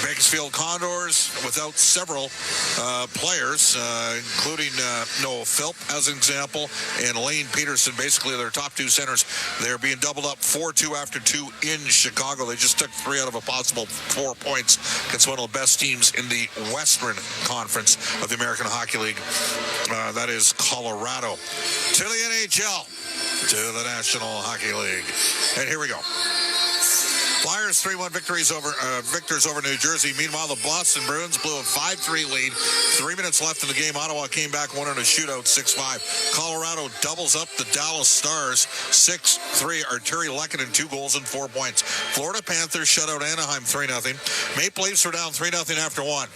Bakersfield Condors without several players, including Noah Philp as an example, and Lane Peterson, basically their top two centers. They're being doubled up 4-2 after 2 in Chicago. They just took 3 out of a possible 4 points against one of the best teams in the Western Conference of the American Hockey League. That is Colorado. To the NHL, to the National Hockey League. And here we go. Flyers 3-1 victors over New Jersey. Meanwhile, the Boston Bruins blew a 5-3 lead. 3 minutes left in the game. Ottawa came back, won in a shootout, 6-5. Colorado doubles up the Dallas Stars, 6-3. Arturi Lehkonen, 2 goals and 4 points. Florida Panthers shut out Anaheim 3-0. Maple Leafs were down 3-0 after 1.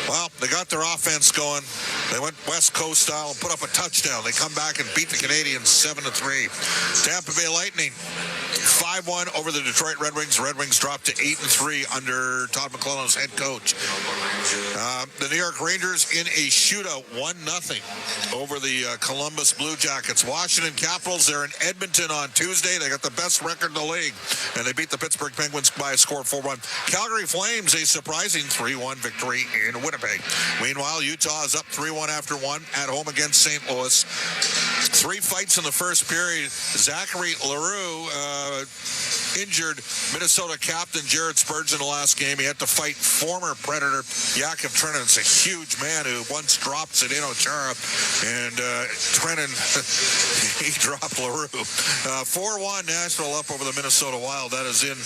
Well, they got their offense going. They went West Coast style and put up a touchdown. They come back and beat the Canadiens 7-3. Tampa Bay Lightning 5-1 over the Detroit Red Wings. Red Wings dropped to 8-3 under Todd McClellan's head coach. The New York Rangers in a shootout, 1-0 over the Columbus Blue Jackets. Washington Capitals, they're in Edmonton on Tuesday. They got the best record in the league, and they beat the Pittsburgh Penguins by a score of 4-1. Calgary Flames, a surprising 3-1 victory in Winnipeg. Meanwhile, Utah is up 3-1 after 1 at home against St. Louis. 3 fights in the first period. Zachary Leroux injured Minnesota captain Jared Spurgeon in the last game. He had to fight former Predator Yakov Trenin. It's a huge man who once dropped Zdeno Chara, and Trenin, he dropped Leroux. 4-1 Nashville up over the Minnesota Wild. That is in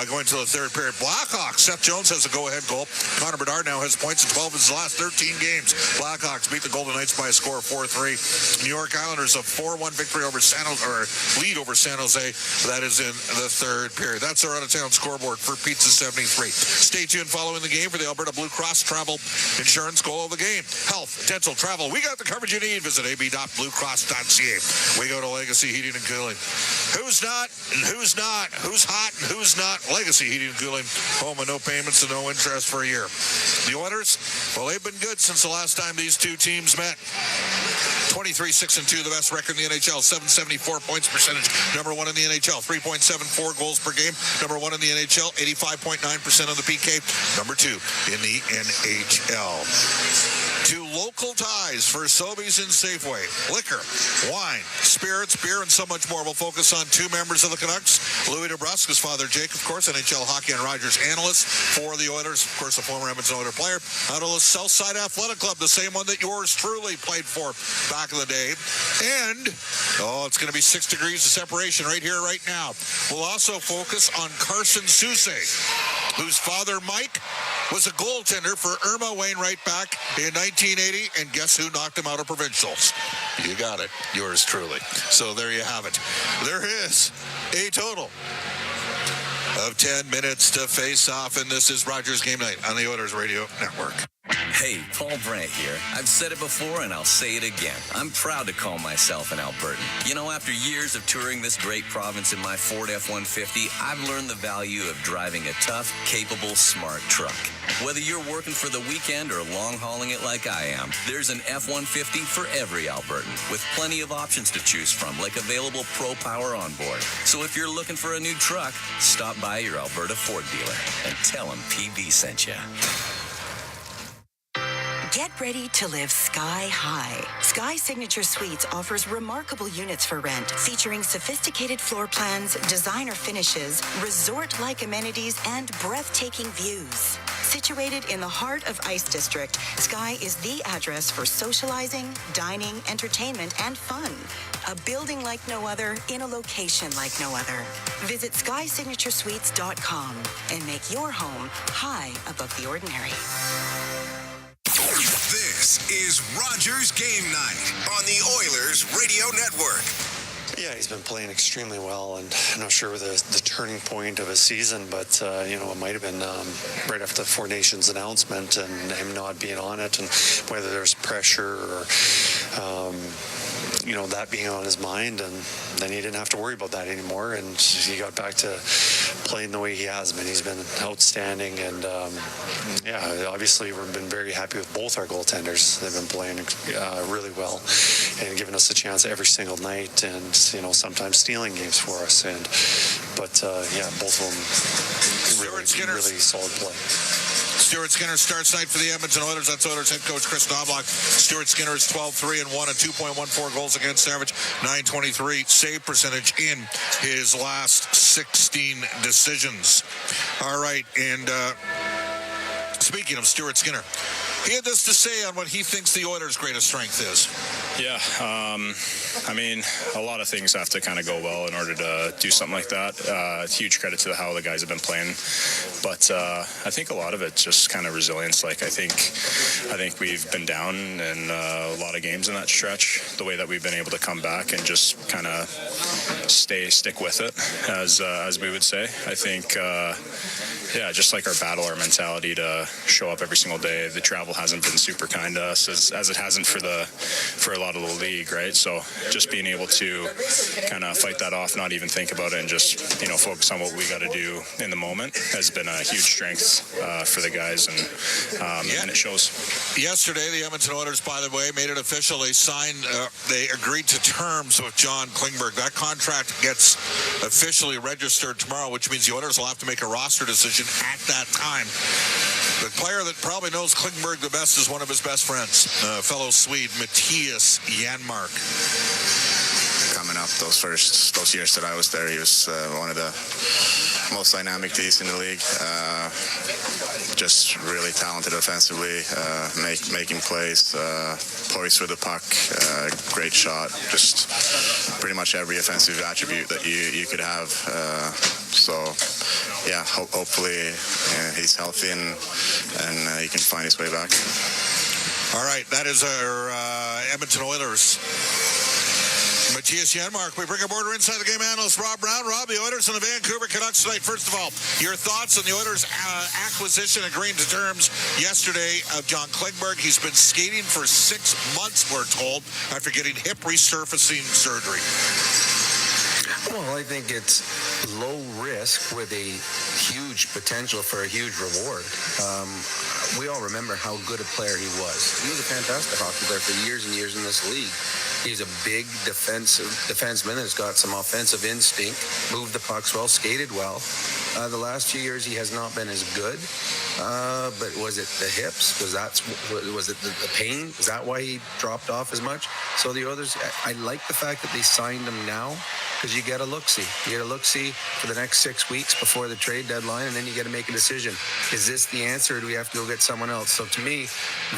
going to the third period. Blackhawks, Seth Jones has a go-ahead goal. Connor Bedard now has points in 12 of his last 13 games. Blackhawks beat the Golden Knights by a score of 4-3. New York Islanders a 4-1 victory over lead over San Jose. That is in the third period. That's our out-of-town scoreboard for Pizza 73. Stay tuned following the game for the Alberta Blue Cross Travel Insurance goal of the game. Health, dental, travel. We got the coverage you need. Visit ab.bluecross.ca. We go to Legacy Heating and Cooling. Who's not and who's not? Who's hot and who's not? Legacy Heating and Cooling. Home with no payments and no interest for a year. The Oilers, well, they've been good since the last time these two teams met. 23-6-2, the best record in the NHL. 774 points percentage, number 1 in the NHL. 3.74 goals per game, number 1 in the NHL. 85.9% of the PK, number 2 in the NHL. 2 local ties for Sobeys and Safeway. Liquor, wine, spirits, beer, and so much more. We'll focus on 2 members of the Canucks. Louis DeBrusk, his father Jake, of course, NHL hockey and Rogers analyst for the Oilers. Of course, a former Edmonton Oilers player. Out of the Southside Athletic Club, the same one that yours truly played for back in the day. And, it's going to be 6 degrees of separation right here, right now. We'll also focus on Carson Soucy, whose father, Mike, was a goaltender for Irma Wainwright back in 1980, and guess who knocked him out of provincials? You got it. Yours truly. So there you have it. There is a total of 10 minutes to face off, and this is Rogers Game Night on the Oilers Radio Network. Hey, Paul Brandt here. I've said it before and I'll say it again. I'm proud to call myself an Albertan. You know, after years of touring this great province in my Ford F-150, I've learned the value of driving a tough, capable, smart truck. Whether you're working for the weekend or long-hauling it like I am, there's an F-150 for every Albertan, with plenty of options to choose from, like available Pro Power on board. So if you're looking for a new truck, stop by your Alberta Ford dealer and tell them PB sent you. Get ready to live sky high. Sky Signature Suites offers remarkable units for rent, featuring sophisticated floor plans, designer finishes, resort-like amenities, and breathtaking views. Situated in the heart of Ice District, Sky is the address for socializing, dining, entertainment, and fun. A building like no other in a location like no other. Visit SkySignatureSuites.com and make your home high above the ordinary. This is Rogers Game Night on the Oilers Radio Network. Yeah, he's been playing extremely well, and I'm not sure the turning point of his season, but, it might have been right after the Four Nations announcement and him not being on it, and whether there's pressure or, that being on his mind, and then he didn't have to worry about that anymore, and he got back to playing the way he has been. He's been outstanding, and, obviously we've been very happy with both our goaltenders. They've been playing really well and giving us a chance every single night, and sometimes stealing games for us. Both of them really Skinner. really solid play. Stuart Skinner starts tonight for the Edmonton Oilers. That's Oilers head coach Chris Knobloch. Stuart Skinner is 12-3-1 and 2.14 goals against average, 923 save percentage in his last 16 decisions. All right, and speaking of Stuart Skinner, he had this to say on what he thinks the Oilers' greatest strength is. Yeah, I mean, a lot of things have to kind of go well in order to do something like that. Huge credit to how the guys have been playing, but I think a lot of it's just kind of resilience. Like I think we've been down in a lot of games in that stretch. The way that we've been able to come back and just kind of stick with it, as we would say. I think. Yeah, just like our battle, our mentality to show up every single day. The travel hasn't been super kind to us as it hasn't for a lot of the league, right? So just being able to kind of fight that off, not even think about it, and just focus on what we got to do in the moment has been a huge strength for the guys, and it shows. Yesterday, the Edmonton Oilers, by the way, made it official. They agreed to terms with John Klingberg. That contract gets officially registered tomorrow, which means the Oilers will have to make a roster decision at that time. The player that probably knows Klingberg the best is one of his best friends, fellow Swede, Mattias Janmark. Coming up those years that I was there, he was one of the most dynamic Ds in the league. Just really talented offensively, making plays, poised with the puck, great shot, just pretty much every offensive attribute that you could have. Yeah, hopefully he's healthy and he can find his way back. All right, that is our Edmonton Oilers. Mattias Janmark. We bring aboard our Inside the Game analyst, Rob Brown. Rob, the Oilers and the Vancouver Canucks tonight. First of all, your thoughts on the Oilers' acquisition, agreeing to terms yesterday of John Klingberg. He's been skating for 6 months, we're told, after getting hip resurfacing surgery. Well, I think it's low risk with a huge potential for a huge reward. We all remember how good a player he was. He was a fantastic hockey player for years and years in this league. He's a big defenseman that's got some offensive instinct, moved the pucks well, skated well. The last few years he has not been as good. But was it the hips? Was it the pain? Is that why he dropped off as much? So the others, I like the fact that they signed him now, because you get a look-see. You get a look-see for the next 6 weeks before the trade deadline, and then you got to make a decision. Is this the answer, or do we have to go get someone else? So to me,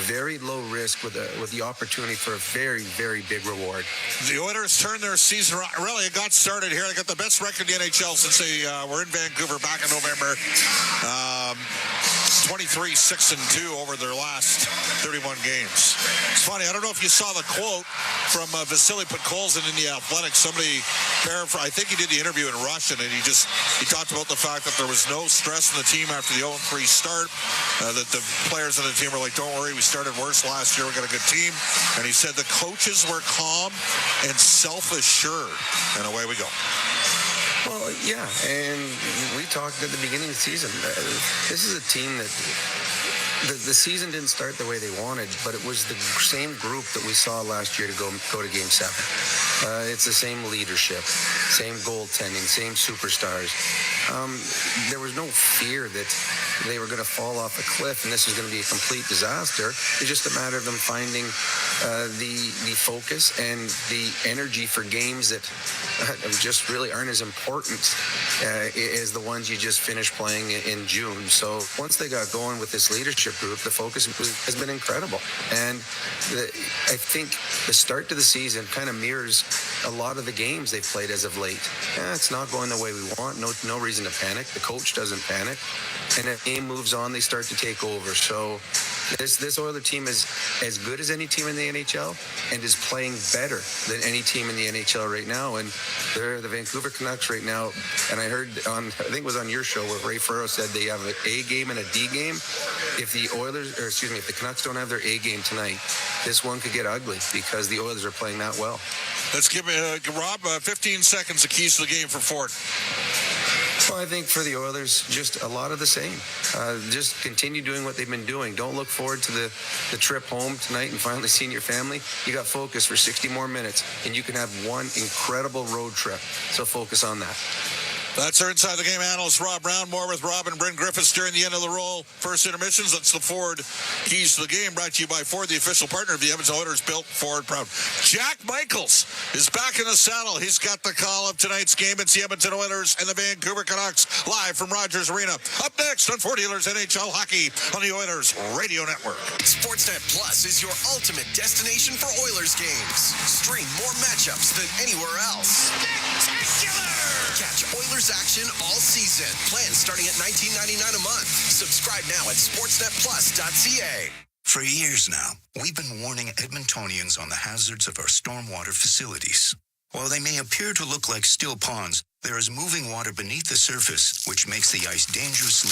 very low risk with the opportunity for a very, very big reward. The Oilers turned their season around. Really, it got started here. They got the best record in the NHL since they were in Vancouver back in November. 23-6-2 over their last 31 games. It's funny, I don't know if you saw the quote from Vasily Podkolzin in The Athletic. Somebody, I think he did the interview in Russian, and he talked about the fact that there was no stress in the team after the 0-3 start, that the players on the team were like, don't worry, we started worse last year, we got a good team. And he said the coaches were calm and self-assured, and away we go. Well, yeah, and we talked at the beginning of the season. This is a team that the season didn't start the way they wanted, but it was the same group that we saw last year to go to Game 7. It's the same leadership, same goaltending, same superstars. There was no fear that they were going to fall off a cliff and this was going to be a complete disaster. It's just a matter of them finding the focus and the energy for games that just really aren't as important as the ones you just finished playing in June. So once they got going with this leadership group, the focus has been incredible. And I think the start to the season kind of mirrors a lot of the games they've played as of late. It's not going the way we want. No reason to panic. The coach doesn't panic. And as the game moves on, they start to take over. So this Oilers team is as good as any team in the NHL and is playing better than any team in the NHL right now. And they're the Vancouver Canucks right now. And I heard I think it was on your show where Ray Furrow said they have an A game and a D game. If the Canucks don't have their A game tonight, this one could get ugly because the Oilers are playing that well. Let's give Rob 15 seconds, the keys to the game for Ford. Well, I think for the Oilers, just a lot of the same. Just continue doing what they've been doing. Don't look forward to the trip home tonight and finally seeing your family. You got focus for 60 more minutes, and you can have one incredible road trip. So focus on that. That's our Inside the Game analyst, Rob Brown. More with Rob and Bryn Griffiths during the end of the roll. First intermissions, that's the Ford Keys to the Game, brought to you by Ford, the official partner of the Edmonton Oilers, built Ford proud. Jack Michaels is back in the saddle. He's got the call of tonight's game. It's the Edmonton Oilers and the Vancouver Canucks, live from Rogers Arena. Up next on Ford Dealers NHL Hockey on the Oilers Radio Network. Sportsnet Plus is your ultimate destination for Oilers games. Stream more matchups than anywhere else. Spectacular! Catch Oilers action all season. Plans starting at $19.99 a month. Subscribe now at sportsnetplus.ca. For years now, we've been warning Edmontonians on the hazards of our stormwater facilities. While they may appear to look like still ponds, there is moving water beneath the surface, which makes the ice dangerously...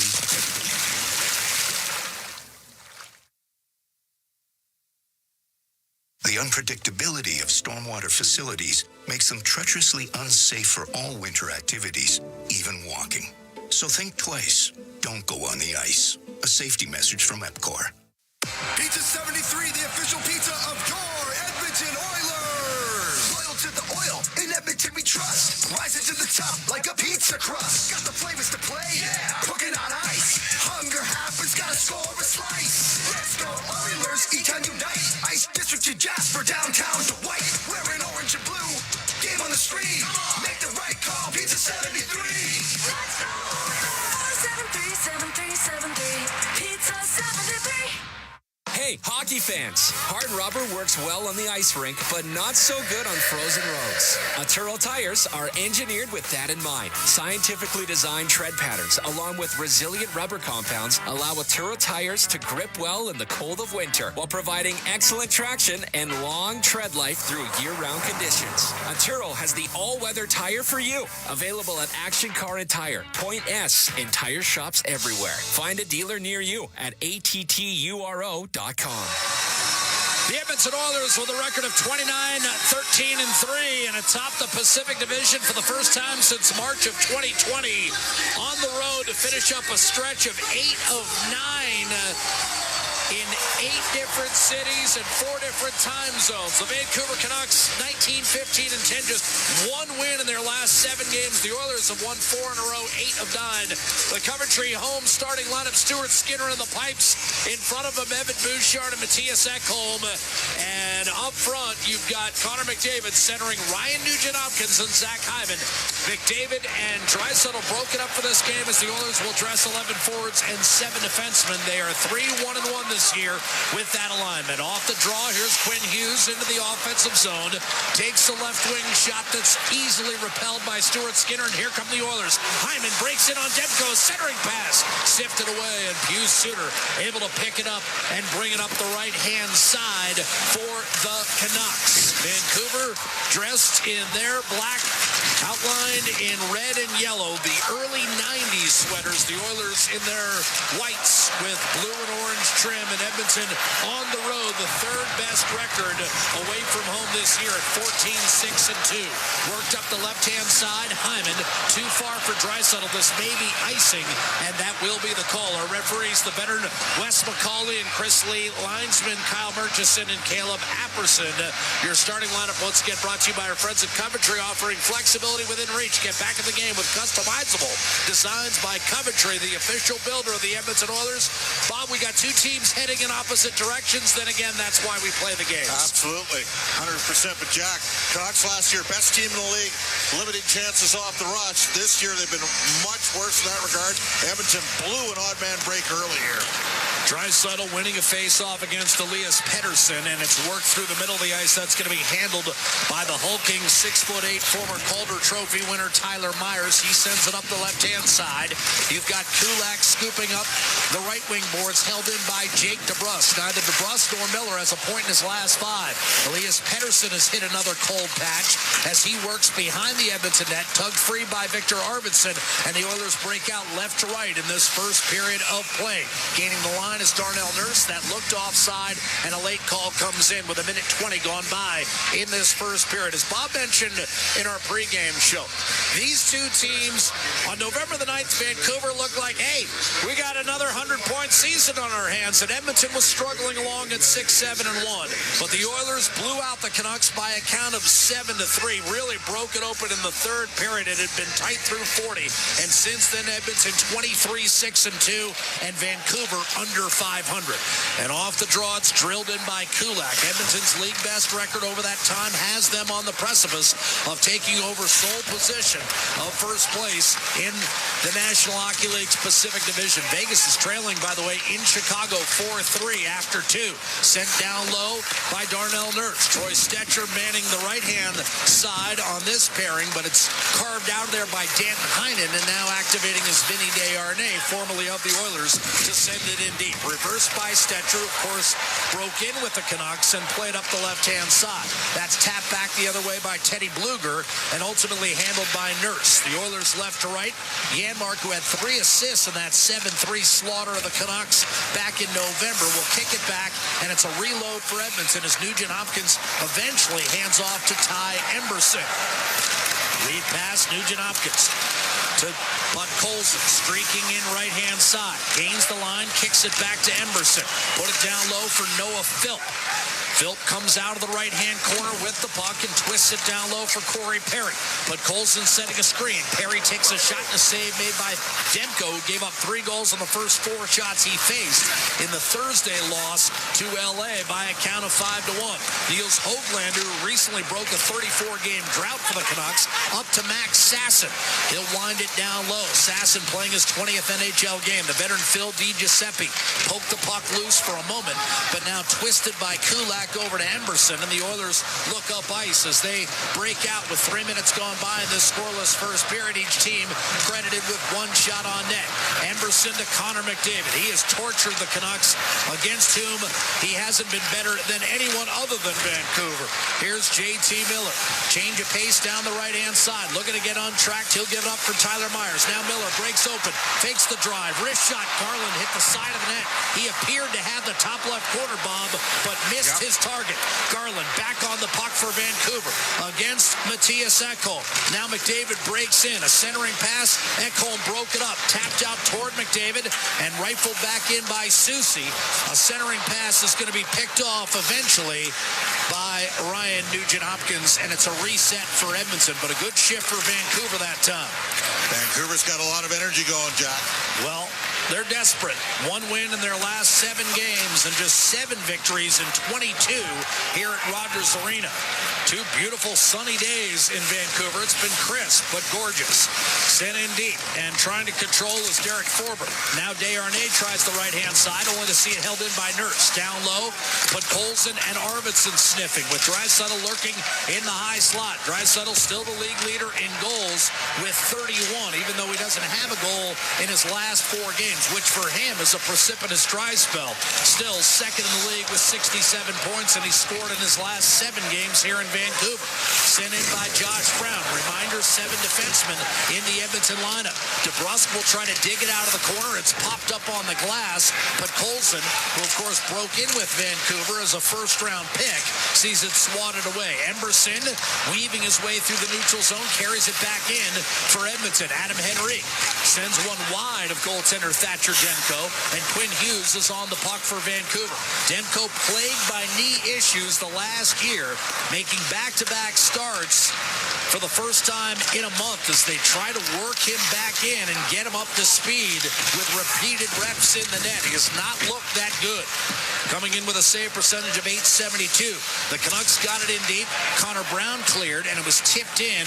The unpredictability of stormwater facilities makes them treacherously unsafe for all winter activities, even walking. So think twice. Don't go on the ice. A safety message from EPCOR. Pizza 73, the official pizza of your Edmonton Oilers. Loyal to the oil, in Edmonton we trust. Rising to the top like a pizza crust. Got the flavors to play, cooking on ice. Hunger happens, gotta score a slice. Let's go Oilers, each-time unite. Ice District to Jasper, downtown to White. Wearing orange and blue, game on the screen. Make the right call, Pizza 73. Let's go Oilers! 737373, Pizza 73. Hey, hockey fans! Hard rubber works well on the ice rink, but not so good on frozen roads. Aturo tires are engineered with that in mind. Scientifically designed tread patterns, along with resilient rubber compounds, allow Aturo tires to grip well in the cold of winter, while providing excellent traction and long tread life through year-round conditions. Aturo has the all-weather tire for you. Available at Action Car and Tire, Point S, and tire shops everywhere. Find a dealer near you at atturo.com. The Edmonton Oilers with a record of 29-13-3 and atop the Pacific Division for the first time since March of 2020. On the road to finish up a stretch of 8 of 9 in 8 different cities and 4 different time zones. The Vancouver Canucks, 19, 15, and 10, just one win in their last 7 games. The Oilers have won 4 in a row, 8 of 9. The Coventry home starting lineup, Stuart Skinner in the pipes. In front of him, Evan Bouchard and Matthias Ekholm. And up front, you've got Connor McDavid centering Ryan Nugent-Hopkins and Zach Hyman. McDavid and Draisaitl broken up for this game as the Oilers will dress 11 forwards and 7 defensemen. They are 3-1-1 this year with that alignment. Off the draw, here's Quinn Hughes into the offensive zone. Takes the left wing shot that's easily repelled by Stuart Skinner, and here come the Oilers. Hyman breaks in on Demko, centering pass. Sifted away, and Pius Suter able to pick it up and bring it up the right-hand side for the Canucks. Vancouver dressed in their black, outlined in red and yellow, the early 90s sweaters. The Oilers in their whites with blue and orange trim. In Edmonton on the road, the third best record away from home this year at 14-6-2. Worked up the left-hand side. Hyman too far for Draisaitl. This may be icing, and that will be the call. Our referees, the veteran Wes McCauley and Chris Lee, linesman Kyle Murchison and Caleb Apperson. Your starting lineup once again brought to you by our friends at Coventry, offering flexibility within reach. Get back in the game with customizable designs by Coventry, the official builder of the Edmonton Oilers. Bob, we got 2 teams heading in opposite directions. Then again, that's why we play the games. Absolutely, 100%. But Jack, Canucks last year, best team in the league, limited chances off the rush. This year, they've been much worse in that regard. Edmonton blew an odd man break early here. Draisaitl winning a face-off against Elias Pettersson, and it's worked through the middle of the ice. That's going to be handled by the hulking 6'8" former Calder Trophy winner Tyler Myers. He sends it up the left-hand side. You've got Kulak scooping up the right wing boards, held in by Jake DeBrusk. Neither DeBrusk nor Miller has a point in his last 5. Elias Pettersson has hit another cold patch as he works behind the Edmonton net, tugged free by Victor Arvidsson, and the Oilers break out left to right in this first period of play. Gaining the line is Darnell Nurse. That looked offside, and a late call comes in with 1:20 gone by in this first period. As Bob mentioned in our pregame show, these two teams on November the 9th, Vancouver looked like, hey, we got another 100 points season on our hands, and Edmonton was struggling along at 6-7-1. But the Oilers blew out the Canucks by a count of 7-3. Really broke it open in the third period. It had been tight through 40. And since then, Edmonton 23-6-2, and Vancouver under 500. And off the draw, it's drilled in by Kulak. Edmonton's league best record over that time has them on the precipice of taking over sole position of first place in the National Hockey League's Pacific Division. Vegas is trailing, by the way, in Chicago 4-3 after 2. Sent down low by Darnell Nurse. Troy Stetcher manning the right-hand side on this pairing, but it's carved out there by Danton Heinen, and now activating his Vinny Desharnais, formerly of the Oilers, to send it in deep. Reversed by Stetcher, of course, broke in with the Canucks and played up the left-hand side. That's tapped back the other way by Teddy Bluger and ultimately handled by Nurse. The Oilers left to right. Janmark, who had 3 assists in that 7-3 slaughter of the Canucks back in November, will kick it back, and it's a reload for Edmonton as Nugent Hopkins eventually hands off to Ty Emberson. Lead pass, Nugent Hopkins to Bud Colson, streaking in right-hand side. Gains the line, kicks it back to Emberson. Put it down low for Noah Philp. Philp comes out of the right-hand corner with the puck and twists it down low for Corey Perry. But Colson setting a screen. Perry takes a shot and a save made by Demko, who gave up 3 goals on the first 4 shots he faced in the Thursday loss to L.A. by a count of 5-1. Niels Höglander, who recently broke a 34-game drought for the Canucks, up to Max Sasson. He'll wind it down low. Sasson playing his 20th NHL game. The veteran Phil DiGiuseppe poked the puck loose for a moment, but now twisted by Kulak over to Emberson, and the Oilers look up ice as they break out with 3 minutes gone by in this scoreless first period. Each team credited with 1 shot on net. Emberson to Connor McDavid. He has tortured the Canucks, against whom he hasn't been better than anyone other than Vancouver. Here's JT Miller. Change of pace down the right-hand side. Looking to get untracked. He'll give it up for Tyler Myers. Now Miller breaks open. Fakes the drive. Wrist shot. Garland hit the side of the net. He appeared to have the top left corner, Bob, but missed his target. Garland back on the puck for Vancouver against Matthias Ekholm. Now McDavid breaks in. A centering pass. Ekholm broke it up. Tapped out toward McDavid and rifled back in by Soucy. A centering pass is going to be picked off eventually by Ryan Nugent-Hopkins, and it's a reset for Edmonton, but a good shift for Vancouver that time. Vancouver's got a lot of energy going, Jack. Well, they're desperate. 1 win in their last 7 games and just 7 victories in 22 here at Rogers Arena. 2 beautiful sunny days in Vancouver. It's been crisp but gorgeous. Sent in deep and trying to control is Derek Forbert. Now Desharnais tries the right-hand side, only to see it held in by Nurse. Down low, but Colson and Arvidsson sniffing, with Draisaitl lurking in the high slot. Draisaitl still the league leader in goals with 31, even though he doesn't have a goal in his last 4 games, which for him is a precipitous dry spell. Still second in the league with 67 points, and he scored in his last 7 games here in Vancouver. Sent in by Josh Brown. Reminder, 7 defensemen in the Edmonton lineup. DeBrusk will try to dig it out of the corner. It's popped up on the glass, but Colson, who of course broke in with Vancouver as a first-round pick, sees it swatted away. Emberson, weaving his way through the neutral zone, carries it back in for Edmonton. Adam Henrique sends one wide of goaltender Thatcher Demko, and Quinn Hughes is on the puck for Vancouver. Demko plagued by knee issues the last year, making back-to-back starts for the first time in a month as they try to work him back in and get him up to speed with repeated reps in the net. He has not looked that good. Coming in with a save percentage of .872. The Canucks got it in deep. Connor Brown cleared, and it was tipped in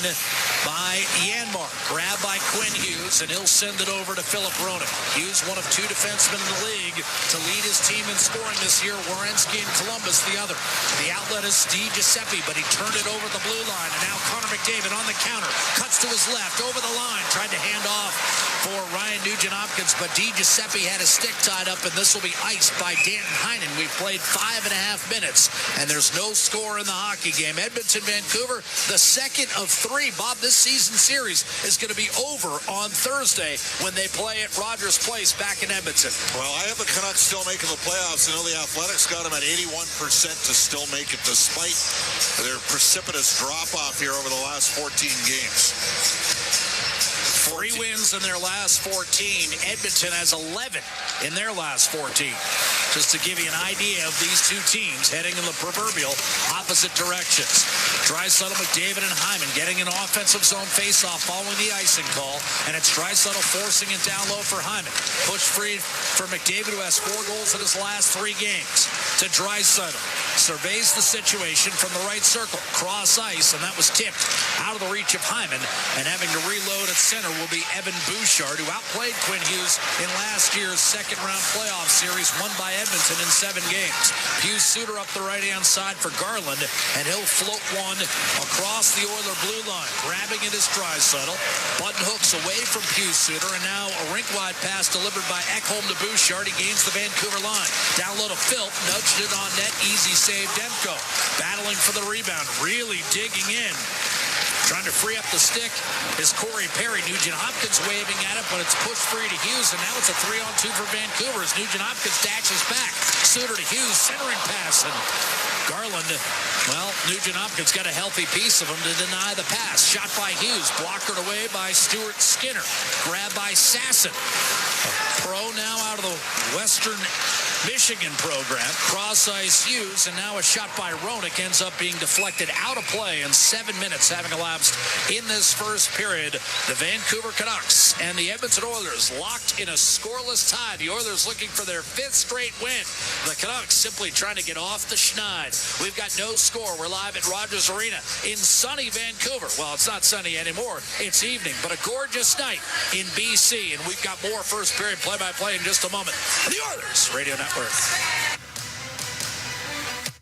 by Janmark. Grabbed by Quinn Hughes, and he'll send it over to Philip Roenick. Hughes, one of 2 defensemen in the league to lead his team in scoring this year. Werenski and Columbus the other. The outlet is DiGiuseppe, but he turned it over the blue line, and now Connor McDavid on the counter. Cuts to his left, over the line. Tried to hand off for Ryan Nugent-Hopkins, but DiGiuseppe had his stick tied up, and this will be iced by Danton Heinen. We've played 5.5 minutes, and there's no score in the hockey game. Edmonton, Vancouver, the second of 3. Bob, this season series is going to be over on Thursday when they play at Rogers Place back in Edmonton. Well, I have the Canucks still making the playoffs. I know the Athletics got them at 81% to still make it, despite their precipitous drop-off here over the last 14 games. 3 wins in their last 14. Edmonton has 11 in their last 14. Just to give you an idea of these two teams heading in the proverbial opposite directions. Draisaitl, McDavid, and Hyman getting an offensive zone faceoff following the icing call, and it's Draisaitl forcing it down low for Hyman. Push free for McDavid, who has 4 goals in his last 3 games. To Draisaitl. Surveys the situation from the right circle. Cross ice, and that was tipped out of the reach of Hyman. And having to reload at center will be Evan Bouchard, who outplayed Quinn Hughes in last year's second-round playoff series, won by Edmonton in 7 games. Hughes Suter up the right-hand side for Garland, and he'll float one across the Oiler blue line. Grabbing it is Draisaitl. Button hooks away from Hughes Suter, and now a rink-wide pass delivered by Ekholm to Bouchard. He gains the Vancouver line. Down low to Philp, nudged it on net. Easy save, Demko. Battling for the rebound, really digging in. Trying to free up the stick is Corey Perry. Nugent Hopkins waving at it, but it's pushed free to Hughes, and now it's a 3-on-2 for Vancouver as Nugent Hopkins dashes back. Suter to Hughes, centering pass, and Garland, well, Nugent Hopkins got a healthy piece of him to deny the pass. Shot by Hughes, blockered away by Stuart Skinner. Grab by Sasson. A pro now out of the Western Michigan program. Cross-ice Hughes, and now a shot by Roenick ends up being deflected out of play, and 7 minutes having elapsed in this first period. The Vancouver Canucks and the Edmonton Oilers locked in a scoreless tie. The Oilers looking for their 5th straight win. The Canucks simply trying to get off the schneid. We've got no score. We're live at Rogers Arena in sunny Vancouver. Well, it's not sunny anymore. It's evening, but a gorgeous night in BC, and we've got more first period play-by-play in just a moment on the Oilers Radio Network.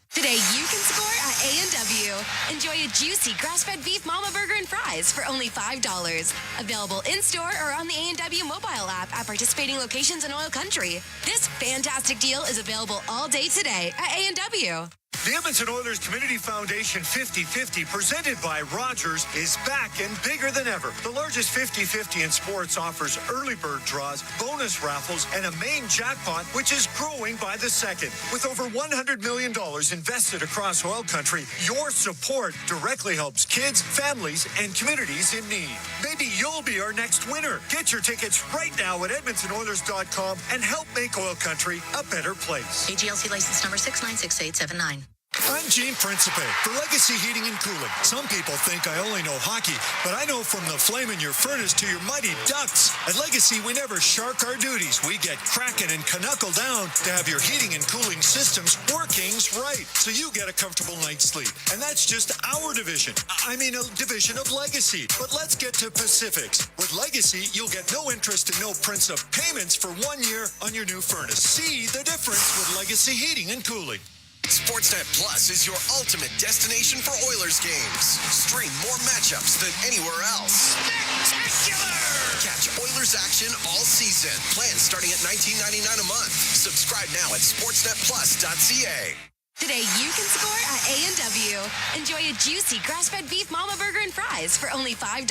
Today you can score at A&W. Enjoy a juicy grass-fed beef mama burger and fries for only $5. Available in-store or on the A&W mobile app at participating locations in OilCountry. This fantastic deal is available all day today at A&W. The Edmonton Oilers Community Foundation 50-50, presented by Rogers, is back and bigger than ever. The largest 50-50 in sports offers early bird draws, bonus raffles, and a main jackpot, which is growing by the second. With over $100 million invested across OilCountry, your support directly helps kids, families, and communities in need. Maybe you'll be our next winner. Get your tickets right now at EdmontonOilers.com and help make OilCountry a better place. AGLC license number 696879. I'm Gene Principe for Legacy Heating and Cooling. Some people think I only know hockey, but I know from the flame in your furnace to your mighty ducts. At Legacy, we never shark our duties. We get cracking and knuckle down to have your heating and cooling systems working right, so you get a comfortable night's sleep. And that's just our division. I mean, a division of Legacy. But let's get to Pacifics. With Legacy, you'll get no interest and no principal payments for 1 year on your new furnace. See the difference with Legacy Heating and Cooling. Sportsnet Plus is your ultimate destination for Oilers games. Stream more matchups than anywhere else. Spectacular! Catch Oilers action all season. Plans starting at $19.99 a month. Subscribe now at sportsnetplus.ca. Today you can score at A&W. Enjoy a juicy grass-fed beef mama burger and fries for only $5.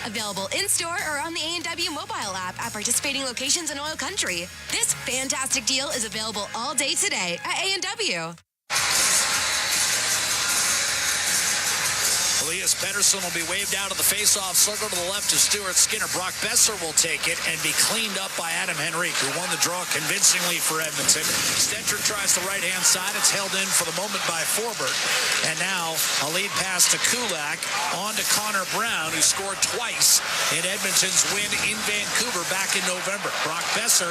Available in-store or on the A&W mobile app at participating locations in OilCountry. This fantastic deal is available all day today at A&W. Elias Pettersson will be waved out of the face-off circle to the left of Stuart Skinner. Brock Besser will take it and be cleaned up by Adam Henrique, who won the draw convincingly for Edmonton. Stetcher tries the right-hand side. It's held in for the moment by Forbert. And now a lead pass to Kulak on to Connor Brown, who scored twice in Edmonton's win in Vancouver back in November. Brock Besser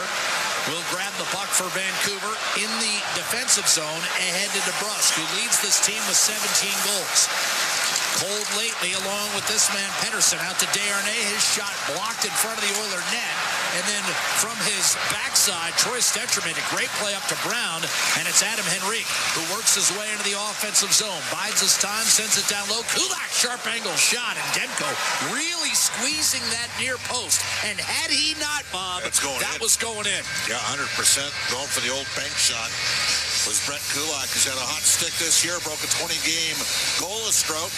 will grab the puck for Vancouver in the defensive zone ahead to DeBrusk, who leads this team with 17 goals. Cold lately, along with this man, Pettersson, out to Desharnais. His shot blocked in front of the Oiler net. And then from his backside, Troy Stetcher made a great play up to Brown. And it's Adam Henrique who works his way into the offensive zone. Bides his time, sends it down low. Kulak, sharp angle shot. And Demko really squeezing that near post. And had he not, Bob, that was going in. Yeah, 100% going for the old bank shot. Was Brett Kulak, who's had a hot stick this year, broke a 20-game goalless drought.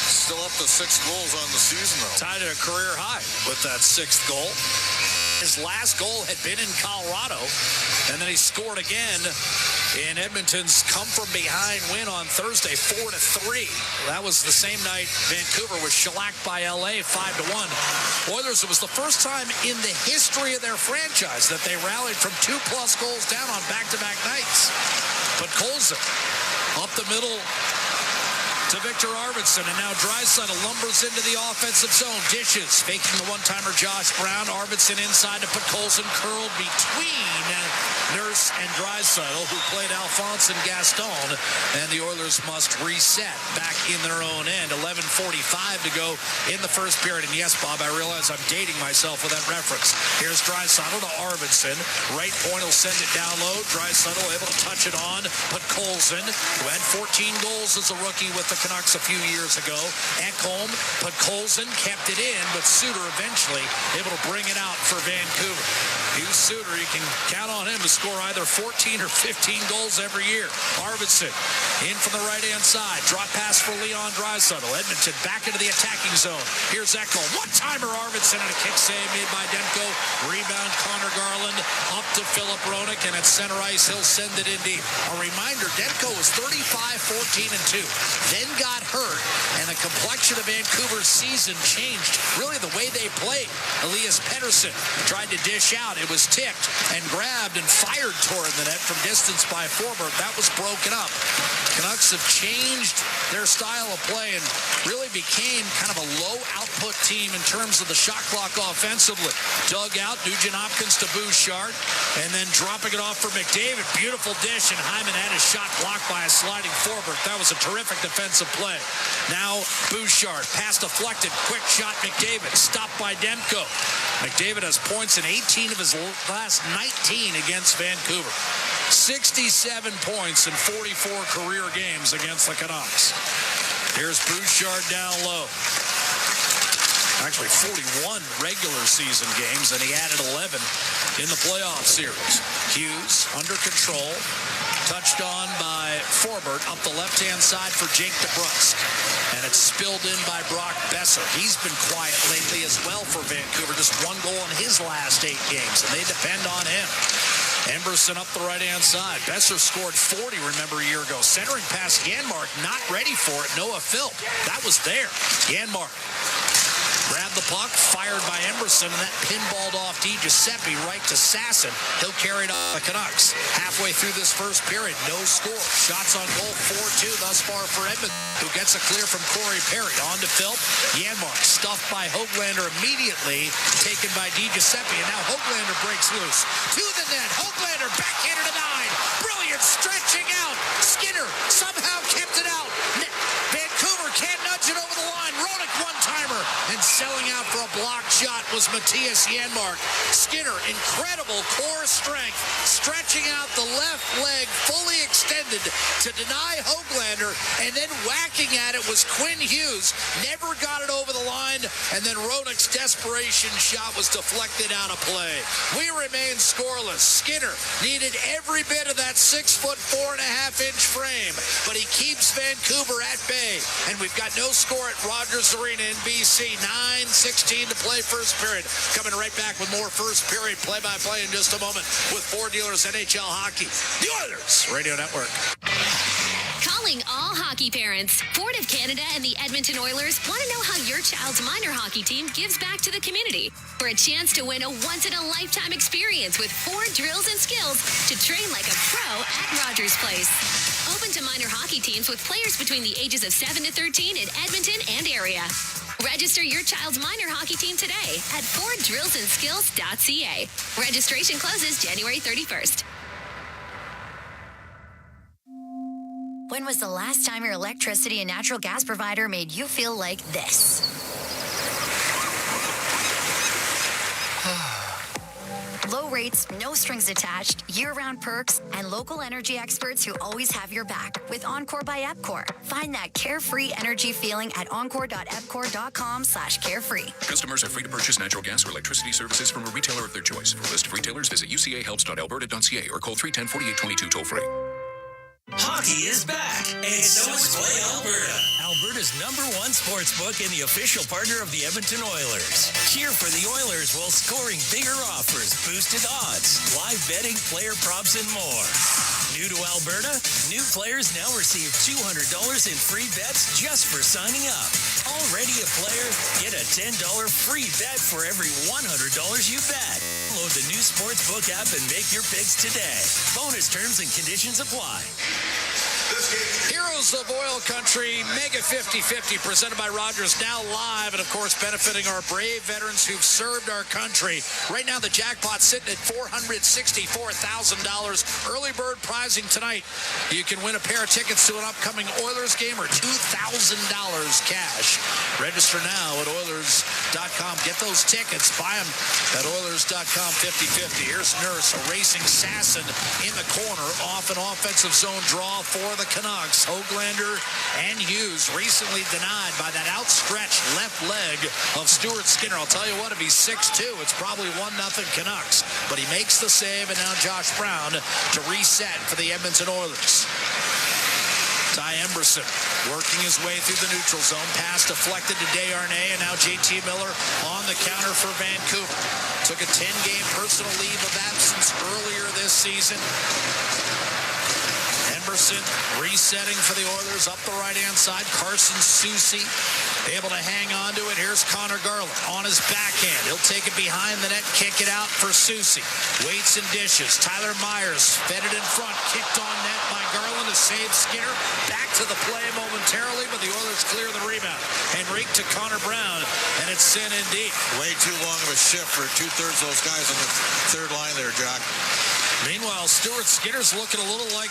Still up to 6 goals on the season, though. Tied at a career high with that 6th goal. His last goal had been in Colorado, and then he scored again in Edmonton's come-from-behind win on Thursday, 4-3. That was the same night Vancouver was shellacked by L.A. 5-1. Oilers, it was the first time in the history of their franchise that they rallied from 2+ goals down on back-to-back nights. But Colson up the middle to Victor Arvidsson, and now Draisaitl lumbers into the offensive zone. Dishes, faking the one-timer Josh Brown. Arvidsson inside to put Colson curled between Nurse and Draisaitl, who played Alphonse and Gaston, and the Oilers must reset back in their own end. 11:45 to go in the first period. And yes, Bob, I realize I'm dating myself with that reference. Here's Draisaitl to Arvidsson. Right point will send it down low. Draisaitl able to touch it on, but Colson, who had 14 goals as a rookie with the Canucks a few years ago. Ekholm, but Colson kept it in, but Suter eventually able to bring it out for Vancouver. Hugh Suter, you can count on him to score either 14 or 15 goals every year. Arvidsson in from the right-hand side. Drop pass for Leon Draisaitl. Edmonton back into the attacking zone. Here's Ekholm. One-timer Arvidsson and a kick save made by Demko. Rebound Connor Garland up to Philip Roenick, and at center ice, he'll send it in deep. A reminder, Demko was 35-14-2. Then got hurt, and the complexion of Vancouver's season changed. Really, the way they played. Elias Pettersson tried to dish out. It was tipped and grabbed and fired toward the net from distance by Forbert. That was broken up. Canucks have changed their style of play and really became kind of a low-output team in terms of the shot clock offensively. Dug out, Nugent Hopkins to Bouchard, and then dropping it off for McDavid. Beautiful dish, and Hyman had his shot blocked by a sliding Forbert. That was a terrific defensive play. Now Bouchard, pass deflected, quick shot McDavid, stopped by Demko. McDavid has points in 18 of his last 19 against Vancouver. 67 points in 44 career games against the Canucks. Here's Bouchard down low. Actually 41 regular season games, and he added 11 in the playoff series. Hughes under control. Touched on by Forbert up the left-hand side for Jake DeBrusk. And it's spilled in by Brock Besser. He's been quiet lately as well for Vancouver. Just one goal in his last 8 games, and they depend on him. Emberson up the right-hand side. Besser scored 40, remember, a year ago. Centering past Janmark, not ready for it. Noah Philp. That was there. Janmark grabbed the puck, fired by Emberson, and that pinballed off DiGiuseppe right to Sasson. He'll carry it off the Canucks. Halfway through this first period, no score. Shots on goal, 4-2 thus far for Edmonton, who gets a clear from Corey Perry. On to Philp. Janmark stuffed by Höglander immediately, taken by DiGiuseppe, and now Höglander breaks loose. To the net, Höglander backhanded to 9. Brilliant stretching out. Skinner somehow kept it out. Vancouver can't nudge it over the line. Roenick one-timer, and selling out for a blocked shot was Matthias Janmark. Skinner, incredible core strength, stretching out the left leg fully extended to deny Höglander, and then whacking at it was Quinn Hughes. Never got it over the line, and then Roenick's desperation shot was deflected out of play. We remain scoreless. Skinner needed every bit of that 6-foot, 4.5-inch frame, but he keeps Vancouver at bay, and we've got no score at Rogers Arena in BC. 9:16 to play first period. Coming right back with more first period play-by-play in just a moment with Ford Dealers NHL Hockey. The Oilers Radio Network. Calling all hockey parents. Ford of Canada and the Edmonton Oilers want to know how your child's minor hockey team gives back to the community. For a chance to win a once-in-a-lifetime experience with Ford drills and skills to train like a pro at Rogers Place. Open to minor hockey teams with players between the ages of 7 to 13 in Edmonton and area. Register your child's minor hockey team today at FordDrillsAndSkills.ca. Registration closes January 31st. When was the last time your electricity and natural gas provider made you feel like this? Low rates, no strings attached, year-round perks, and local energy experts who always have your back with Encore by Epcor. Find that carefree energy feeling at encore.epcor.com/carefree. Customers are free to purchase natural gas or electricity services from a retailer of their choice. For a list of retailers, visit ucahelps.alberta.ca or call 310-4822 toll-free. Hockey is back, and so is Play Alberta, Alberta's #1 sports book and the official partner of the Edmonton Oilers. Cheer for the Oilers while scoring bigger offers, boosted odds, live betting, player props, and more. New to Alberta? New players now receive $200 in free bets just for signing up. Already a player? Get a $10 free bet for every $100 you bet. Download the new Sportsbook app and make your picks today. Bonus terms and conditions apply. Heroes of OilCountry, Mega 50-50, presented by Rogers, now live, and of course benefiting our brave veterans who've served our country. Right now the jackpot's sitting at $464,000. Early bird prizing tonight. You can win a pair of tickets to an upcoming Oilers game or $2,000 cash. Register now at Oilers.com. Get those tickets. Buy them at Oilers.com 50-50. Here's Nurse, a racing Sasson in the corner, off an offensive zone draw for the Canucks. Höglander and Hughes recently denied by that outstretched left leg of Stuart Skinner. I'll tell you what, if he's 6'2", it's probably 1-0 Canucks. But he makes the save, and now Josh Brown to reset for the Edmonton Oilers. Ty Emberson working his way through the neutral zone. Pass deflected to Desharnais, and now JT Miller on the counter for Vancouver. Took a 10-game personal leave of absence earlier this season. Emberson resetting for the Oilers up the right-hand side. Carson Soucy able to hang on to it. Here's Connor Garland on his backhand. He'll take it behind the net, kick it out for Soucy. Waits and dishes. Tyler Myers fed it in front, kicked on net by Garland to save Skinner. Back to the play momentarily, but the Oilers clear the rebound. Henrique to Connor Brown, and it's sin indeed. Way too long of a shift for two-thirds of those guys on the third line there, Jack. Meanwhile, Stuart Skinner's looking a little like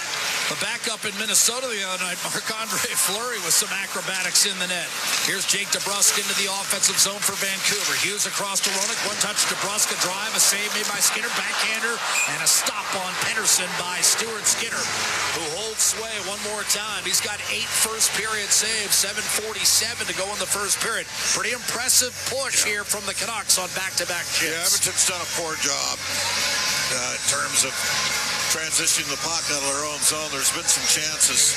the backup in Minnesota the other night. Marc-Andre Fleury with some acrobatics in the net. Here's Jake DeBrusk into the offensive zone for Vancouver. Hughes across to Roenick. One touch to DeBrusk, a drive, a save made by Skinner. Backhander, and a stop on Pettersson by Stuart Skinner, who holds sway one more time. He's got 8 first-period saves, 7:47 to go in the first period. Pretty impressive push here from the Canucks on back-to-back chips. Yeah, Edmonton's done a poor job in terms of transitioning the puck out of their own zone. There's been some chances.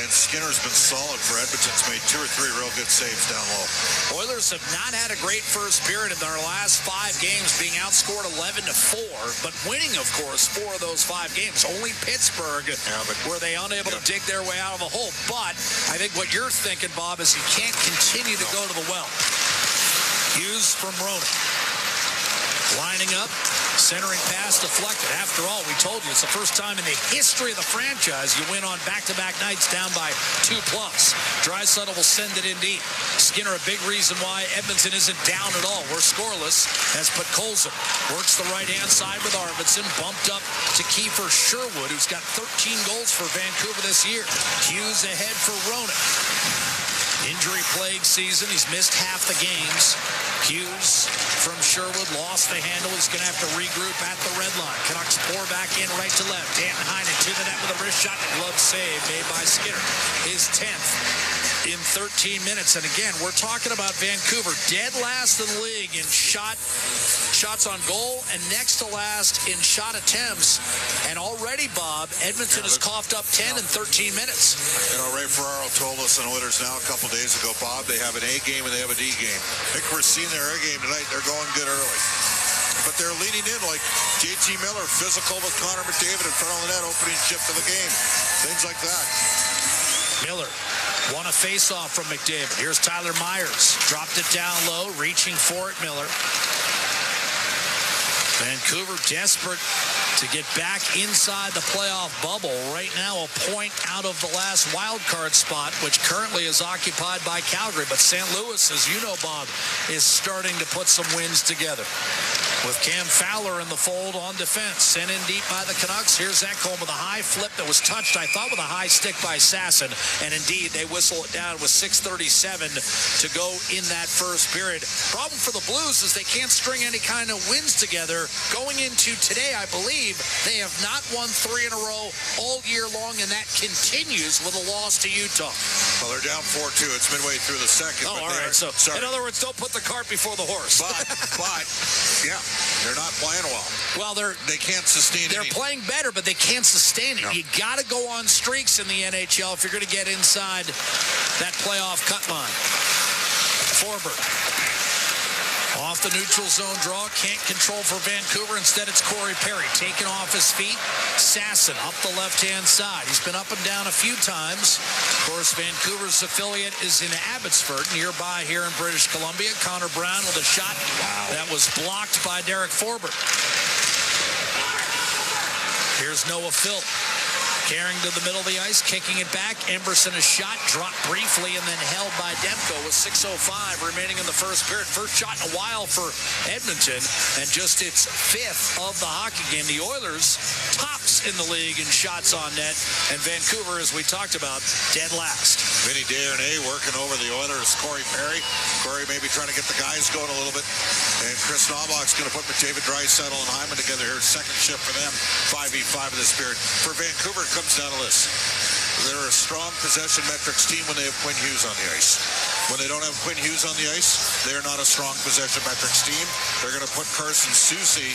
And Skinner's been solid for Edmonton's made 2 or 3 real good saves down low. Oilers have not had a great first period in their last 5 games, being outscored 11-4, but winning, of course, 4 of those 5 games. Only Pittsburgh were they unable to dig their way out of a hole. But I think what you're thinking, Bob, is you can't continue to go to the well. Hughes from Roenick. Lining up, centering pass deflected. After all, we told you it's the first time in the history of the franchise you win on back-to-back nights down by 2+. Draisaitl will send it in deep. Skinner, a big reason why Edmonton isn't down at all. We're scoreless as Podkolzin works the right-hand side with Arvidsson, bumped up to Kiefer Sherwood, who's got 13 goals for Vancouver this year. Hughes ahead for Roenick. Injury-plagued season. He's missed half the games. Hughes from Sherwood lost the handle. He's going to have to regroup at the red line. Canucks pour back in right to left. Danton Heinen to the net with a wrist shot. Glove save made by Skinner. His 10th in 13 minutes. And again, we're talking about Vancouver dead last in the league in shots on goal and next to last in shot attempts. And already, Bob, Edmonton has coughed up 10 in 13 minutes. You know, Ray Ferraro told us in Oilers Now a couple days ago, Bob, they have an A game and they have a D game. I think we're seeing their A game tonight. They're going good early. But they're leaning in like JT Miller, physical with Connor McDavid in front of the net, opening shift of the game. Things like that. Miller won a face-off from McDavid. Here's Tyler Myers. Dropped it down low, reaching for it, Miller. Vancouver desperate to get back inside the playoff bubble. Right now, a point out of the last wild card spot, which currently is occupied by Calgary. But St. Louis, as you know, Bob, is starting to put some wins together. With Cam Fowler in the fold on defense. Sent in deep by the Canucks. Here's Ekholm with a high flip that was touched, I thought, with a high stick by Sasson. And indeed, they whistle it down with 6:37 to go in that first period. Problem for the Blues is they can't string any kind of wins together. Going into today, I believe, they have not won 3 in a row all year long, and that continues with a loss to Utah. Well, they're down 4-2. It's midway through the second. Oh, all right. So, in other words, don't put the cart before the horse. But, yeah. They're not playing well. Well, they can't sustain it. They're playing better, but they can't sustain it. No. You got to go on streaks in the NHL if you're going to get inside that playoff cut line. Forbert. Off the neutral zone draw, can't control for Vancouver. Instead, it's Corey Perry taken off his feet. Sasson up the left-hand side. He's been up and down a few times. Of course, Vancouver's affiliate is in Abbotsford, nearby here in British Columbia. Connor Brown with a shot that was blocked by Derek Forbert. Here's Noah Philp. Carrying to the middle of the ice, kicking it back. Emberson a shot, dropped briefly, and then held by Demko with 6:05 remaining in the first period. First shot in a while for Edmonton, and just its fifth of the hockey game. The Oilers tops in the league in shots on net, and Vancouver, as we talked about, dead last. Vinny Desharnais working over the Oilers. Corey Perry. Corey maybe trying to get the guys going a little bit, and Chris Knobloch's going to put McDavid, Draisaitl, and Hyman together here. Second shift for them. 5v5 of this period. For Vancouver, comes down to this. They're a strong possession metrics team when they have Quinn Hughes on the ice. When they don't have Quinn Hughes on the ice, they're not a strong possession metrics team. They're going to put Carson Soucy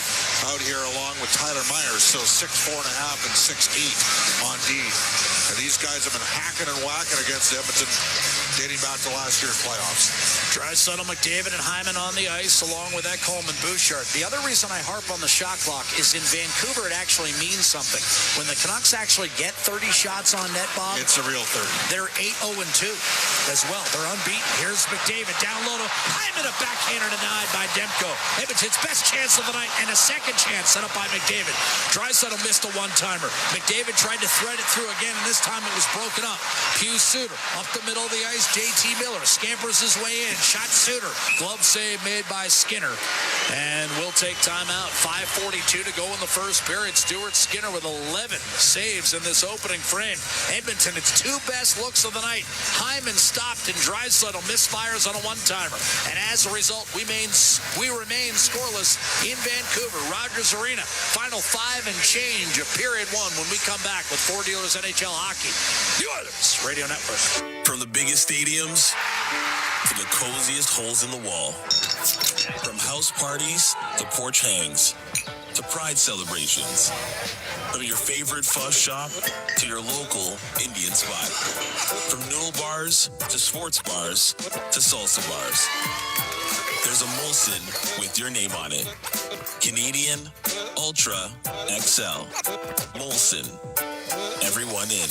out here along with Tyler Myers, so 6'4.5" and 6'8" on D. And these guys have been hacking and whacking against Edmonton dating back to last year's playoffs. Draisaitl, McDavid, and Hyman on the ice, along with that Coleman Bouchard. The other reason I harp on the shot clock is in Vancouver, it actually means something. When the Canucks actually get 30 shots on net, Bob, it's a real 30. They're 8-0-2 as well. They're unbeaten. Here's McDavid down low to Hyman, a backhander denied by Demko. Edmonton's best chance of the night, and a second chance set up by McDavid. Draisaitl missed a one-timer. McDavid tried to thread it through again, and this time it was broken up. Pius Suter up the middle of the ice. JT Miller scampers his way in. Shot Suter. Glove save made by Skinner. And we'll take timeout. 5:42 to go in the first period. Stuart Skinner with 11 saves in this opening frame. Edmonton, its two best looks of the night. Hyman stopped and Draisaitl misfires on a one-timer. And as a result, we remain scoreless in Vancouver. Rogers Arena. Final 5 and change of period 1 when we come back with Four Dealers NHL Hockey. The Oilers Radio Network. From the biggest stadiums to the coziest holes in the wall. From house parties to porch hangs to pride celebrations. From your favorite fuzz shop to your local Indian spot. From noodle bars to sports bars to salsa bars. There's a Molson with your name on it. Canadian Ultra XL. Molson. Everyone in.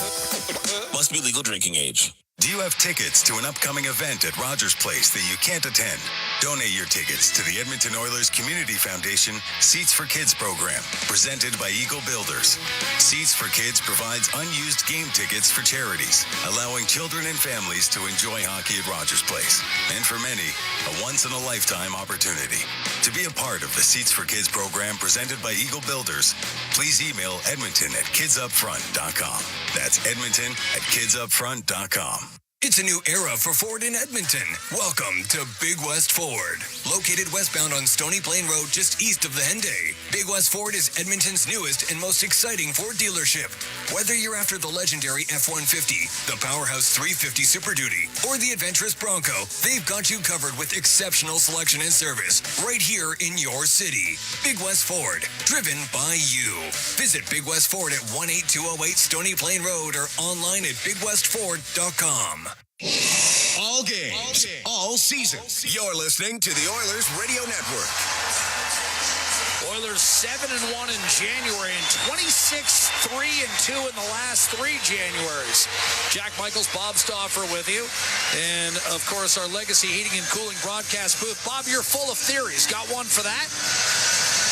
Must be legal drinking age. Do you have tickets to an upcoming event at Rogers Place that you can't attend? Donate your tickets to the Edmonton Oilers Community Foundation Seats for Kids program, presented by Eagle Builders. Seats for Kids provides unused game tickets for charities, allowing children and families to enjoy hockey at Rogers Place. And for many, a once-in-a-lifetime opportunity. To be a part of the Seats for Kids program presented by Eagle Builders, please email edmonton@kidsupfront.com. That's edmonton@kidsupfront.com. It's a new era for Ford in Edmonton. Welcome to Big West Ford. Located westbound on Stony Plain Road, just east of the Henday. Big West Ford is Edmonton's newest and most exciting Ford dealership. Whether you're after the legendary F-150, the Powerhouse 350 Super Duty, or the adventurous Bronco, they've got you covered with exceptional selection and service right here in your city. Big West Ford, driven by you. Visit Big West Ford at 18208 Stony Plain Road or online at bigwestford.com. All games, all seasons. You're listening to the Oilers Radio Network. Oilers 7-1 in January and 26-3-2 in the last 3 Januaries. Jack Michaels, Bob Stauffer with you. And, of course, our Legacy Heating and Cooling broadcast booth. Bob, you're full of theories. Got one for that?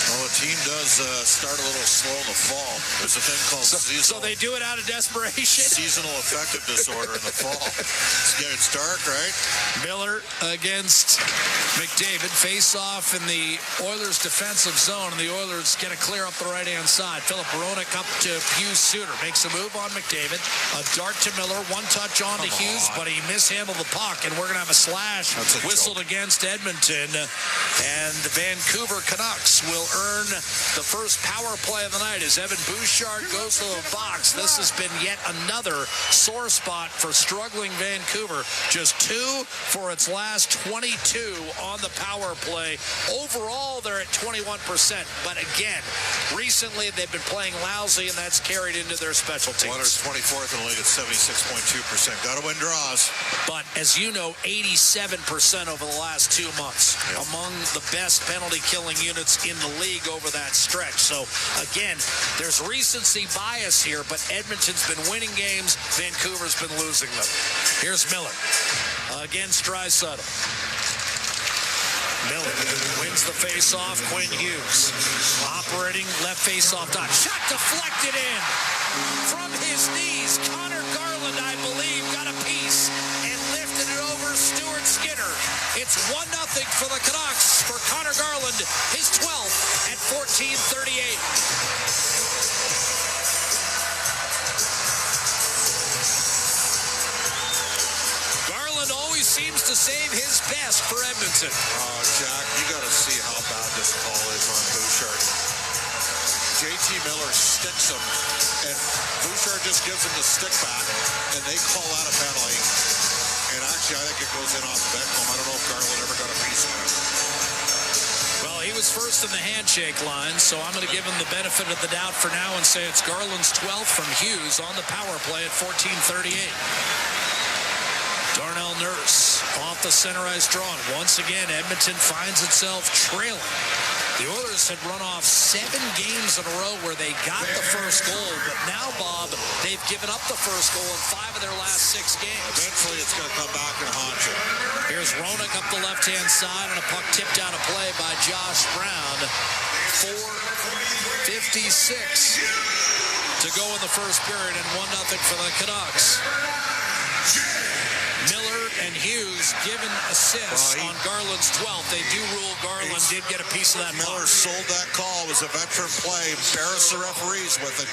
Well, the team does start a little slow in the fall. There's a thing called seasonal. So they do it out of desperation? Seasonal affective disorder in the fall. It's dark, right? Miller against McDavid. Face off in the Oilers' defensive zone, and the Oilers get a clear up the right-hand side. Philip Hronek up to Pius Suter. Makes a move on McDavid. A dart to Miller. One touch on to Hughes, but he mishandled the puck, and we're going to have a slash whistled against Edmonton. And the Vancouver Canucks will earn earn the first power play of the night as Evan Bouchard goes to the box. This has been yet another sore spot for struggling Vancouver. Just 2 for its last 22 on the power play. Overall, they're at 21%. But again, recently they've been playing lousy, and that's carried into their special teams. Oilers 24th in the league at 76.2%. Got to win draws. But as you know, 87% over the last 2 months. Yep. Among the best penalty-killing units in the league over that stretch. So, again, there's recency bias here, but Edmonton's been winning games. Vancouver's been losing them. Here's Miller against Draisaitl. Miller wins the face-off. Quinn Hughes operating left face-off dot. Shot deflected in from his knees. Connor Garland, I believe, got a piece and lifted it over Stuart Skinner. It's 1-0 for the Canucks for Connor Garland, his 12th at 14:38. Always seems to save his best for Edmonton. Jack, you got to see how bad this call is on Bouchard. JT Miller sticks him, and Bouchard just gives him the stick back, and they call out a penalty. And actually, I think it goes in off Beckholm. I don't know if Garland ever got a piece of it. Well, he was first in the handshake line, so I'm going to give him the benefit of the doubt for now and say it's Garland's 12th from Hughes on the power play at 14:38. Darnell Nurse off the center ice draw. Once again, Edmonton finds itself trailing. The Oilers had run off 7 games in a row where they got the first goal, but now, Bob, they've given up the first goal in 5 of their last 6 games. Eventually, it's going to come back and haunt you. Here's Roenick up the left-hand side, and a puck tipped out of play by Josh Brown. 4:56 to go in the first period, and 1-0 for the Canucks. Miller and Hughes given assists on Garland's 12th. They do rule Garland did get a piece of that. Miller sold that call. It was a veteran play. Embarrassed the referees with it.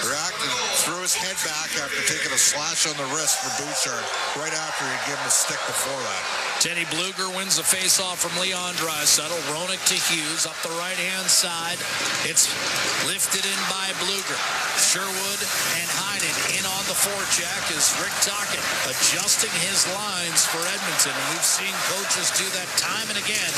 Reacted, threw his head back after taking a slash on the wrist for Bouchard right after he'd given a stick before that. Teddy Bluger wins the faceoff from Leon Draisaitl. Roenick to Hughes up the right-hand side. It's lifted in by Bluger. Sherwood and Heinen in on the forecheck is Rick Tocchet adjusting his lines for Edmonton. And we've seen coaches do that time and again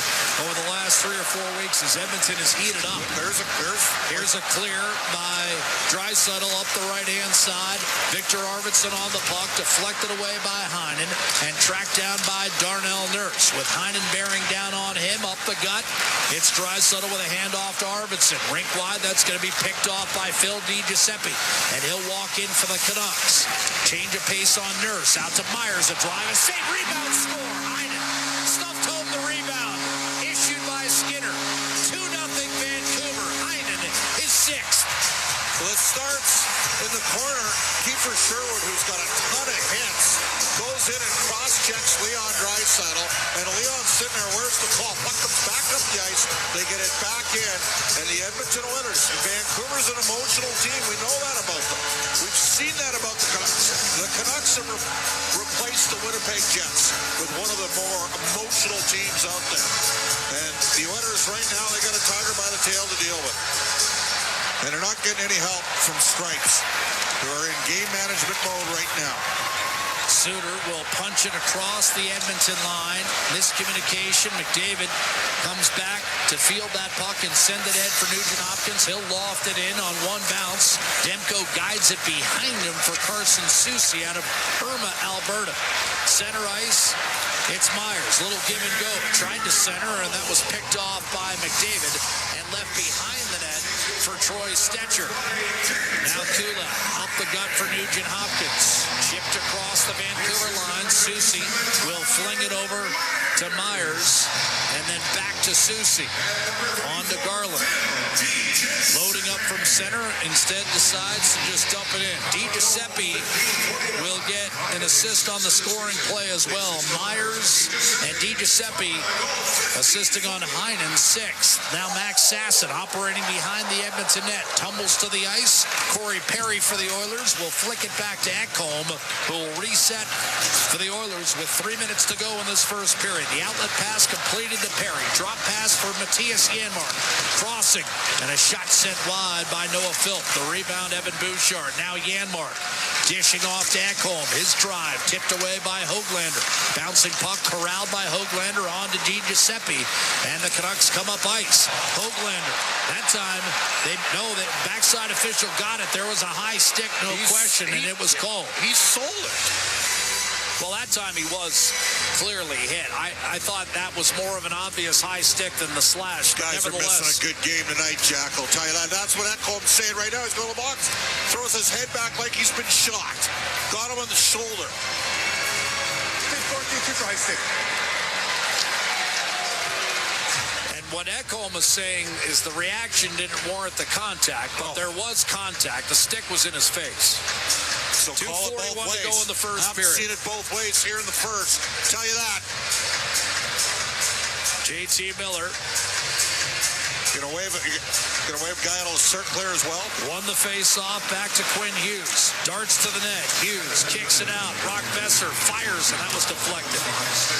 over the last 3 or 4 weeks as Edmonton is heated up. Here's a clear by Draisaitl up the right-hand side. Victor Arvidsson on the puck, deflected away by Heinen and tracked down by Darnell Nurse. With Heinen bearing down on him up the gut, it's Draisaitl with a handoff to Arvidsson. Rink wide, that's going to be picked off by Phil DiGiuseppe, and he'll walk in for the Canucks. Change of pace on Nurse, out to Myers, a drive, a save, rebound, score. Heinen stuffed home the rebound, issued by Skinner. 2-0 Vancouver. Heinen, his 6th. Well, it starts in the corner. Kiefer Sherwood, who's got a ton of hits, goes in and cross-checks Leon Draisaitl, and Leon's sitting there, where's the call? Puck comes back up the ice, they get it back in, and the Edmonton Oilers, Vancouver's an emotional team, we know that about them. We've seen that about the Canucks. The Canucks have replaced the Winnipeg Jets with one of the more emotional teams out there. And the Oilers right now, they got a tiger by the tail to deal with. And they're not getting any help from Stripes, who are in game management mode right now. Suter will punch it across the Edmonton line. Miscommunication. McDavid comes back to field that puck and send it ahead for Nugent Hopkins. He'll loft it in on one bounce. Demko guides it behind him for Carson Soucy out of Irma, Alberta. Center ice. It's Myers. Little give and go. Tried to center, and that was picked off by McDavid and left behind the net for Troy Stetcher. Now Kula up the gut for Nugent Hopkins. Chipped across the Vancouver line. Soucy will fling it over to Myers and then back to Soucy. On to Garland. Loading up from center, instead decides to just dump it in. DiGiuseppe will get an assist on the scoring play as well. Myers and DiGiuseppe assisting on Heinen, 6th. Now Max Sasson operating behind the Edmonton net. Tumbles to the ice. Corey Perry for the Oilers will flick it back to Ekholm, who will reset for the Oilers with 3 minutes to go in this first period. The outlet pass completed to Perry. Drop pass for Matthias Janmark. Crossing, and a shot sent wide by Noah Philp. The rebound, Evan Bouchard. Now Janmark dishing off to Ekholm. His drive tipped away by Höglander. Bouncing puck corralled by Höglander on to Di Giuseppe. And the Canucks come up ice. Höglander. That time, they know that backside official got it. There was a high stick, no question, and it was called. He sold it. Well, that time he was clearly hit. I thought that was more of an obvious high stick than the slash. Guys are missing a good game tonight, Jack. I'll tell you that. That's what Ekholm's saying right now. He's going to the box, throws his head back like he's been shot. Got him on the shoulder. High stick. What Ekholm is saying is the reaction didn't warrant the contact, but there was contact. The stick was in his face. So call it both ways. To go in the first I've period. seen it both ways here in the first. Tell you that. JT Miller. Gonna wave guy on a certain clear as well. Won the face-off, back to Quinn Hughes. Darts to the net. Hughes kicks it out. Brock Besser fires, and that was deflected.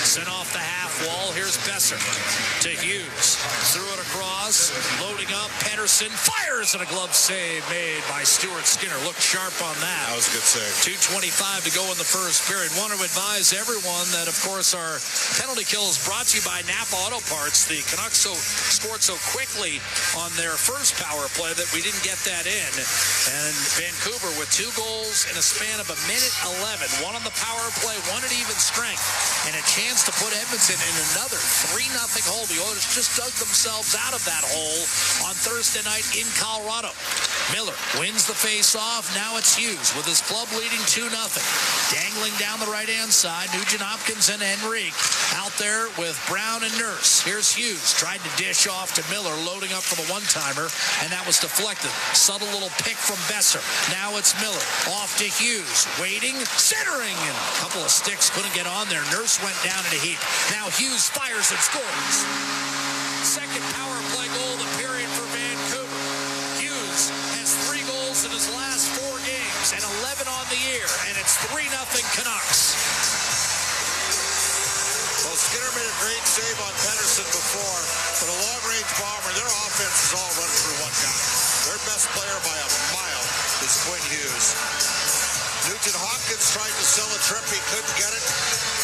Sent off the half wall. Here's Besser to Hughes. Threw it across. Loading up. Pedersen fires, and a glove save made by Stuart Skinner. Looked sharp on that. That was a good save. 2:25 to go in the first period. Want to advise everyone that, of course, our penalty kill is brought to you by Napa Auto Parts. The Canucks scored so quickly on their first power play that we didn't get that in. And Vancouver with 2 goals in a span of a minute 11. One on the power play, one at even strength. And a chance to put Edmonton in another 3-0 hole. The Oilers just dug themselves out of that hole on Thursday night in Colorado. Miller wins the face-off. Now it's Hughes with his club leading 2-0. Dangling down the right-hand side, Nugent Hopkins and Henrique out there with Brown and Nurse. Here's Hughes, tried to dish off to Miller, loading up for the one-timer, and that was deflected. Subtle little pick from Besser. Now it's Miller. Off to Hughes. Waiting, centering, and a couple of sticks couldn't get on there. Nurse went down in a heap. Now Hughes fires and scores. Second power play goal of the period for Vancouver. Hughes has 3 goals in his last 4 games and 11 on the year, and it's 3-0 Canucks. Well, Skinner made a great save on Pedersen before, but a long-range bomber, their offense is all running through one guy. Their best player by a mile is Quinn Hughes. Nugent Hopkins tried to sell a trip. He couldn't get it.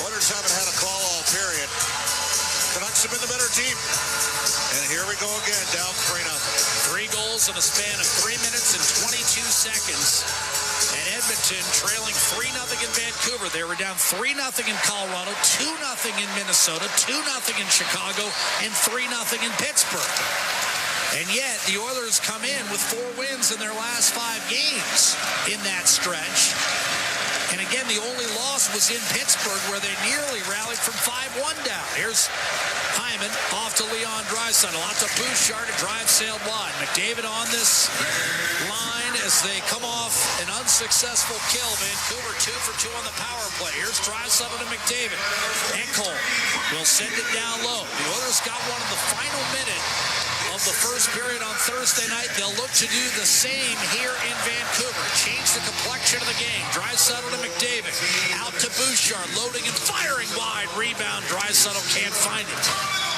Oilers haven't had a call all period. Canucks have been the better team. And here we go again, down 3-0. 3 goals in a span of 3 minutes and 22 seconds. And Edmonton trailing 3-0 in Vancouver. They were down 3-0 in Colorado, 2-0 in Minnesota, 2-0 in Chicago, and 3-0 in Pittsburgh. And yet, the Oilers come in with 4 wins in their last 5 games in that stretch. And again, the only loss was in Pittsburgh, where they nearly rallied from 5-1 down. Here's Hyman off to Leon Draisaitl. Out to Bouchard. A drive sailed wide. McDavid on this line as they come off an unsuccessful kill. Vancouver 2 for 2 on the power play. Here's Draisaitl to McDavid. Ekholm will send it down low. The Oilers got one in the final minute of the first period on Thursday night. They'll look to do the same here in Vancouver. Change the complexion of the game. Draisaitl to McDavid. Out to Bouchard. Loading and firing wide. Rebound. Draisaitl can't find it.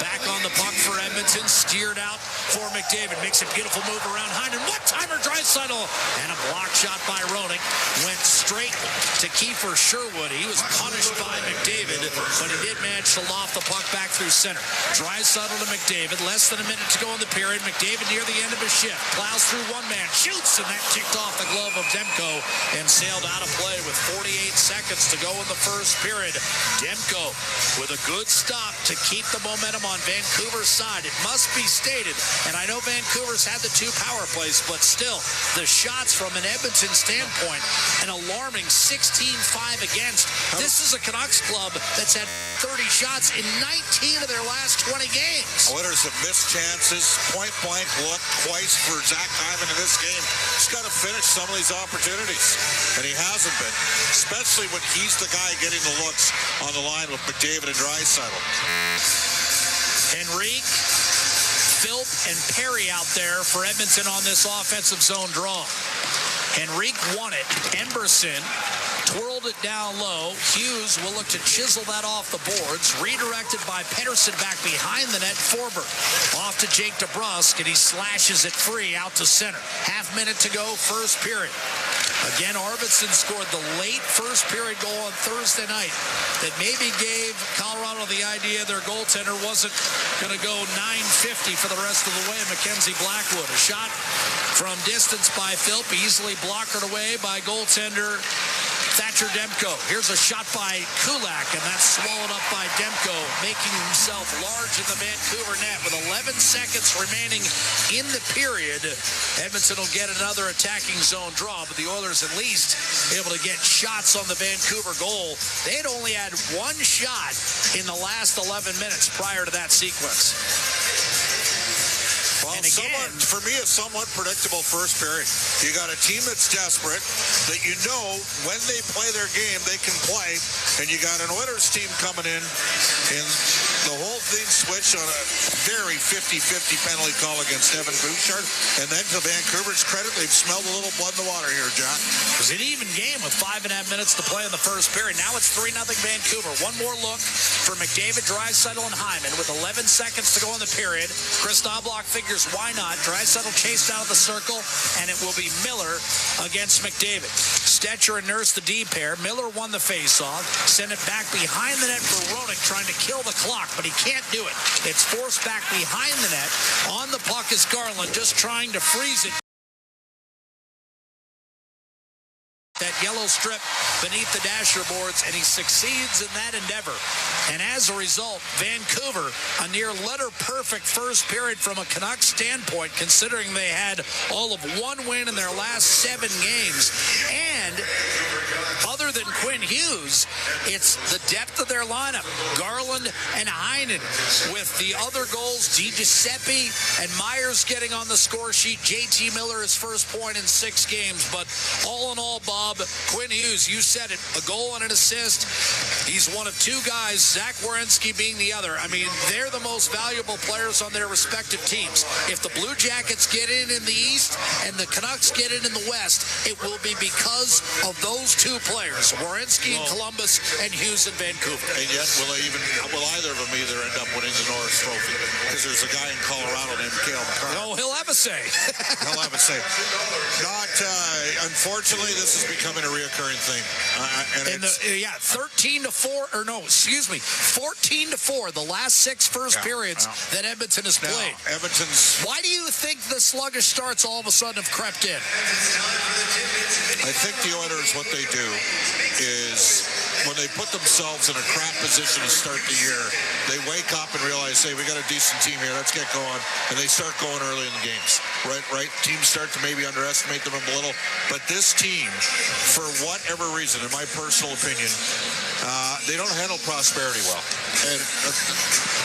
Back on the puck for Edmonton. Steered out for McDavid. Makes a beautiful move around Hyman. One-timer Draisaitl. And a block shot by Roenick. Went straight to Kiefer Sherwood. He was punished by McDavid, but he did manage to loft the puck back through center. Draisaitl to McDavid. Less than a minute to go in the period. McDavid near the end of his shift. Plows through one man. Shoots, and that ticked off the glove of Demko and sailed out of play with 48 seconds to go in the first period. Demko with a good stop to keep the momentum on Vancouver's side. It must be stated, and I know Vancouver's had the 2 power plays, but still, the shots from an Edmonton standpoint, an alarming 16-5 against. This is a Canucks club that's had 30 shots in 19 of their last 20 games. Oilers have missed chances. Point-blank look twice for Zach Hyman in this game. He's got to finish some of these opportunities, and he hasn't been, especially when he's the guy getting the looks on the line with McDavid and Draisaitl. Henrique, Philp, and Perry out there for Edmonton on this offensive zone draw. Henrique won it. Emberson twirled it down low. Hughes will look to chisel that off the boards. Redirected by Pettersson back behind the net. Forberg off to Jake DeBrusk, and he slashes it free out to center. Half minute to go, first period. Again, Arvidsson scored the late first period goal on Thursday night that maybe gave Colorado the idea their goaltender wasn't going to go .950 for the rest of the way. Mackenzie Blackwood, a shot from distance by Philp, easily blockered away by goaltender Thatcher Demko. Here's a shot by Kulak, and that's swallowed up by Demko, making himself large in the Vancouver net. With 11 seconds remaining in the period, Edmonton will get another attacking zone draw, but the Oilers at least able to get shots on the Vancouver goal. They had only had one shot in the last 11 minutes prior to that sequence. Well, for me, a somewhat predictable first period. You got a team that's desperate, that you know when they play their game, they can play, and you got an Oilers team coming in, and the whole thing switched on a very 50-50 penalty call against Evan Bouchard, and then to Vancouver's credit, they've smelled a little blood in the water here, John. It was an even game with 5.5 minutes to play in the first period. Now it's 3-0 Vancouver. One more look for McDavid, Draisaitl, and Hyman with 11 seconds to go in the period. Chris Knobloch figures why not. Draisaitl chased out of the circle, and it will be Miller against McDavid. Stetcher and Nurse, the D pair. Miller won the faceoff. Sent it back behind the net for Roenick, trying to kill the clock, but he can't do it. It's forced back behind the net. On the puck is Garland, just trying to freeze it. That yellow strip beneath the dasher boards, and he succeeds in that endeavor. And as a result, Vancouver, a near letter-perfect first period from a Canucks standpoint, considering they had all of one win in their last 7 games. And other than Quinn Hughes, it's the depth of their lineup. Garland and Heinen with the other goals. DiGiuseppe and Myers getting on the score sheet. JT Miller, his first point in 6 games. But all in all, Bob, Quinn Hughes, you said it, a goal and an assist. He's one of 2 guys, Zach Werenski being the other. I mean, they're the most valuable players on their respective teams. If the Blue Jackets get in the East and the Canucks get in the West, it will be because of those 2 players, Werenski in Columbus and Hughes in Vancouver. And yet, will either of them either end up winning the Norris Trophy? Because there's a guy in Colorado named Cale McCarr. No, he'll have a say. He'll have a say. Unfortunately, this is becoming a reoccurring thing. 14-4, the last 6 first periods that Edmonton has played. Why do you think the sluggish starts all of a sudden have crept in? I think the Oilers, what they do is when they put themselves in a crap position to start the year, they wake up and realize, hey, we got a decent team here, let's get going, and they start going early in the games. Right? Teams start to maybe underestimate them a little, but this team, for whatever reason, in my personal opinion, they don't handle prosperity well. And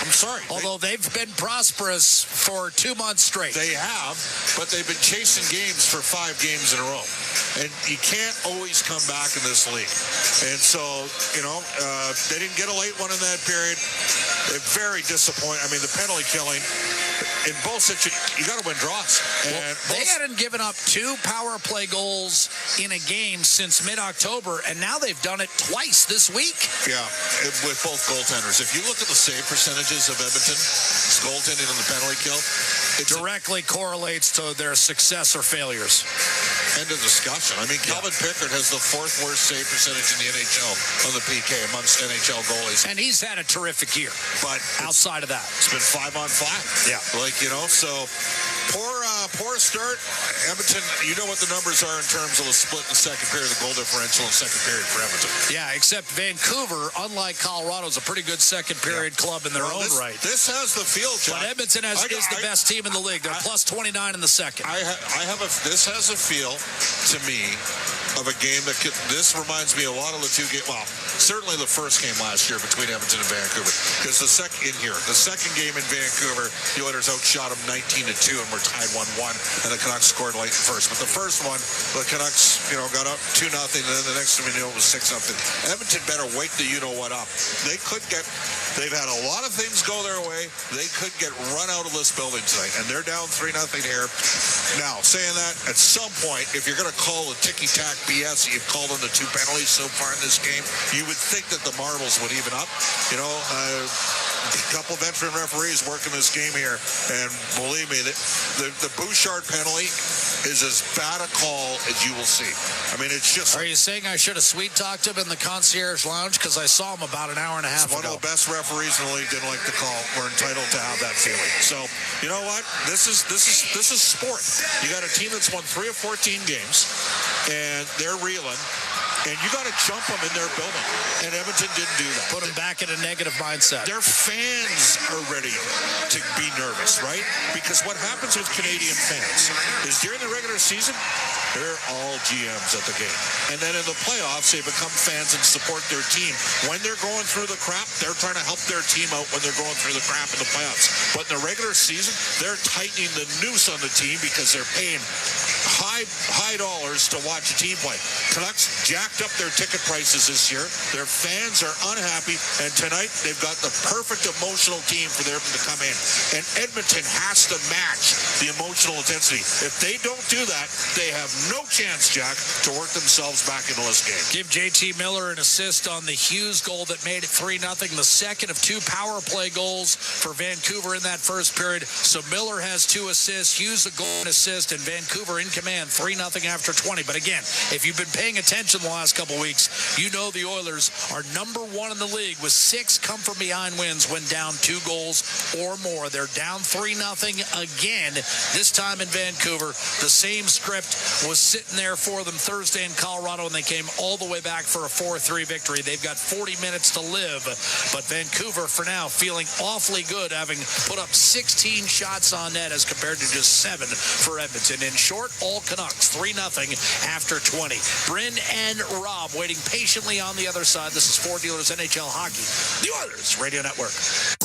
I'm sorry. Although they've been prosperous for 2 months straight. They have, but they've been chasing games for 5 games in a row. And you can't always come back in this league. And so, they didn't get a late one in that period. They're very disappointing. I mean, the penalty killing, in both situations, you got to win draws. And they hadn't given up 2 power play goals in a game since mid-October, and now they've done it twice this week. Yeah, with both goaltenders. If you look at the save percentages of Edmonton's goaltending and the penalty kill, it directly correlates to their success or failures. End of discussion. I mean, Calvin Pickard has the 4th worst save percentage in the NHL on the PK amongst NHL goalies. And he's had a terrific year. But outside of that, it's been 5-on-5. Yeah. So poor start. Edmonton, you know what the numbers are in terms of the split in the second period, the goal differential in the second period for Edmonton. Yeah, except Vancouver, unlike Colorado, is a this good second period club in their own right. This has the feel, John. But Edmonton is the best team in the league. They're plus 29 in the second. This has a feel to me of a game that this reminds me a lot of the 2 games. Well, certainly the first game last year between Edmonton and Vancouver. Because the second game in Vancouver, the Oilers outshot them 19-2 and were tied 1-1. one, and the Canucks scored late in first. But the first one, the Canucks, got up 2-0, and then the next thing we knew it was 6-0. Edmonton better wake the you-know-what up. They've had a lot of things go their way. They could get run out of this building tonight, and they're down 3-0 here. Now, saying that, at some point, if you're going to call the ticky-tack BS, you've called them the 2 penalties so far in this game, you would think that the marbles would even up. A couple veteran referees working this game here, and believe me, the Bouchard penalty is as bad a call as you will see. I mean, it's just... Are you saying I should have sweet-talked him in the concierge lounge? Because I saw him about an hour and a half ago. One of the best referees in the league didn't like the call. We're entitled to have that feeling. So, you know what? This is sport. You got a team that's won 3 of 14 games, and they're reeling. And you got to jump them in their building. And Edmonton didn't do that. Put them back in a negative mindset. Their fans are ready to be nervous, right? Because what happens with Canadian fans is during the regular season, they're all GMs at the game. And then in the playoffs, they become fans and support their team. When they're going through the crap, they're trying to help their team out when they're going through the crap in the playoffs. But in the regular season, they're tightening the noose on the team because they're paying high dollars to watch a team play. Canucks jacked up their ticket prices this year. Their fans are unhappy, and tonight they've got the perfect emotional team for them to come in. And Edmonton has to match the emotional intensity. If they don't do that, they have no chance, Jack, to work themselves back into this game. Give JT Miller an assist on the Hughes goal that made it 3-0. The second of 2 power play goals for Vancouver in that first period. So Miller has 2 assists, Hughes a goal and assist, and Vancouver in command 3-0 after 20. But again, if you've been paying attention the last couple weeks, you know the Oilers are number 1 in the league with 6 come-from-behind wins when down 2 goals or more. They're down 3-0 again, this time in Vancouver. The same script was sitting there for them Thursday in Colorado, and they came all the way back for a 4-3 victory. They've got 40 minutes to live, but Vancouver, for now, feeling awfully good, having put up 16 shots on net as compared to just 7 for Edmonton. In short, all Canucks, 3-0 after 20. Bryn and Rob waiting patiently on the other side. This is 4 Dealers NHL Hockey, the Oilers Radio Network.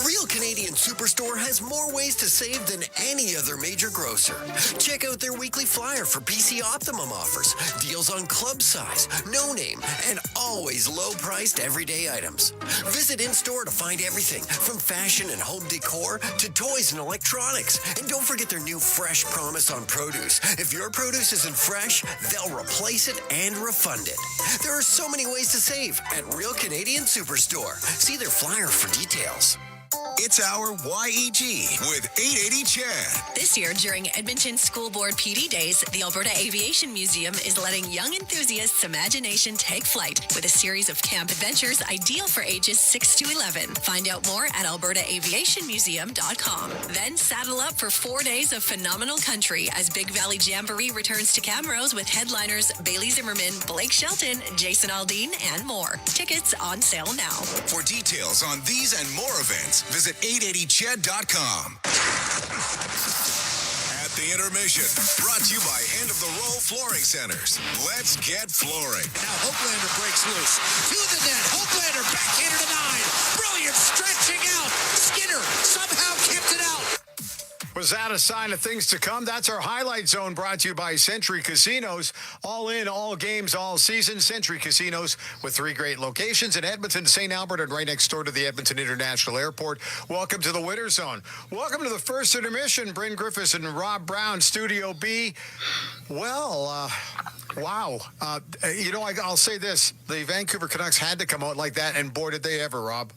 Real Canadian Superstore has more ways to save than any other major grocer. Check out their weekly flyer for PC Optimum offers, deals on club size, no name, and always low-priced everyday items. Visit in-store to find everything from fashion and home decor to toys and electronics. And don't forget their new Fresh Promise on produce. If your produce isn't fresh, they'll replace it and refund it. There are so many ways to save at Real Canadian Superstore. See their flyer for details. It's our YEG with 880 Chad. This year, during Edmonton School Board PD Days, the Alberta Aviation Museum is letting young enthusiasts' imagination take flight with a series of camp adventures ideal for ages 6 to 11. Find out more at albertaaviationmuseum.com. Then saddle up for 4 days of phenomenal country as Big Valley Jamboree returns to Camrose with headliners Bailey Zimmerman, Blake Shelton, Jason Aldean, and more. Tickets on sale now. For details on these and more events, visit 880ched.com. At the Intermission, brought to you by End of the Roll Flooring Centers. Let's get flooring. Now Hopelander breaks loose. To the net. Hopelander backhanded to 9. Brilliant stretching out. Skinner somehow kept it out. Was that a sign of things to come? That's our Highlight Zone, brought to you by Century Casinos. All in, all games, all season. Century Casinos with 3 great locations in Edmonton, St. Albert, and right next door to the Edmonton International Airport. Welcome to the Winter Zone. Welcome to the first intermission. Bryn Griffiths and Rob Brown, Studio B. Well, wow. I'll say this. The Vancouver Canucks had to come out like that, and boy, did they ever, Rob.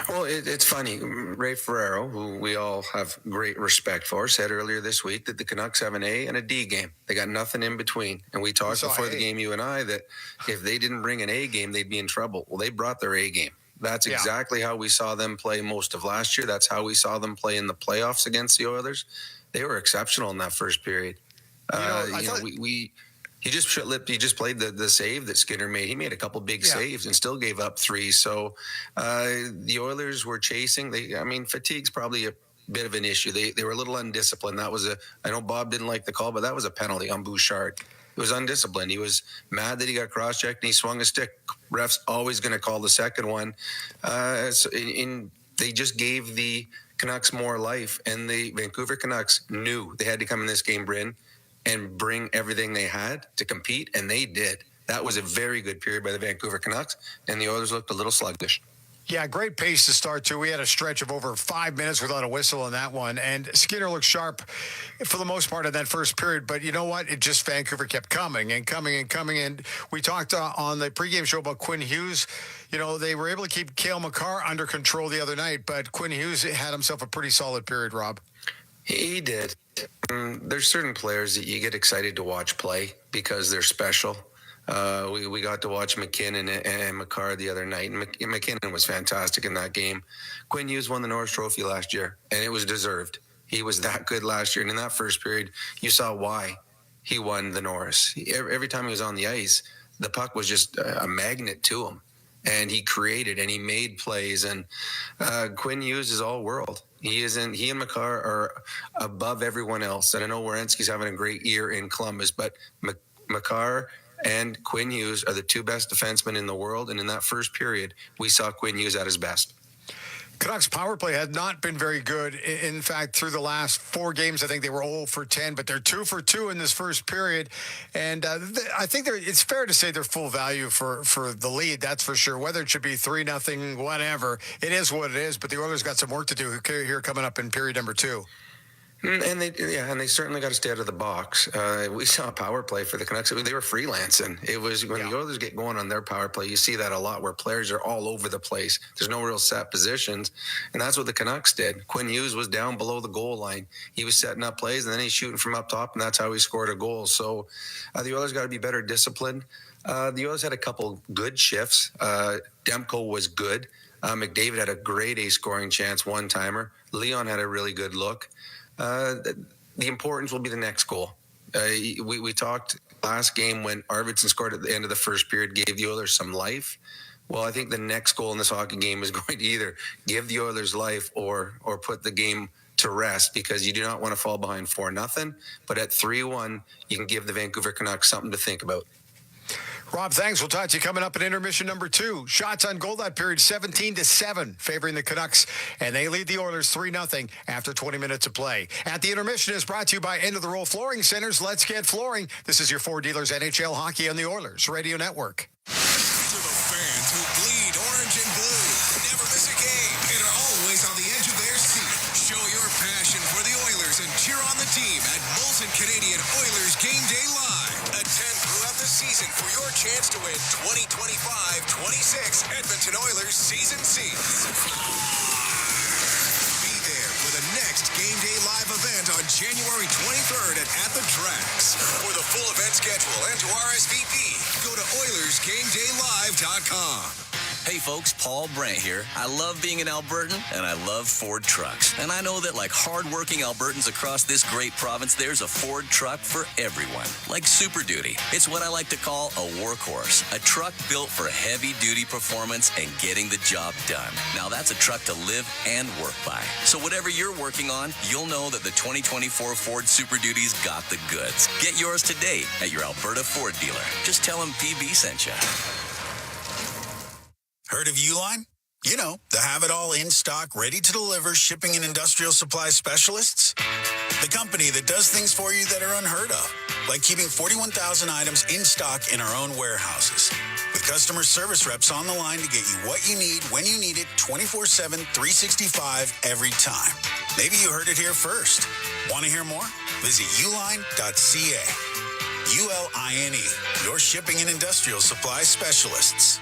Well, it's funny. Ray Ferraro, who we all have great respect for, said earlier this week that the Canucks have an A and a D game. They got nothing in between. And we talked before the game, you and I, that if they didn't bring an A game, they'd be in trouble. Well, they brought their A game. That's exactly how we saw them play most of last year. That's how we saw them play in the playoffs against the Oilers. They were exceptional in that first period. He just played the save that Skinner made. He made a couple big saves and still gave up 3. So the Oilers were chasing. Fatigue's probably a bit of an issue. They were a little undisciplined. I know Bob didn't like the call, but that was a penalty on Bouchard. He was undisciplined. He was mad that he got cross-checked and he swung a stick. Ref's always going to call the second one. They just gave the Canucks more life, and the Vancouver Canucks knew they had to come in this game, Bryn, and bring everything they had to compete, and they did. That was a very good period by the Vancouver Canucks, and the Oilers looked a little sluggish. Yeah, great pace to start, too. We had a stretch of over 5 minutes without a whistle in that one. And Skinner looked sharp for the most part in that first period. But you know what? It just Vancouver kept coming and coming and coming. And we talked on the pregame show about Quinn Hughes. You know, they were able to keep Cale Makar under control the other night. But Quinn Hughes had himself a pretty solid period, Rob. He did. There's certain players that you get excited to watch play because they're special. We got to watch McKinnon and Makar the other night, and McKinnon was fantastic in that game. Quinn Hughes won the Norris Trophy last year, and it was deserved. He was that good last year, and in that first period, you saw why he won the Norris. Every time he was on the ice, the puck was just a magnet to him, and he created and he made plays. And Quinn Hughes is all world. He and Makar are above everyone else. And I know Werenski's having a great year in Columbus, but Makar and Quinn Hughes are the two best defensemen in the world. And in that first period, we saw Quinn Hughes at his best. Canucks power play had not been very good. In fact, through the last 4 games, I think they were 0 for 10, but they're 2 for 2 in this first period. And I think it's fair to say they're full value for the lead, that's for sure. Whether it should be 3-0, whatever, it is what it is. But the Oilers got some work to do here coming up in period number 2. And they certainly got to stay out of the box. We saw power play for the Canucks. They were freelancing. It was when the Oilers get going on their power play, you see that a lot where players are all over the place. There's no real set positions, and that's what the Canucks did. Quinn Hughes was down below the goal line. He was setting up plays, and then he's shooting from up top, and that's how he scored a goal. So the Oilers got to be better disciplined. The Oilers had a couple good shifts. Demko was good. McDavid had a grade A scoring chance, one-timer. Leon had a really good look. The importance will be the next goal. We talked last game when Arvidsson scored at the end of the first period, gave the Oilers some life. Well, I think the next goal in this hockey game is going to either give the Oilers life or put the game to rest, because you do not want to fall behind 4-0. But at 3-1, you can give the Vancouver Canucks something to think about. Rob, thanks. We'll talk to you coming up in intermission number 2. Shots on goal that period, 17-7, favoring the Canucks, and they lead the Oilers 3-0 after 20 minutes of play. At the intermission is brought to you by End of the Roll Flooring Centers. Let's get flooring. This is your 4 dealers NHL hockey on the Oilers Radio Network. To the fans who bleed orange and blue, never miss a game, and are always on the edge of their seat. Show your passion for the Oilers and cheer on the team at Molson Canadian Oilers Game Day Live. Attend throughout the season for your chance to win 2025-26 Edmonton Oilers season seats. Be there for the next Game Day Live event on January 23rd at the Tracks. For the full event schedule and to RSVP, go to OilersGameDayLive.com. Hey folks, Paul Brandt here. I love being an Albertan, and I love Ford trucks. And I know that like hard-working Albertans across this great province, there's a Ford truck for everyone. Like Super Duty. It's what I like to call a workhorse. A truck built for heavy-duty performance and getting the job done. Now that's a truck to live and work by. So whatever you're working on, you'll know that the 2024 Ford Super Duty's got the goods. Get yours today at your Alberta Ford dealer. Just tell them PB sent you. Heard of Uline? You know, the have-it-all in-stock, ready-to-deliver shipping and industrial supply specialists. The company that does things for you that are unheard of, like keeping 41,000 items in stock in our own warehouses. With customer service reps on the line to get you what you need, when you need it, 24/7, 365, every time. Maybe you heard it here first. Want to hear more? Visit uline.ca. ULINE, your shipping and industrial supply specialists.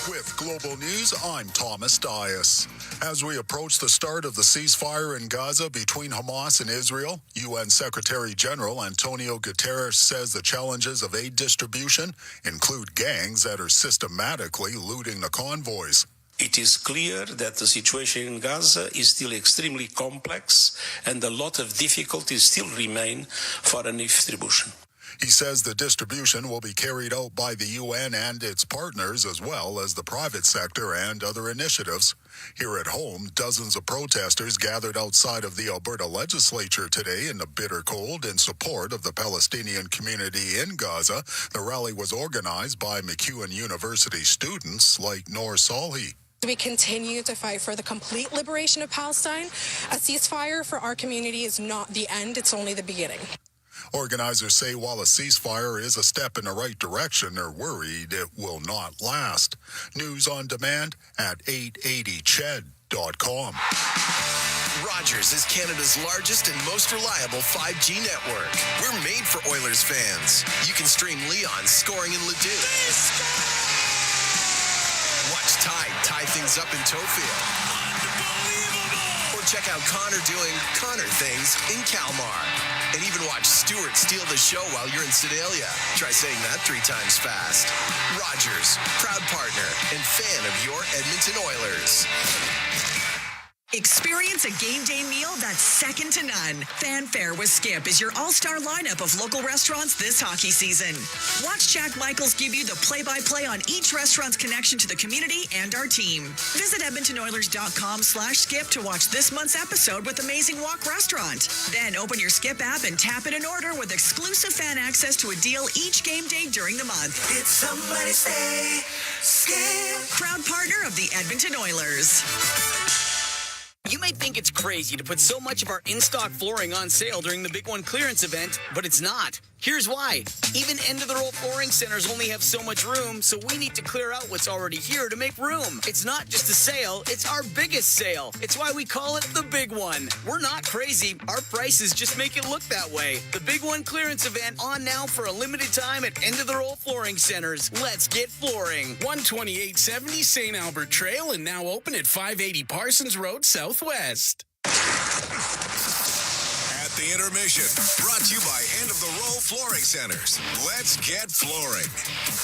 With Global News, I'm Thomas Dias. As we approach the start of the ceasefire in Gaza between Hamas and Israel, UN Secretary General Antonio Guterres says the challenges of aid distribution include gangs that are systematically looting the convoys. It is clear that the situation in Gaza is still extremely complex and a lot of difficulties still remain for an distribution. He says the distribution will be carried out by the UN and its partners, as well as the private sector and other initiatives. Here at home, dozens of protesters gathered outside of the Alberta legislature today in the bitter cold in support of the Palestinian community in Gaza. The rally was organized by MacEwan University students like Noor Salhi. We continue to fight for the complete liberation of Palestine. A ceasefire for our community is not the end, it's only the beginning. Organizers say while a ceasefire is a step in the right direction, they're worried it will not last. News on demand at 880ched.com. Rogers is Canada's largest and most reliable 5G network. We're made for Oilers fans. You can stream Leon scoring in Leduc. Watch Tide tie things up in Tofield. Or check out Connor doing Connor things in Kalmar. And even watch Stewart steal the show while you're in Sedalia. Try saying that 3 times fast. Rogers, proud partner and fan of your Edmonton Oilers. Experience a game day meal that's second to none. Fanfare with Skip is your all-star lineup of local restaurants this hockey season. Watch Jack Michaels give you the play-by-play on each restaurant's connection to the community and our team. Visit EdmontonOilers.com/skip to watch this month's episode with Amazing Walk Restaurant. Then open your Skip app and tap in an order with exclusive fan access to a deal each game day during the month. It's somebody's day. Skip. Proud partner of the Edmonton Oilers. You might think it's crazy to put so much of our in-stock flooring on sale during the Big One clearance event, but it's not. Here's why. Even end-of-the-roll flooring centers only have so much room, so we need to clear out what's already here to make room. It's not just a sale, it's our biggest sale. It's why we call it the Big One. We're not crazy. Our prices just make it look that way. The Big One clearance event on now for a limited time at end-of-the-roll flooring centers. Let's get flooring. 12870 St. Albert Trail and now open at 580 Parsons Road Southwest. The Intermission, brought to you by End of the Roll Flooring Centers. Let's get flooring.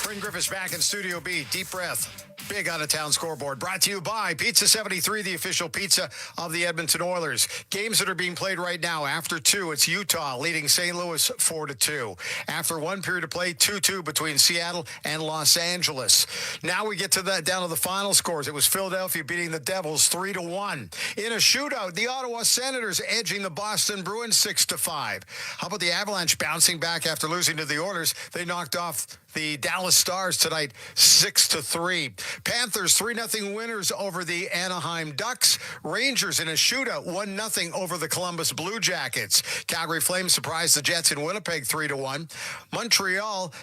Bryn Griffiths back in Studio B. Deep breath. Big out-of-town scoreboard brought to you by Pizza 73, the official pizza of the Edmonton Oilers. Games that are being played right now. After 2, it's Utah leading St. Louis 4-2. After 1 period of play, 2-2 between Seattle and Los Angeles. Now we get to down to the final scores. It was Philadelphia beating the Devils 3-1. In a shootout, the Ottawa Senators edging the Boston Bruins 6-5. How about the Avalanche bouncing back after losing to the Oilers? They knocked off the Dallas Stars tonight 6-3. Panthers 3-0 winners over the Anaheim Ducks. Rangers in a shootout 1-0 over the Columbus Blue Jackets. Calgary Flames surprised the Jets in Winnipeg 3-1. Montreal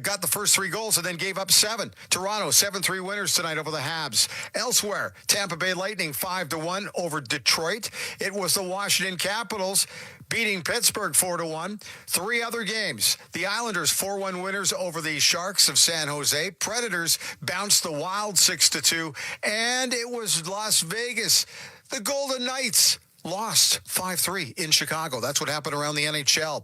got the first 3 goals and then gave up 7. Toronto 7-3 winners tonight over the Habs. Elsewhere, Tampa Bay Lightning 5-1 over Detroit. It was the Washington Capitals beating Pittsburgh 4-1. 3 other games. The Islanders 4-1 winners over the Sharks of San Jose. Predators bounced the Wild 6-2. And it was Las Vegas. The Golden Knights lost 5-3 in Chicago. That's what happened around the NHL.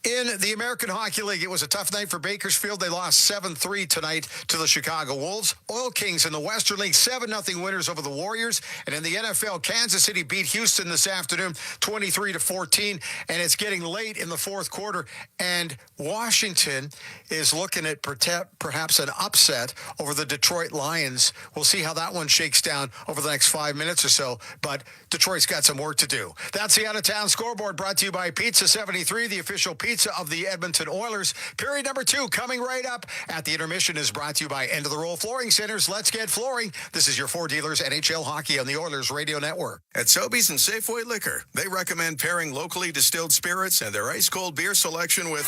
In the American Hockey League, it was a tough night for Bakersfield. They lost 7-3 tonight to the Chicago Wolves. Oil Kings in the Western League, 7-0 winners over the Warriors. And in the NFL, Kansas City beat Houston this afternoon, 23-14. And it's getting late in the fourth quarter. And Washington is looking at perhaps an upset over the Detroit Lions. We'll see how that one shakes down over the next 5 minutes or so. But Detroit's got some work to do. That's the out-of-town scoreboard brought to you by Pizza 73, the official pizza of the Edmonton Oilers. Period number 2 coming right up at the Intermission is brought to you by End of the Roll Flooring Centers. Let's get flooring. This is your 4 dealers NHL hockey on the Oilers Radio Network. At Sobeys and Safeway Liquor, they recommend pairing locally distilled spirits and their ice-cold beer selection with...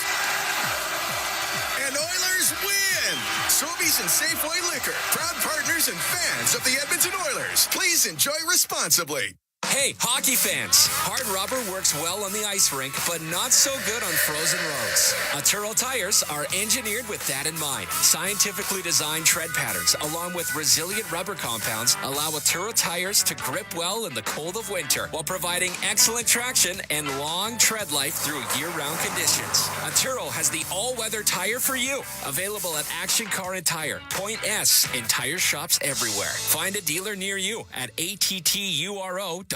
And Oilers win! Sobeys and Safeway Liquor, proud partners and fans of the Edmonton Oilers. Please enjoy responsibly. Hey, hockey fans! Hard rubber works well on the ice rink, but not so good on frozen roads. Aturo tires are engineered with that in mind. Scientifically designed tread patterns, along with resilient rubber compounds, allow Aturo tires to grip well in the cold of winter, while providing excellent traction and long tread life through year-round conditions. Aturo has the all-weather tire for you. Available at Action Car and Tire, Point S, and tire shops everywhere. Find a dealer near you at atturo.com.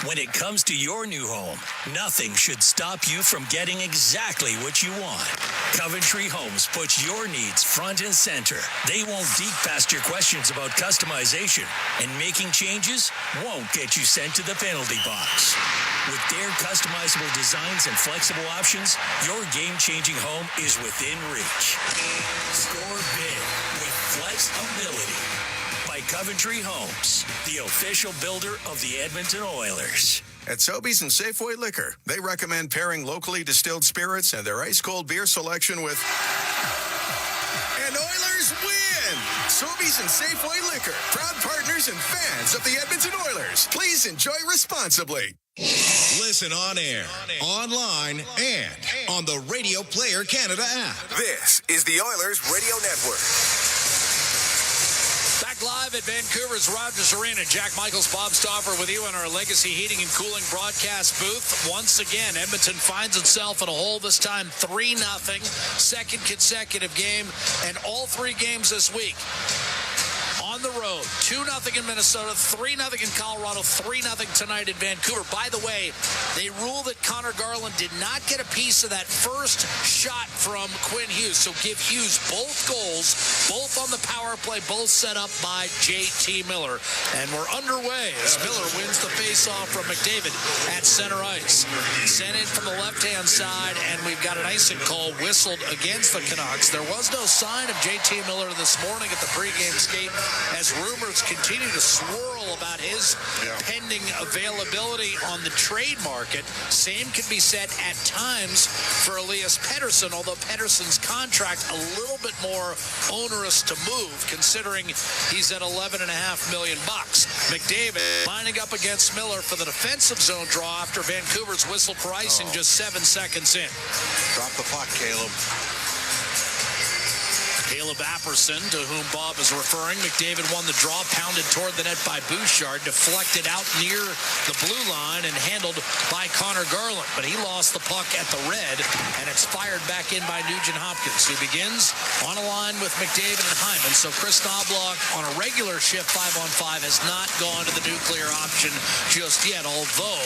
When it comes to your new home, nothing should stop you from getting exactly what you want. Coventry Homes puts your needs front and center. They won't dig past your questions about customization, and making changes won't get you sent to the penalty box. With their customizable designs and flexible options, your game-changing home is within reach. Score big with flexibility. by Coventry Homes, the official builder of the Edmonton Oilers. At Sobeys and Safeway Liquor, they recommend pairing locally distilled spirits and their ice-cold beer selection with... And Oilers win! Sobeys and Safeway Liquor, proud partners and fans of the Edmonton Oilers. Please enjoy responsibly. Listen on air, online, and on the Radio Player Canada app. This is the Oilers Radio Network. Back live at Vancouver's Rogers Arena. Jack Michaels, Bob Stauffer with you in our Legacy Heating and Cooling broadcast booth. Once again, Edmonton finds itself in a hole, this time 3-0. Second consecutive game, and all three games this week on the road. 2-0 in Minnesota, 3-0 in Colorado, 3-0 tonight in Vancouver. By the way, they rule that Connor Garland did not get a piece of that first shot from Quinn Hughes. So give Hughes both goals, both on the power play, both set up by J.T. Miller. And we're underway as Miller wins the faceoff from McDavid at center ice. Sent in from the left-hand side, and we've got an icing call whistled against the Canucks. There was no sign of J.T. Miller this morning at the pregame skate, as rumors continue to swirl about his pending availability on the trade market. Same can be said at times for Elias Pettersson, although Pettersson's contract a little bit more onerous to move, considering he's at $11.5 million. McDavid lining up against Miller for the defensive zone draw after Vancouver's whistle for icing just 7 seconds in. Drop the puck, Caleb. Caleb Apperson, to whom Bob is referring. McDavid won the draw, pounded toward the net by Bouchard, deflected out near the blue line and handled by Connor Garland. But he lost the puck at the red, and it's fired back in by Nugent Hopkins, who begins on a line with McDavid and Hyman. So Chris Knobloch on a regular shift 5-on-5 has not gone to the nuclear option just yet, although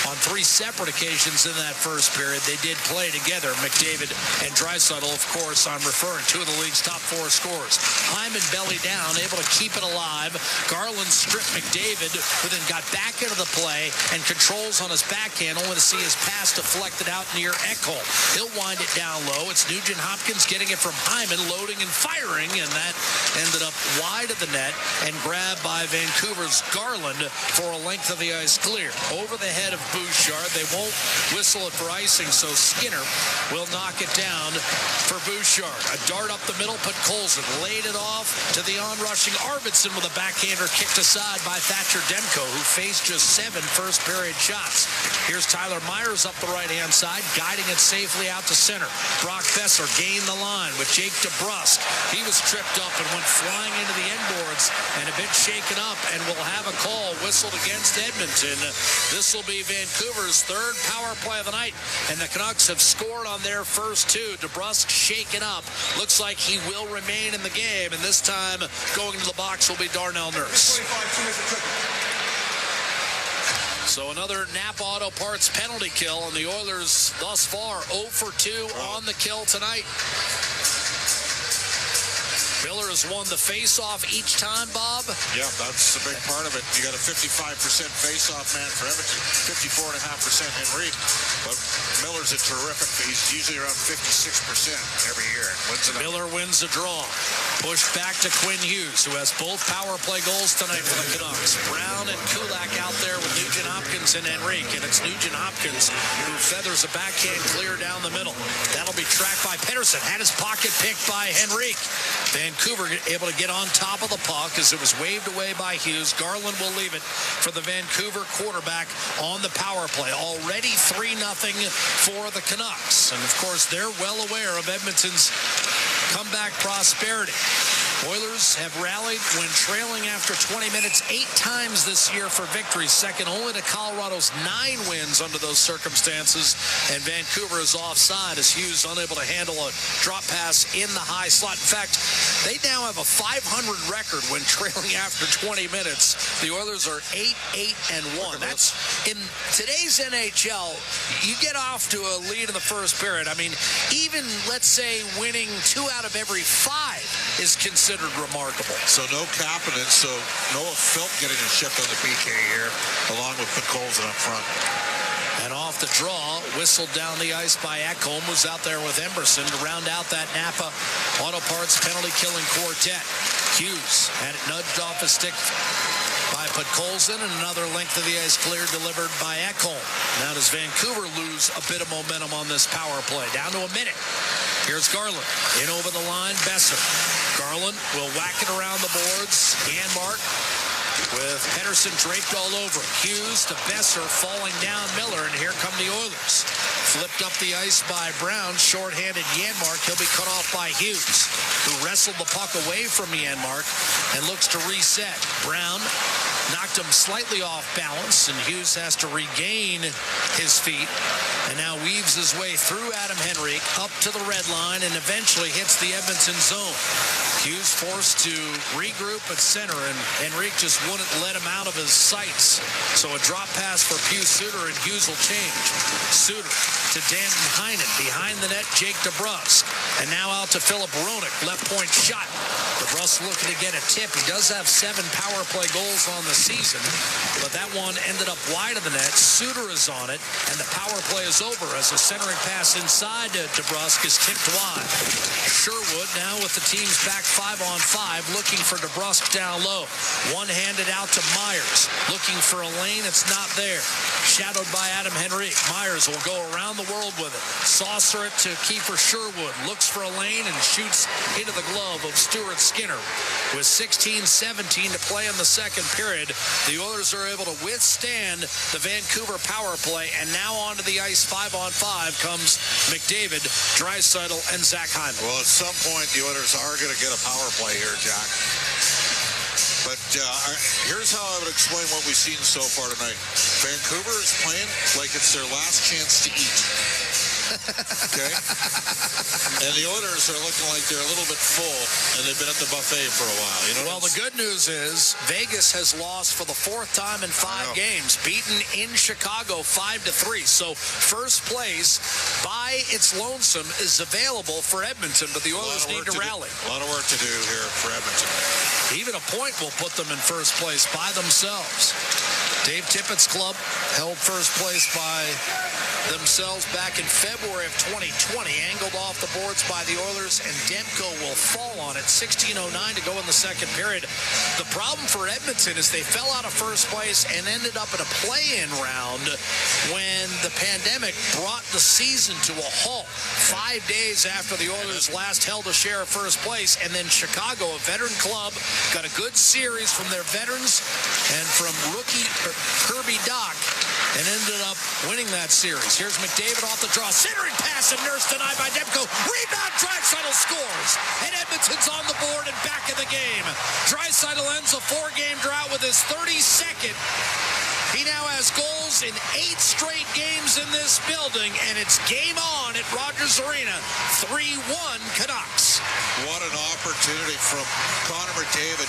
on 3 separate occasions in that first period, they did play together. McDavid and Draisaitl, of course, I'm referring to the league's top 4 scorers. Hyman belly down, able to keep it alive. Garland stripped McDavid, who then got back into the play and controls on his backhand, only to see his pass deflected out near Ekholm. He'll wind it down low. It's Nugent Hopkins getting it from Hyman, loading and firing, and that ended up wide of the net and grabbed by Vancouver's Garland for a length of the ice clear. Over the head of Bouchard. They won't whistle it for icing, so Skinner will knock it down for Bouchard. A dart up the middle, put Colson, laid it off to the onrushing Arvidsson with a backhander kicked aside by Thatcher Demko, who faced just 7 first-period shots. Here's Tyler Myers up the right-hand side, guiding it safely out to center. Brock Besser gained the line with Jake DeBrusk. He was tripped up and went flying into the end boards and a bit shaken up, and will have a call whistled against Edmonton. This will be Vancouver's 3rd power play of the night, and the Canucks have scored on their first 2. DeBrusk shaken up. Looks like he will remain in the game, and this time going to the box will be Darnell Nurse. So another Napa Auto Parts penalty kill, and the Oilers thus far 0 for 2 on the kill tonight. Miller has won the face-off each time, Bob. Yeah, that's a big part of it. You got a 55% face-off man for Edmonton, 54.5% Henrique. But Miller's a terrific. He's usually around 56% every year. Miller wins the draw. Pushed back to Quinn Hughes, who has both power play goals tonight for the Canucks. Brown and Kulak out there with Nugent Hopkins and Henrique, and it's Nugent Hopkins who feathers a backhand clear down the middle. That'll be tracked by Pettersson. Had his pocket picked by Henrique. Vancouver able to get on top of the puck as it was waved away by Hughes. Garland will leave it for the Vancouver quarterback on the power play. Already 3-0 for the Canucks. And, of course, they're well aware of Edmonton's comeback prosperity. Oilers have rallied when trailing after 20 minutes 8 times this year for victory, second only to Colorado's 9 wins under those circumstances. And Vancouver is offside as Hughes unable to handle a drop pass in the high slot. In fact, they now have a 500 record when trailing after 20 minutes. The Oilers are 8-8-1. That's in today's NHL. You get off to a lead in the first period. I mean, even let's say winning 2 out of every 5 is considered remarkable. So no Kapanen, so Noah Philp getting a shift on the PK here, along with Colson up front. And off the draw, whistled down the ice by Ekholm, who's out there with Emberson to round out that Napa Auto Parts penalty-killing quartet. Hughes had it nudged off his stick by Podkolzin, and another length of the ice clear delivered by Ekholm. Now does Vancouver lose a bit of momentum on this power play? Down to a minute. Here's Garland. In over the line, Besser. Garland will whack it around the boards. Janmark with Pettersson draped all over it. Hughes to Besser, falling down Miller, and here come the Oilers. Flipped up the ice by Brown, shorthanded Janmark. He'll be cut off by Hughes, who wrestled the puck away from Janmark and looks to reset. Brown knocked him slightly off balance, and Hughes has to regain his feet, and now weaves his way through Adam Henrique up to the red line and eventually hits the Edmonton zone. Hughes forced to regroup at center, and Henrique just wouldn't let him out of his sights. So a drop pass for Pius Suter, and Hughes will change. Suter to Danton Heinen. Behind the net, Jake DeBrusk. And now out to Philip Hronek. Left point shot. DeBrusk looking to get a tip. He does have 7 power play goals on the season, but that one ended up wide of the net. Suter is on it, and the power play is over as a centering pass inside to DeBrusk is tipped wide. Sherwood now with the team's back 5-on-5, looking for DeBrusk down low. One-handed out to Myers. Looking for a lane, it's not there. Shadowed by Adam Henrique. Myers will go around the world with it. Saucer it to keeper Sherwood. Looks for a lane and shoots into the glove of Stuart Skinner. With 16-17 to play in the second period, the Oilers are able to withstand the Vancouver power play, and now onto the ice 5-on-5 comes McDavid, Draisaitl, and Zach Hyman. Well, at some point, the Oilers are going to get a power play here, Jack. But here's how I would explain what we've seen so far tonight. Vancouver is playing like it's their last chance to eat. Okay? And the Oilers are looking like they're a little bit full, and they've been at the buffet for a while. You know. Well, the good news is Vegas has lost for the 4th time in 5 games, beaten in Chicago 5-3. So first place by its lonesome is available for Edmonton, but the Oilers need to rally. A lot of work to do here for Edmonton. Even a point will put them in first place by themselves. Dave Tippett's club held first place by themselves back in February of 2020, angled off the boards by the Oilers, and Demko will fall on it. 16:09 to go in the second period. The problem for Edmonton is they fell out of first place and ended up in a play-in round when the pandemic brought the season to a halt 5 days after the Oilers last held a share of first place. And then Chicago, a veteran club, got a good series from their veterans and from rookie Kirby Dach, and ended up winning that series. Here's McDavid off the draw. Centering pass, and Nurse denied by Demko. Rebound, Draisaitl scores. And Edmonton's on the board and back in the game. Draisaitl ends a 4-game drought with his 32nd. He now has goals in 8 straight games in this building, and it's game on at Rogers Arena. 3-1 Canucks. What an opportunity from Connor McDavid.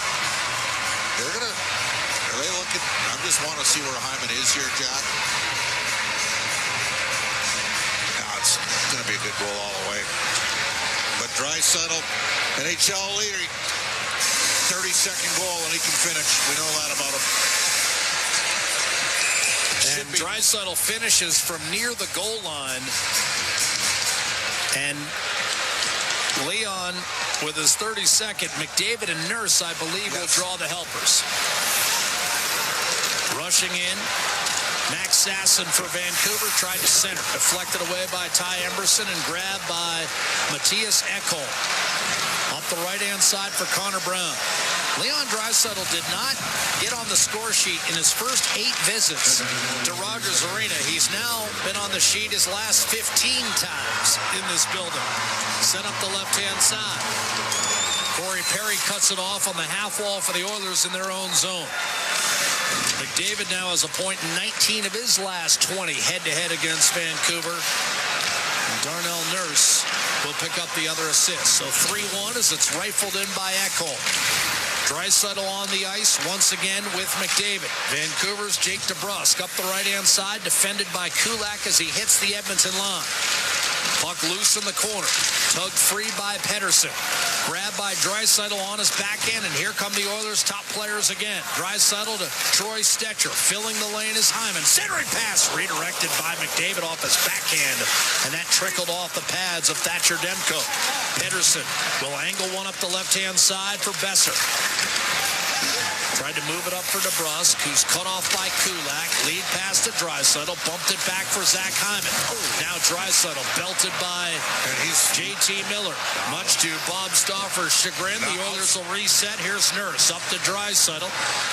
Are they looking? I just want to see where Hyman is here, Jack. Now it's going to be a good goal all the way. But Draisaitl, NHL leader, 32nd goal, and he can finish. We know that about him. And Draisaitl finishes from near the goal line. And Leon with his 32nd. McDavid and Nurse, I believe, will draw the helpers. Rushing in, Max Sasson for Vancouver tried to center. Deflected away by Ty Emberson and grabbed by Matthias Ekholm. Up the right-hand side for Connor Brown. Leon Draisaitl did not get on the score sheet in his first 8 visits to Rogers Arena. He's now been on the sheet his last 15 times in this building. Set up the left-hand side. Corey Perry cuts it off on the half wall for the Oilers in their own zone. McDavid now has a point in 19 of his last 20 head-to-head against Vancouver. And Darnell Nurse will pick up the other assist. So 3-1 as it's rifled in by Ekholm. Draisaitl on the ice once again with McDavid. Vancouver's Jake DeBrusk up the right-hand side, defended by Kulak as he hits the Edmonton line. Puck loose in the corner. Tugged free by Pedersen. Grabbed by Draisaitl on his backhand, and here come the Oilers' top players again. Draisaitl to Troy Stetcher. Filling the lane is Hyman. Centering pass redirected by McDavid off his backhand, and that trickled off the pads of Thatcher Demko. Pedersen will angle one up the left-hand side for Besser. Tried to move it up for DeBrusk, who's cut off by Kulak. Lead pass to Draisaitl. Bumped it back for Zach Hyman. Now Draisaitl belted by JT Miller. Much to Bob Stauffer's chagrin, the Oilers will reset. Here's Nurse up to Draisaitl.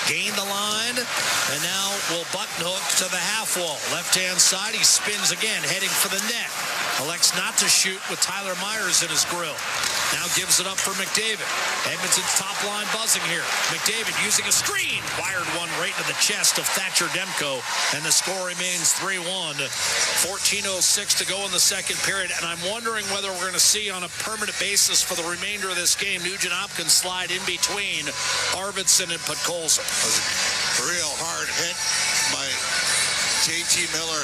Gained the line, and now will button hook to the half wall. Left-hand side, he spins again, heading for the net. Elects not to shoot with Tyler Myers in his grill. Now gives it up for McDavid. Edmonton's top line buzzing here. McDavid using a screen. Wired one right into the chest of Thatcher Demko, and the score remains 3-1. 14:06 to go in the second period, and I'm wondering whether we're going to see on a permanent basis for the remainder of this game Nugent-Hopkins slide in between Arvidsson and Podkolzin. A real hard hit by JT Miller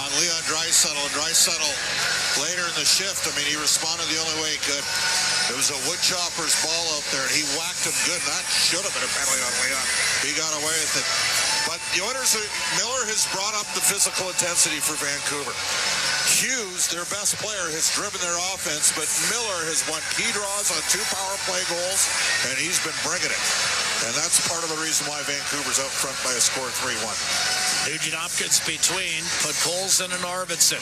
on Leon Draisaitl, and Draisaitl later in the shift, I mean, he responded the only way he could. It was a woodchopper's ball out there, and he whacked him good. That should have been a penalty on Leon. He got away with it. But the Oilers, Miller has brought up the physical intensity for Vancouver. Hughes, their best player, has driven their offense, but Miller has won key draws on 2 power play goals, and he's been bringing it. And that's part of the reason why Vancouver's out front by a score 3-1. Nugent-Hopkins between Podkolzin and Arvidsson.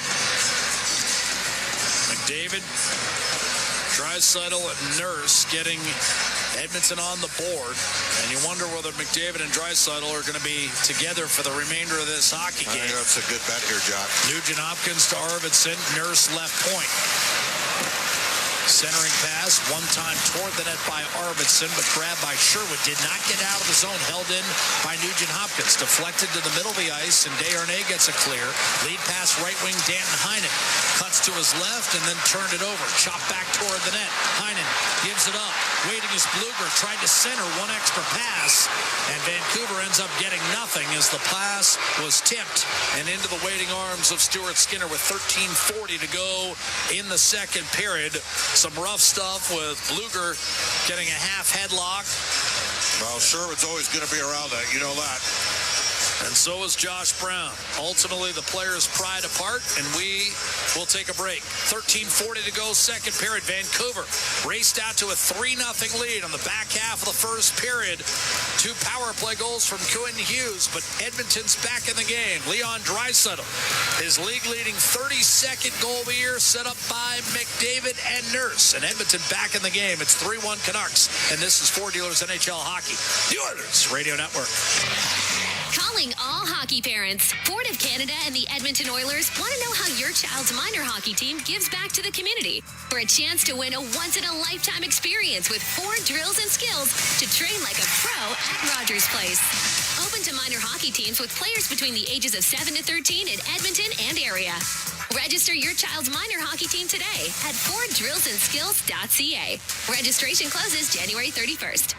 McDavid, Draisaitl, and Nurse getting Edmonton on the board. And you wonder whether McDavid and Draisaitl are going to be together for the remainder of this hockey game. I think that's a good bet here, Jock. Nugent-Hopkins to Arvidsson. Nurse left point. Centering pass, one time toward the net by Arvidsson, but grabbed by Sherwood. Did not get out of the zone, held in by Nugent-Hopkins. Deflected to the middle of the ice, and Desharnais gets a clear. Lead pass, right wing, Danton Heinen. Cuts to his left and then turned it over. Chopped back toward the net. Heinen gives it up. Waiting as Blueger tried to center one extra pass, and Vancouver ends up getting nothing as the pass was tipped and into the waiting arms of Stuart Skinner with 13:40 to go in the second period. Some rough stuff with Blueger getting a half headlock. Well, Sherwood's always going to be around that. You know that. And so is Josh Brown. Ultimately, the players pried apart, and we will take a break. 13:40 to go, second period. Vancouver raced out to a 3-0 lead on the back half of the first period. 2 power play goals from Quentin Hughes, but Edmonton's back in the game. Leon Draisaitl, his league-leading 32nd goal of the year, set up by McDavid and Nurse. And Edmonton back in the game. It's 3-1 Canucks, and this is 4 Dealers NHL Hockey, the Oilers Radio Network. Calling all hockey parents. Ford of Canada and the Edmonton Oilers want to know how your child's minor hockey team gives back to the community. For a chance to win a once-in-a-lifetime experience with Ford drills and skills to train like a pro at Rogers Place. Open to minor hockey teams with players between the ages of 7 to 13 in Edmonton and area. Register your child's minor hockey team today at FordDrillsAndSkills.ca. Registration closes January 31st.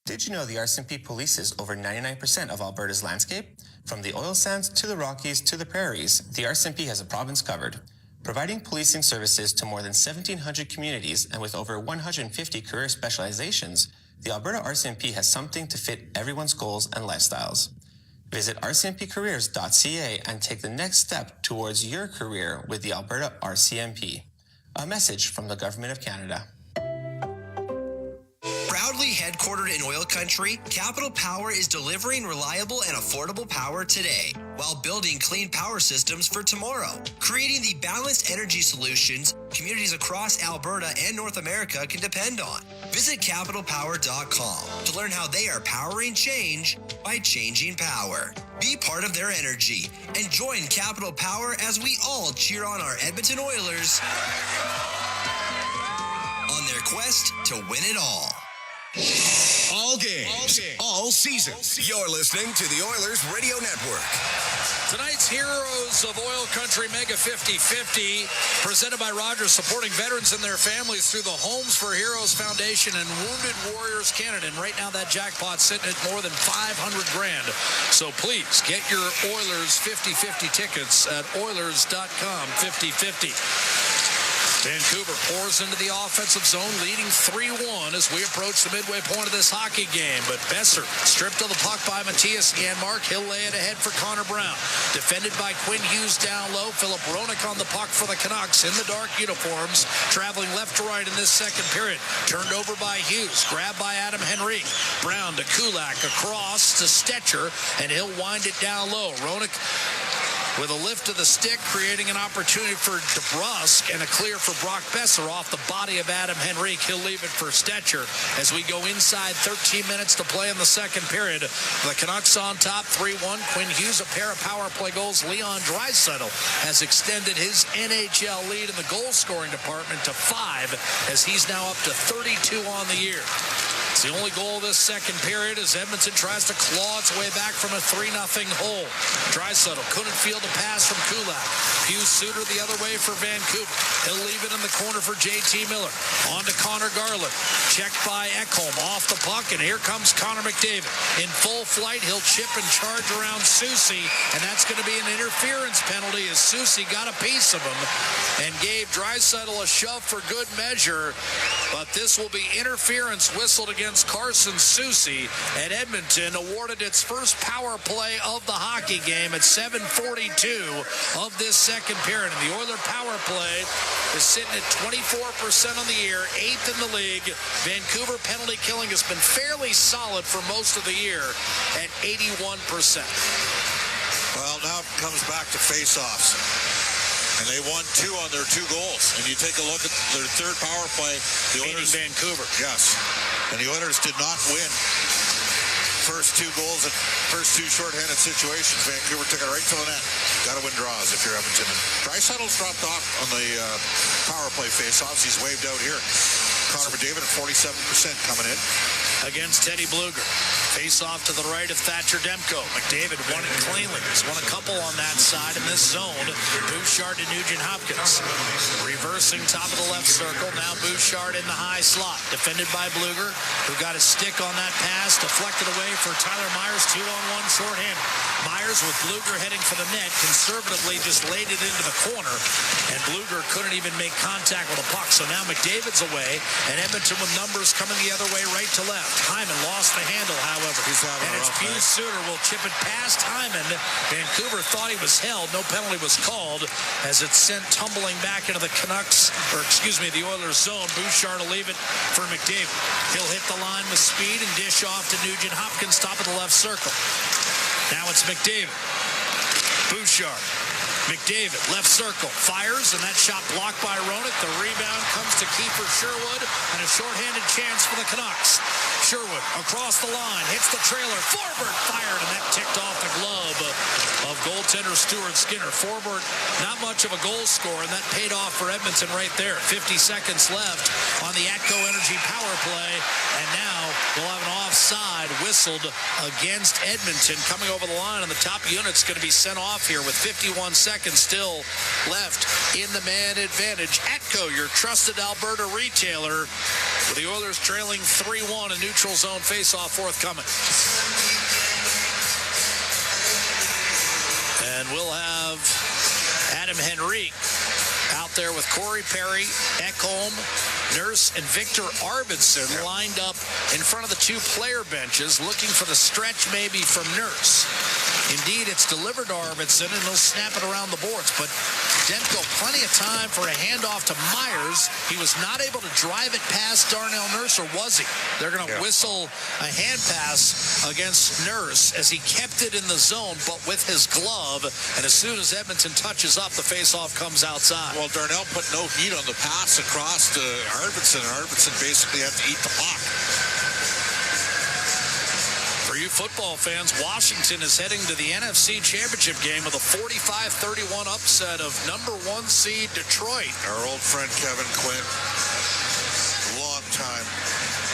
Did you know the RCMP polices over 99% of Alberta's landscape? From the oil sands to the Rockies to the prairies, the RCMP has a province covered. Providing policing services to more than 1,700 communities and with over 150 career specializations, the Alberta RCMP has something to fit everyone's goals and lifestyles. Visit rcmpcareers.ca and take the next step towards your career with the Alberta RCMP. A message from the Government of Canada. Proudly headquartered in OilCountry, Capital Power is delivering reliable and affordable power today while building clean power systems for tomorrow, creating the balanced energy solutions communities across Alberta and North America can depend on. Visit capitalpower.com to learn how they are powering change by changing power. Be part of their energy and join Capital Power as we all cheer on our Edmonton Oilers on their quest to win it all. All games, all seasons. You're listening to the Oilers Radio Network. Tonight's Heroes of Oil Country Mega 50-50, presented by Rogers, supporting veterans and their families through the Homes for Heroes Foundation and Wounded Warriors Canada. And right now that jackpot's sitting at more than $500,000. So please get your Oilers 50-50 tickets at Oilers.com 50-50. Vancouver pours into the offensive zone, leading 3-1 as we approach the midway point of this hockey game. But Besser stripped of the puck by Matthias Janmark. He'll lay it ahead for Connor Brown. Defended by Quinn Hughes down low. Philip Roenick on the puck for the Canucks in the dark uniforms, traveling left to right in this second period. Turned over by Hughes. Grabbed by Adam Henrique. Brown to Kulak. Across to Stetcher, and he'll wind it down low. Roenick with a lift of the stick, creating an opportunity for DeBrusk and a clear for Brock Besser off the body of Adam Henrique. He'll leave it for Stetcher as we go inside 13 minutes to play in the second period. The Canucks on top, 3-1. Quinn Hughes, a pair of power play goals. Leon Draisaitl has extended his NHL lead in the goal-scoring department to 5 as he's now up to 32 on the year. It's the only goal of this second period as Edmonton tries to claw its way back from a 3-0 hole. Draisaitl couldn't field a pass from Kulak. Hughes Suter the other way for Vancouver. He'll leave it in the corner for JT Miller. On to Connor Garland. Checked by Ekholm off the puck, and here comes Connor McDavid. In full flight, he'll chip and charge around Soucy, and that's going to be an interference penalty as Soucy got a piece of him and gave Draisaitl a shove for good measure. But this will be interference whistled against Carson Soucy, and Edmonton awarded its first power play of the hockey game at 7:42 of this second period. And the Oiler power play is sitting at 24% on the year, 8th in the league. Vancouver penalty killing has been fairly solid for most of the year at 81%. Well, now it comes back to face-offs. And they won 2 on their 2 goals. And you take a look at their third power play. The Oilers, Vancouver. Yes. And the Oilers did not win first 2 goals and first 2 shorthanded situations. Vancouver took it right to the net. Got to win draws if you're Edmonton. And Draisaitl's dropped off on the power play face-offs. He's waved out here. Connor McDavid at 47% coming in. Against Teddy Bluger. Face off to the right of Thatcher Demko. McDavid won it cleanly. He's won a couple on that side in this zone. Bouchard to Nugent Hopkins. Reversing top of the left circle. Now Bouchard in the high slot. Defended by Bluger, who got his stick on that pass. Deflected away for Tyler Myers. 2-on-1 shorthanded. Myers with Bluger heading for the net. Conservatively just laid it into the corner. And Bluger couldn't even make contact with the puck. So now McDavid's away. And Edmonton with numbers coming the other way, right to left. Hyman lost the handle, however. And it's Hughes Suter will chip it past Hyman. Vancouver thought he was held. No penalty was called as it's sent tumbling back into the Canucks, the Oilers zone. Bouchard will leave it for McDavid. He'll hit the line with speed and dish off to Nugent Hopkins, top of the left circle. Now it's McDavid. Bouchard. McDavid, left circle, fires, and that shot blocked by Roenick. The rebound comes to Kiefer Sherwood, and a shorthanded chance for the Canucks. Sherwood across the line, hits the trailer. Forbort fired, and that ticked off the glove of goaltender Stuart Skinner. Forbort, not much of a goal scorer, and that paid off for Edmonton right there. 50 seconds left on the Atco Energy power play, and now we'll have an offside whistled against Edmonton. Coming over the line, and the top unit's going to be sent off here with 51 seconds still left in the man advantage. Atco, your trusted Alberta retailer, with the Oilers trailing 3-1, a neutral zone faceoff forthcoming. And we'll have Adam Henrique out there with Corey Perry, Ekholm, Nurse, and Victor Arvidsson lined up in front of the 2 player benches, looking for the stretch maybe from Nurse. Indeed, it's delivered to Arvidsson, and he'll snap it around the boards. But Demko, plenty of time for a handoff to Myers. He was not able to drive it past Darnell Nurse, or was he? They're going to whistle a hand pass against Nurse as he kept it in the zone, but with his glove. And as soon as Edmonton touches up, the faceoff comes outside. Well, Darnell put no heat on the pass across to Arvidsson, and Arvidsson basically had to eat the puck. For you football fans, Washington is heading to the NFC Championship game with a 45-31 upset of number 1 seed Detroit. Our old friend Kevin Quinn, long time.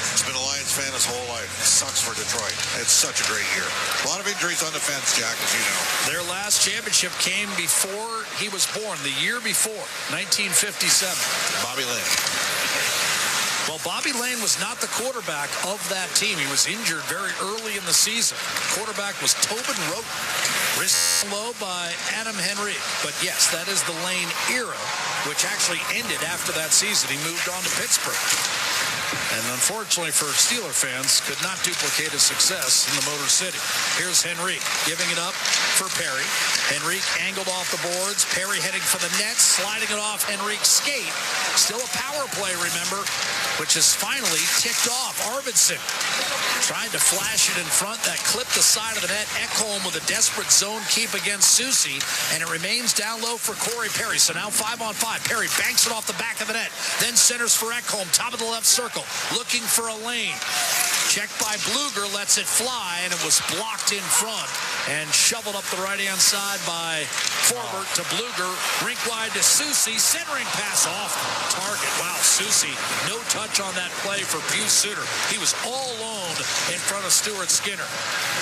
He's been a Lions fan his whole life. sucks for Detroit. It's such a great year. A lot of injuries on defense, Jack, as you know. Their last championship came before he was born, the year before, 1957. Bobby Lane. Well, Bobby Lane was not the quarterback of that team. He was injured very early in the season. Quarterback was Tobin Rote. Wrist low by Adam Henry. But yes, that is the Lane era, which actually ended after that season. He moved on to Pittsburgh. And unfortunately for Steeler fans, could not duplicate his success in the Motor City. Here's Henrique giving it up for Perry. Henrique angled off the boards. Perry heading for the net, sliding it off Henrique's skate. Still a power play, remember, which is finally ticked off. Arvidsson tried to flash it in front. That clipped the side of the net. Ekholm with a desperate zone keep against Soucy, and it remains down low for Corey Perry. So now 5-on-5. Perry banks it off the back of the net. Then centers for Ekholm, top of the left circle, looking for a lane. Checked by Bluger, lets it fly, and it was blocked in front and shoveled up the right-hand side by Forbert to Bluger. Rink wide to Soucy, centering pass off target. Wow, Soucy, no touch on that play for Pius Suter. He was all alone in front of Stuart Skinner.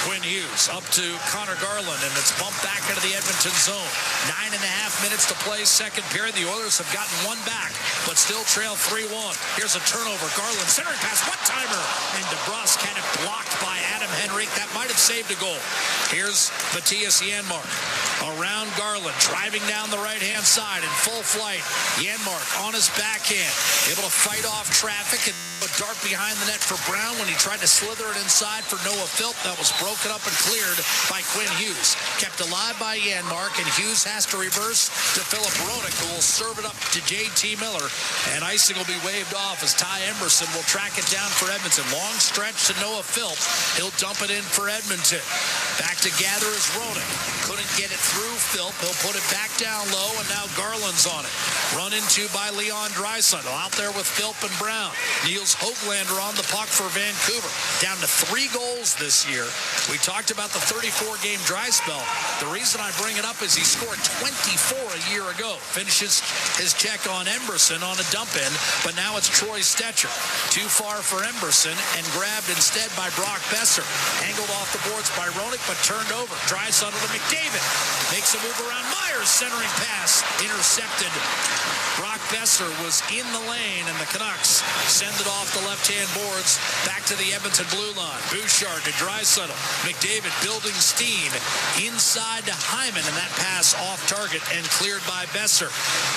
Quinn Hughes up to Connor Garland, and it's bumped back into the Edmonton zone. 9.5 minutes to play, second period. The Oilers have gotten one back, but still trail 3-1. Here's a turnover. Garland centering pass, one-timer, and DeBrusk had it blocked by Adam Henrique. That might have saved a goal. Here's Matthias Janmark around Garland, driving down the right-hand side in full flight. Janmark on his backhand, able to fight off traffic and a dart behind the net for Brown when he tried to slither it inside for Noah Philp. That was broken up and cleared by Quinn Hughes. Kept alive by Janmark, and Hughes has to reverse to Philip Roenick, who will serve it up to J.T. Miller, and icing will be waved off as Ty Emberson will track it down for Edmonton. Long stretch to Noah Philp. He'll dump it in for Edmonton. Back to gather is Roenick. Couldn't get it through Philp. He'll put it back down low, and now Garland's on it. Run into by Leon Draisaitl. Out there with Philp and Brown. Niels Hoaglander on the puck for Vancouver. Down to 3 goals this year. We talked about the 34-game dry spell. The reason I bring it up is he scored 24 a year ago. Finishes his check on Emberson on a dump in, but now it's Troy Stetcher. Too far for Emberson and grabbed instead by Brock Besser. Angled off the boards by Roenick, but turned over. Draisaitl to McDavid. Makes a move around Myers. Centering pass. Intercepted. Brock Besser was in the lane, and the Canucks send it off the left-hand boards back to the Edmonton blue line. Bouchard to Draisaitl. McDavid building steam inside to Hyman, and that pass off target and cleared by Besser.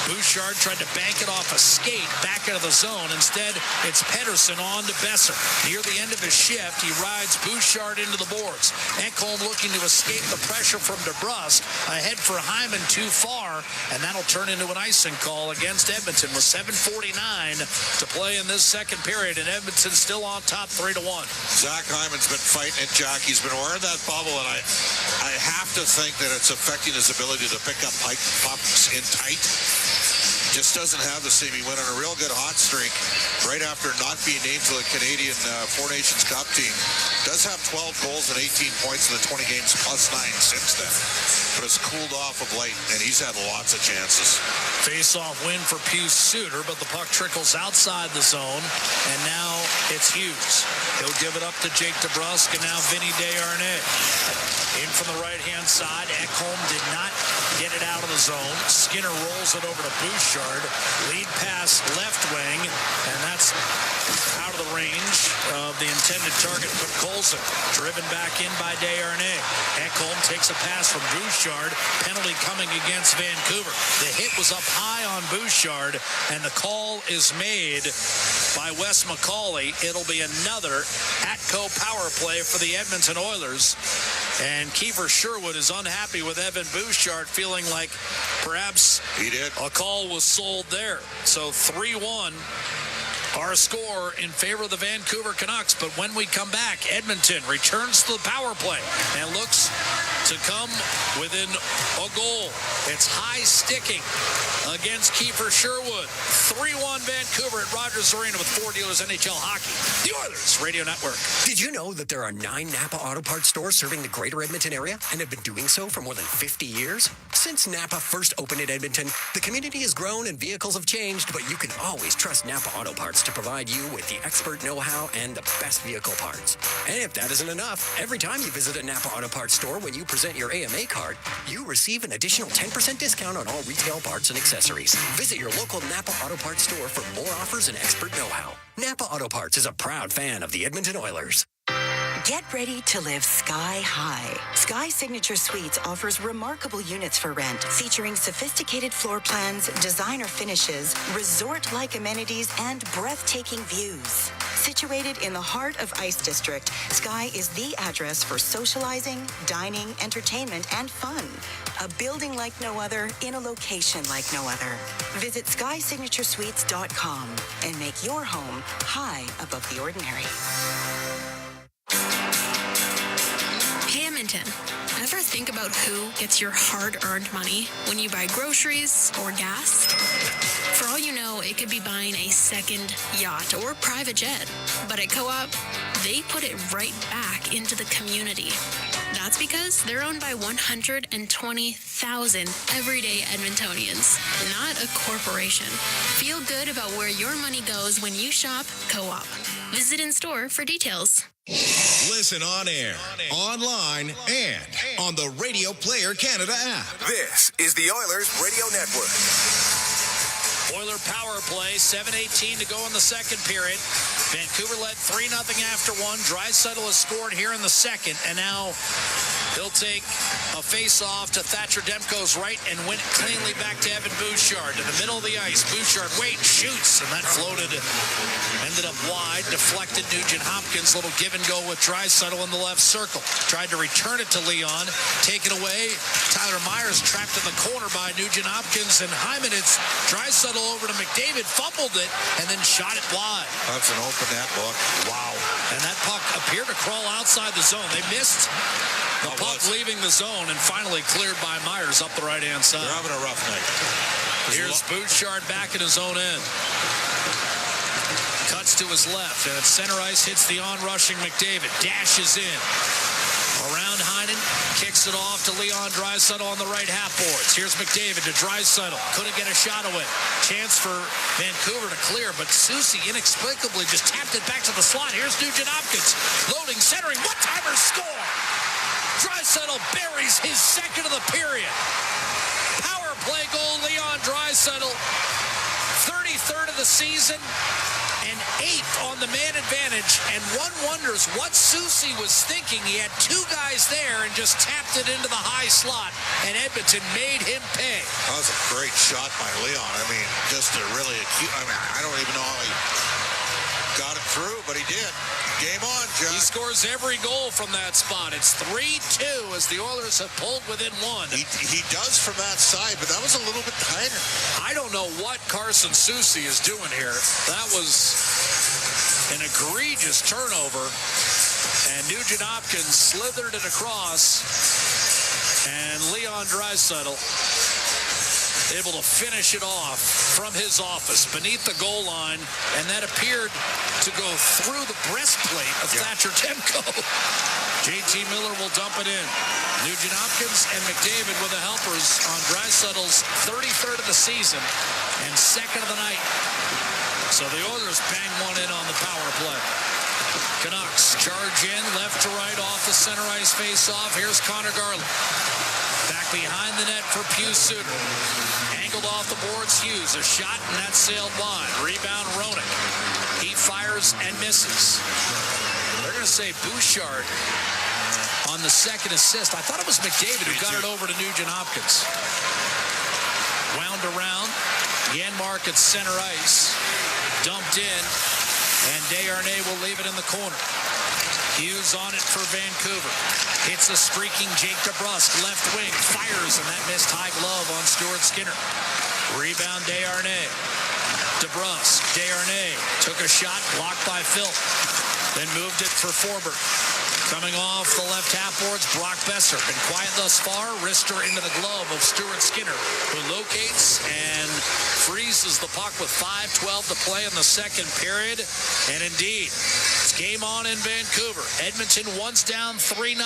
Bouchard tried to bank it off a skate back out of the zone. Instead, it's Pettersson on to Besser. Near the end of his shift, he rides Bouchard into the boards. Ekholm looking to escape the pressure from DeBrusk. Ahead for Hyman too far, and that'll turn into an icing call against Edmonton with 7:49 to play in this second period, and Edmonton still on top 3-1. Zach Hyman's been fighting it, Jack. He's been wearing that bubble, and I have to think that it's affecting his ability to pick up pucks in tight. Just doesn't have the same. He went on a real good hot streak right after not being named to the Canadian Four Nations Cup team. Does have 12 goals and 18 points in the 20 games plus 9 since then. But it's cooled off of late, and he's had lots of chances. Face-off win for Pius Suter, but the puck trickles outside the zone, and now it's Hughes. He'll give it up to Jake DeBrusk, and now Vinny Desharnais. In from the right-hand side. Ekholm did not get it out of the zone. Skinner rolls it over to Bouchard. Lead pass left wing, and that's out of the range of the intended target for Colson. Driven back in by Desharnais. Ekholm takes a pass from Bouchard. Penalty coming against Vancouver. The hit was up high on Bouchard, and the call is made by Wes McCauley. It'll be another Atco power play for the Edmonton Oilers. And Kiefer Sherwood is unhappy with Evan Bouchard, feeling like perhaps a call was sold there. So 3-1. Our score in favor of the Vancouver Canucks. But when we come back, Edmonton returns to the power play and looks to come within a goal. It's high sticking against Kiefer Sherwood. 3-1 Vancouver at Rogers Arena with 4 dealers NHL hockey. The Oilers Radio Network. Did you know that there are 9 Napa Auto Parts stores serving the greater Edmonton area and have been doing so for more than 50 years? Since Napa first opened in Edmonton, the community has grown and vehicles have changed, but you can always trust Napa Auto Parts to provide you with the expert know-how and the best vehicle parts. And if that isn't enough, every time you visit a Napa Auto Parts store when you present your AMA card, you receive an additional 10% discount on all retail parts and accessories. Visit your local Napa Auto Parts store for more offers and expert know-how. Napa Auto Parts is a proud fan of the Edmonton Oilers. Get ready to live sky high. Sky Signature Suites offers remarkable units for rent, featuring sophisticated floor plans, designer finishes, resort-like amenities, and breathtaking views. Situated in the heart of Ice District, Sky is the address for socializing, dining, entertainment, and fun. A building like no other in a location like no other. Visit SkySignatureSuites.com and make your home high above the ordinary. Hey, Edmonton. Ever think about who gets your hard-earned money when you buy groceries or gas? For all you know, it could be buying a second yacht or private jet. But at Co-op, they put it right back into the community. That's because they're owned by 120,000 everyday Edmontonians, not a corporation. Feel good about where your money goes when you shop Co-op. Visit in-store for details. Listen on air, online, and on the Radio Player Canada app. This is the Oilers Radio Network. Oiler power play, 7:18 to go in the second period. Vancouver led 3-0 after one. Draisaitl has scored here in the second, and now he'll take a face-off to Thatcher Demko's right and win it cleanly back to Evan Bouchard to the middle of the ice. Bouchard shoots, and that floated, ended up wide, deflected Nugent Hopkins. Little give and go with Draisaitl in the left circle. Tried to return it to Leon, taken away. Tyler Myers trapped in the corner by Nugent Hopkins, and Hyman, it's Draisaitl over to McDavid, fumbled it, and then shot it wide. That's an open net book. Wow. And that puck appeared to crawl outside the zone. They missed the puck leaving the zone and finally cleared by Myers up the right-hand side. They're having a rough night. Here's Bouchard back in his own end. Cuts to his left, and at center ice hits the on-rushing McDavid. Dashes in. Around Heinen, kicks it off to Leon Draisaitl on the right half boards. Here's McDavid to Draisaitl. Couldn't get a shot away. Chance for Vancouver to clear, but Soucy inexplicably just tapped it back to the slot. Here's Nugent Hopkins. Loading, centering, one-timer score! Draisaitl buries his second of the period. Power play goal, Leon Draisaitl. 33rd of the season. And 8th on the man advantage, and one wonders what Soucy was thinking. He had 2 guys there and just tapped it into the high slot, and Edmonton made him pay. That was a great shot by Leon. I mean, just a really acute. I don't even know how he got it through, but he did. Game on, Jack. He scores every goal from that spot. It's 3-2 as the Oilers have pulled within 1. He does from that side, but that was a little bit tighter. I don't know what Carson Soucy is doing here. That was an egregious turnover, and Nugent Hopkins slithered it across, and Leon Draisaitl able to finish it off from his office beneath the goal line, and that appeared to go through the breastplate of Thatcher Demko. JT Miller will dump it in. Nugent Hopkins and McDavid with the helpers on Draisaitl's 33rd of the season and second of the night. So the Oilers bang one in on the power play. Canucks charge in left to right off the center ice face-off. Here's Connor Garland. Back behind the net for Pius Suter. Angled off the boards, Hughes. A shot, and that sailed wide. Rebound, Roenick. He fires and misses. They're going to say Bouchard on the second assist. I thought it was McDavid who got it over to Nugent Hopkins. Wound around. Janmark at center ice. Dumped in. And Desharnais will leave it in the corner. Hughes on it for Vancouver. Hits a streaking Jake DeBrusk, left wing, fires, and that missed high glove on Stuart Skinner. Rebound Desharnais. DeBrusk, Desharnais took a shot, blocked by Phil. Then moved it for Forbert. Coming off the left half boards, Brock Besser. Been quiet thus far. Wrister into the glove of Stuart Skinner, who locates and freezes the puck with 5:12 to play in the second period. And indeed, it's game on in Vancouver. Edmonton once down 3-0,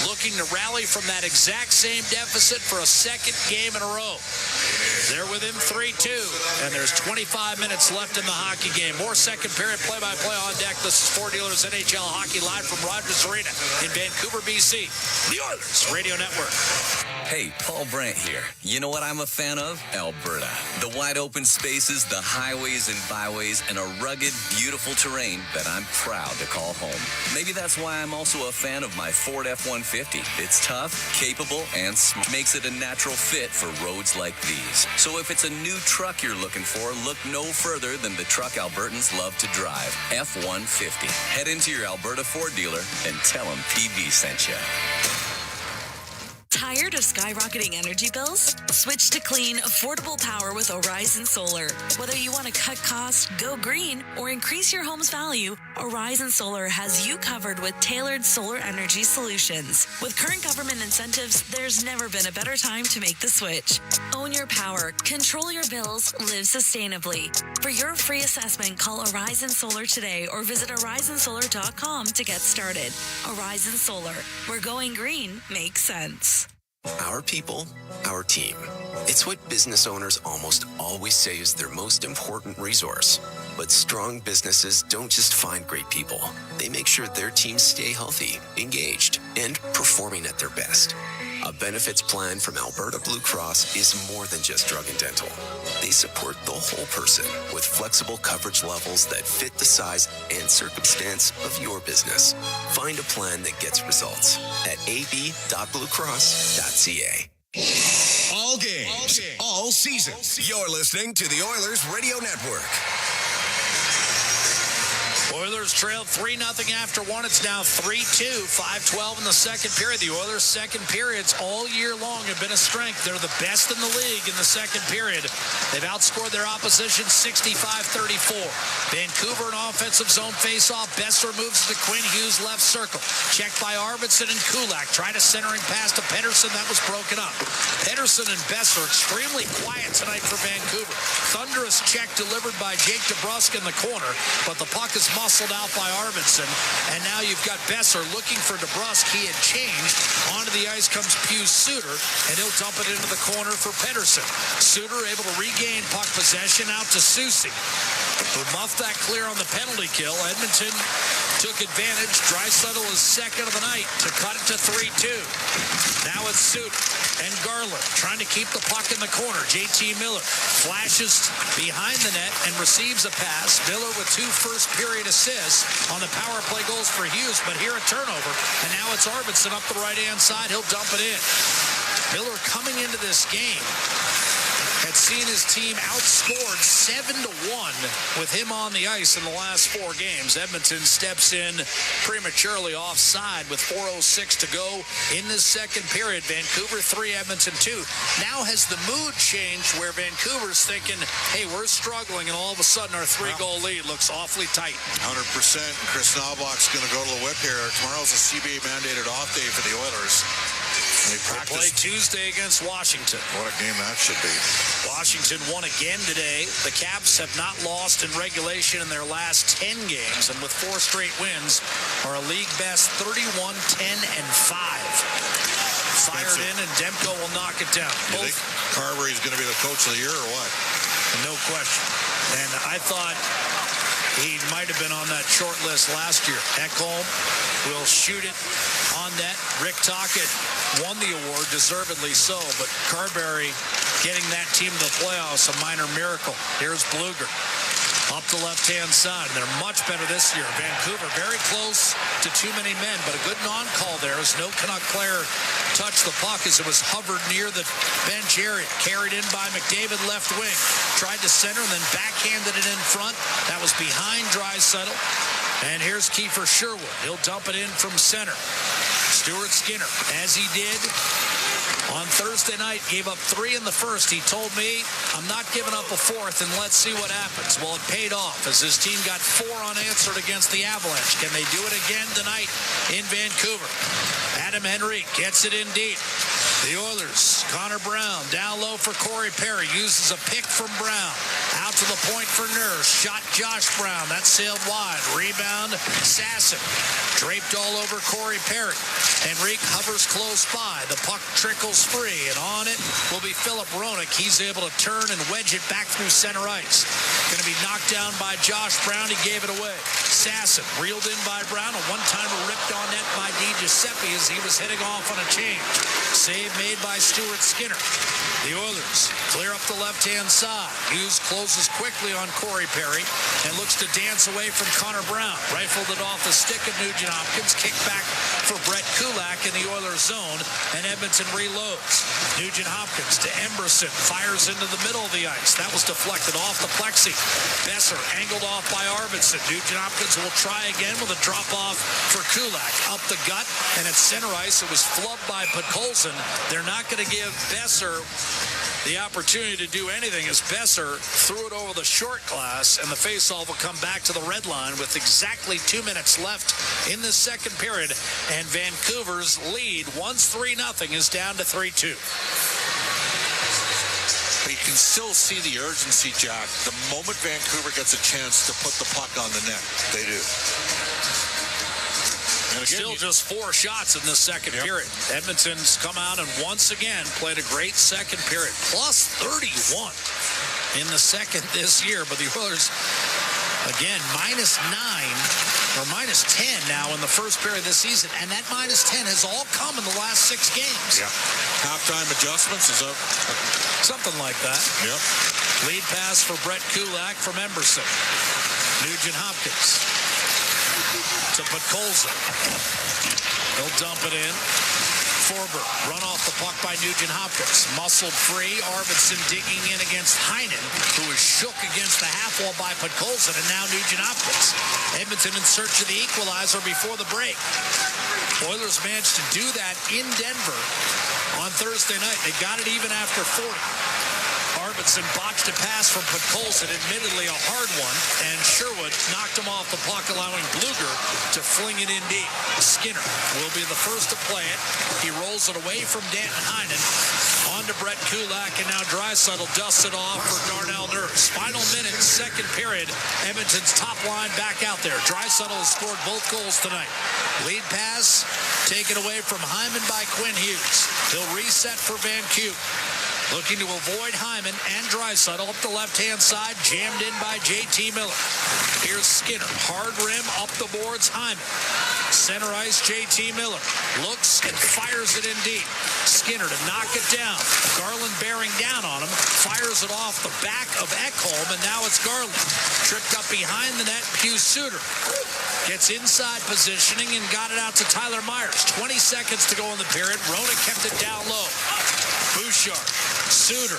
looking to rally from that exact same deficit for a second game in a row. They're within 3-2, and there's 25 minutes left in the hockey game. More second period play-by-play on deck. This is Four Dealers NHL Hockey live from Rogers Arena in Vancouver, BC. The Oilers Radio Network. Hey, Paul Brandt here. You know what I'm a fan of? Alberta. The wide open spaces, the highways and byways, and a rugged, beautiful terrain that I'm proud to call home. Maybe that's why I'm also a fan of my Ford F-150. It's tough, capable, and makes it a natural fit for roads like these. So if it's a new truck you're looking for, look no further than the truck Albertans love to drive, F-150. Head into your Alberta Ford dealer and tell them PB sent you. Tired of skyrocketing energy bills? Switch to clean, affordable power with Horizon Solar. Whether you want to cut costs, go green, or increase your home's value, Horizon Solar has you covered with tailored solar energy solutions. With current government incentives, there's never been a better time to make the switch. Own your power, control your bills, live sustainably. For your free assessment, call Horizon Solar today or visit horizonsolar.com to get started. Horizon Solar, where going green makes sense. Our people, our team. It's what business owners almost always say is their most important resource. But strong businesses don't just find great people. They make sure their teams stay healthy, engaged, and performing at their best. A benefits plan from Alberta Blue Cross is more than just drug and dental. They support the whole person with flexible coverage levels that fit the size and circumstance of your business. Find a plan that gets results at ab.bluecross.ca. All games, all season. You're listening to the Oilers Radio Network. Oilers trailed 3-0 after one. It's now 3-2, 5:12 in the second period. The Oilers' second periods all year long have been a strength. They're the best in the league in the second period. They've outscored their opposition 65-34. Vancouver an offensive zone face-off. Besser moves to Quinn Hughes' left circle. Checked by Arvidsson and Kulak. Trying a centering pass to Pettersson. That was broken up. Pettersson and Besser extremely quiet tonight for Vancouver. Thunderous check delivered by Jake DeBrusk in the corner, but the puck is muscled out by Arvidsson, and now you've got Besser looking for DeBrusk. He had changed. Onto the ice comes Pius Suter, and he'll dump it into the corner for Pettersson. Suter able to regain puck possession out to Soucy, who muffed that clear on the penalty kill. Edmonton took advantage. Draisaitl is second of the night to cut it to 3-2. Now it's Suter and Garland trying to keep the puck in the corner. JT Miller flashes behind the net and receives a pass. Miller with 2 first-period assists on the power play goals for Hughes, but here a turnover, and now it's Arvidsson up the right-hand side. He'll dump it in. Miller coming into this game had seen his team outscored 7-1 with him on the ice in the last 4 games. Edmonton steps in prematurely offside with 4:06 to go in this second period. Vancouver 3, Edmonton 2. Now has the mood changed where Vancouver's thinking, hey, we're struggling, and all of a sudden our 3-goal lead looks awfully tight. 100%. Chris Knobloch's going to go to the whip here. Tomorrow's a CBA-mandated off day for the Oilers. They play Tuesday against Washington. What a game that should be. Washington won again today. The Caps have not lost in regulation in their last 10 games, and with 4 straight wins are a league best 31-10-5. Fired in, and Demko will knock it down. You think Carberry's going to be the coach of the year or what? No question. And I thought he might have been on that short list last year. Ekholm will shoot it on net. Rick Tocchet won the award, deservedly so, but Carberry getting that team to the playoffs, a minor miracle. Here's Bluger up the left-hand side. They're much better this year. Vancouver very close to too many men, but a good non-call there as no Canuck player touched the puck as it was hovered near the bench area. Carried in by McDavid left wing. Tried to center and then backhanded it in front. That was behind Draisaitl. And here's Kiefer Sherwood. He'll dump it in from center. Stuart Skinner, as he did on Thursday night, gave up 3 in the first. He told me, I'm not giving up a fourth, and let's see what happens. Well, it paid off as his team got 4 unanswered against the Avalanche. Can they do it again tonight in Vancouver? Adam Henrique gets it in deep. The Oilers, Connor Brown, down low for Corey Perry, uses a pick from Brown. Out to the point for Nurse, shot Josh Brown, that sailed wide. Rebound, Sasson, draped all over Corey Perry. Henrique hovers close by, the puck trickles free, and on it will be Philip Roenick. He's able to turn and wedge it back through center ice. Going to be knocked down by Josh Brown, he gave it away. Sasson, reeled in by Brown, a one-timer ripped on net by Di Giuseppe as he was heading off on a change. Save made by Stuart Skinner. The Oilers clear up the left-hand side. Hughes closes quickly on Corey Perry and looks to dance away from Connor Brown. Rifled it off the stick of Nugent Hopkins. Kick back for Brett Kulak in the Oilers zone, and Edmonton reloads. Nugent Hopkins to Emberson. Fires into the middle of the ice. That was deflected off the plexi. Besser angled off by Arvidsson. Nugent Hopkins will try again with a drop-off for Kulak. Up the gut, and at center ice, it was flubbed by Podkolzin. They're not going to give Besser the opportunity to do anything as Besser threw it over the short glass, and the faceoff will come back to the red line with exactly 2 minutes left in the second period, and Vancouver's lead, once 3-0, is down to 3-2. You can still see the urgency, Jack. The moment Vancouver gets a chance to put the puck on the net, they do. And still just 4 shots in the second period. Edmonton's come out and once again played a great second period. Plus 31 in the second this year. But the Oilers, again, -9 or -10 now in the first period of this season. And that -10 has all come in the last 6 games. Yeah. Halftime adjustments is up. Something like that. Yep. Lead pass for Brett Kulak from Emberson. Nugent Hopkins to Podkolzin. He'll dump it in. Forber, run off the puck by Nugent Hopkins. Muscled free. Arvidsson digging in against Heinen, who was shook against the half wall by Podkolzin, and now Nugent Hopkins. Edmonton in search of the equalizer before the break. Oilers managed to do that in Denver on Thursday night. They got it even after 40. Arvidsson botched a pass from Podkolzin, admittedly a hard one, and Sherwood knocked him off the puck, allowing Bluger to fling it in deep. Skinner will be the first to play it. He rolls it away from Danton Heinen, on to Brett Kulak, and now Draisaitl dusts it off for Darnell Nurse. Final minute, second period, Edmonton's top line back out there. Draisaitl has scored both goals tonight. Lead pass taken away from Hyman by Quinn Hughes. He'll reset for Vancouver. Looking to avoid Hyman and Draisaitl up the left-hand side, jammed in by J.T. Miller. Here's Skinner, hard rim, up the boards, Hyman. Center ice, J.T. Miller looks and fires it in deep. Skinner to knock it down. Garland bearing down on him, fires it off the back of Ekholm, and now it's Garland. Tripped up behind the net, Pius Suter gets inside positioning and got it out to Tyler Myers. 20 seconds to go in the period. Roenick kept it down low. Bouchard, Suter,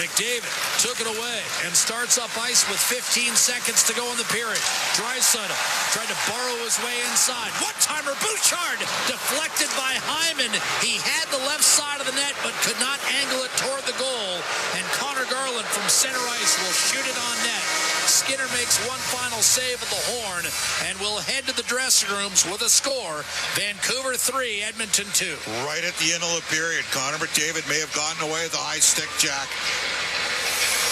McDavid took it away and starts up ice with 15 seconds to go in the period. Draisaitl tried to borrow his way inside. One-timer, Bouchard deflected by Hyman. He had the left side of the net but could not angle it toward the goal. And Connor Garland from center ice will shoot it on net. Skinner makes one final save at the horn and will head to the dressing rooms with a score. Vancouver 3, Edmonton 2. Right at the end of the period, Connor McDavid may have gotten away with the high stick, Jack.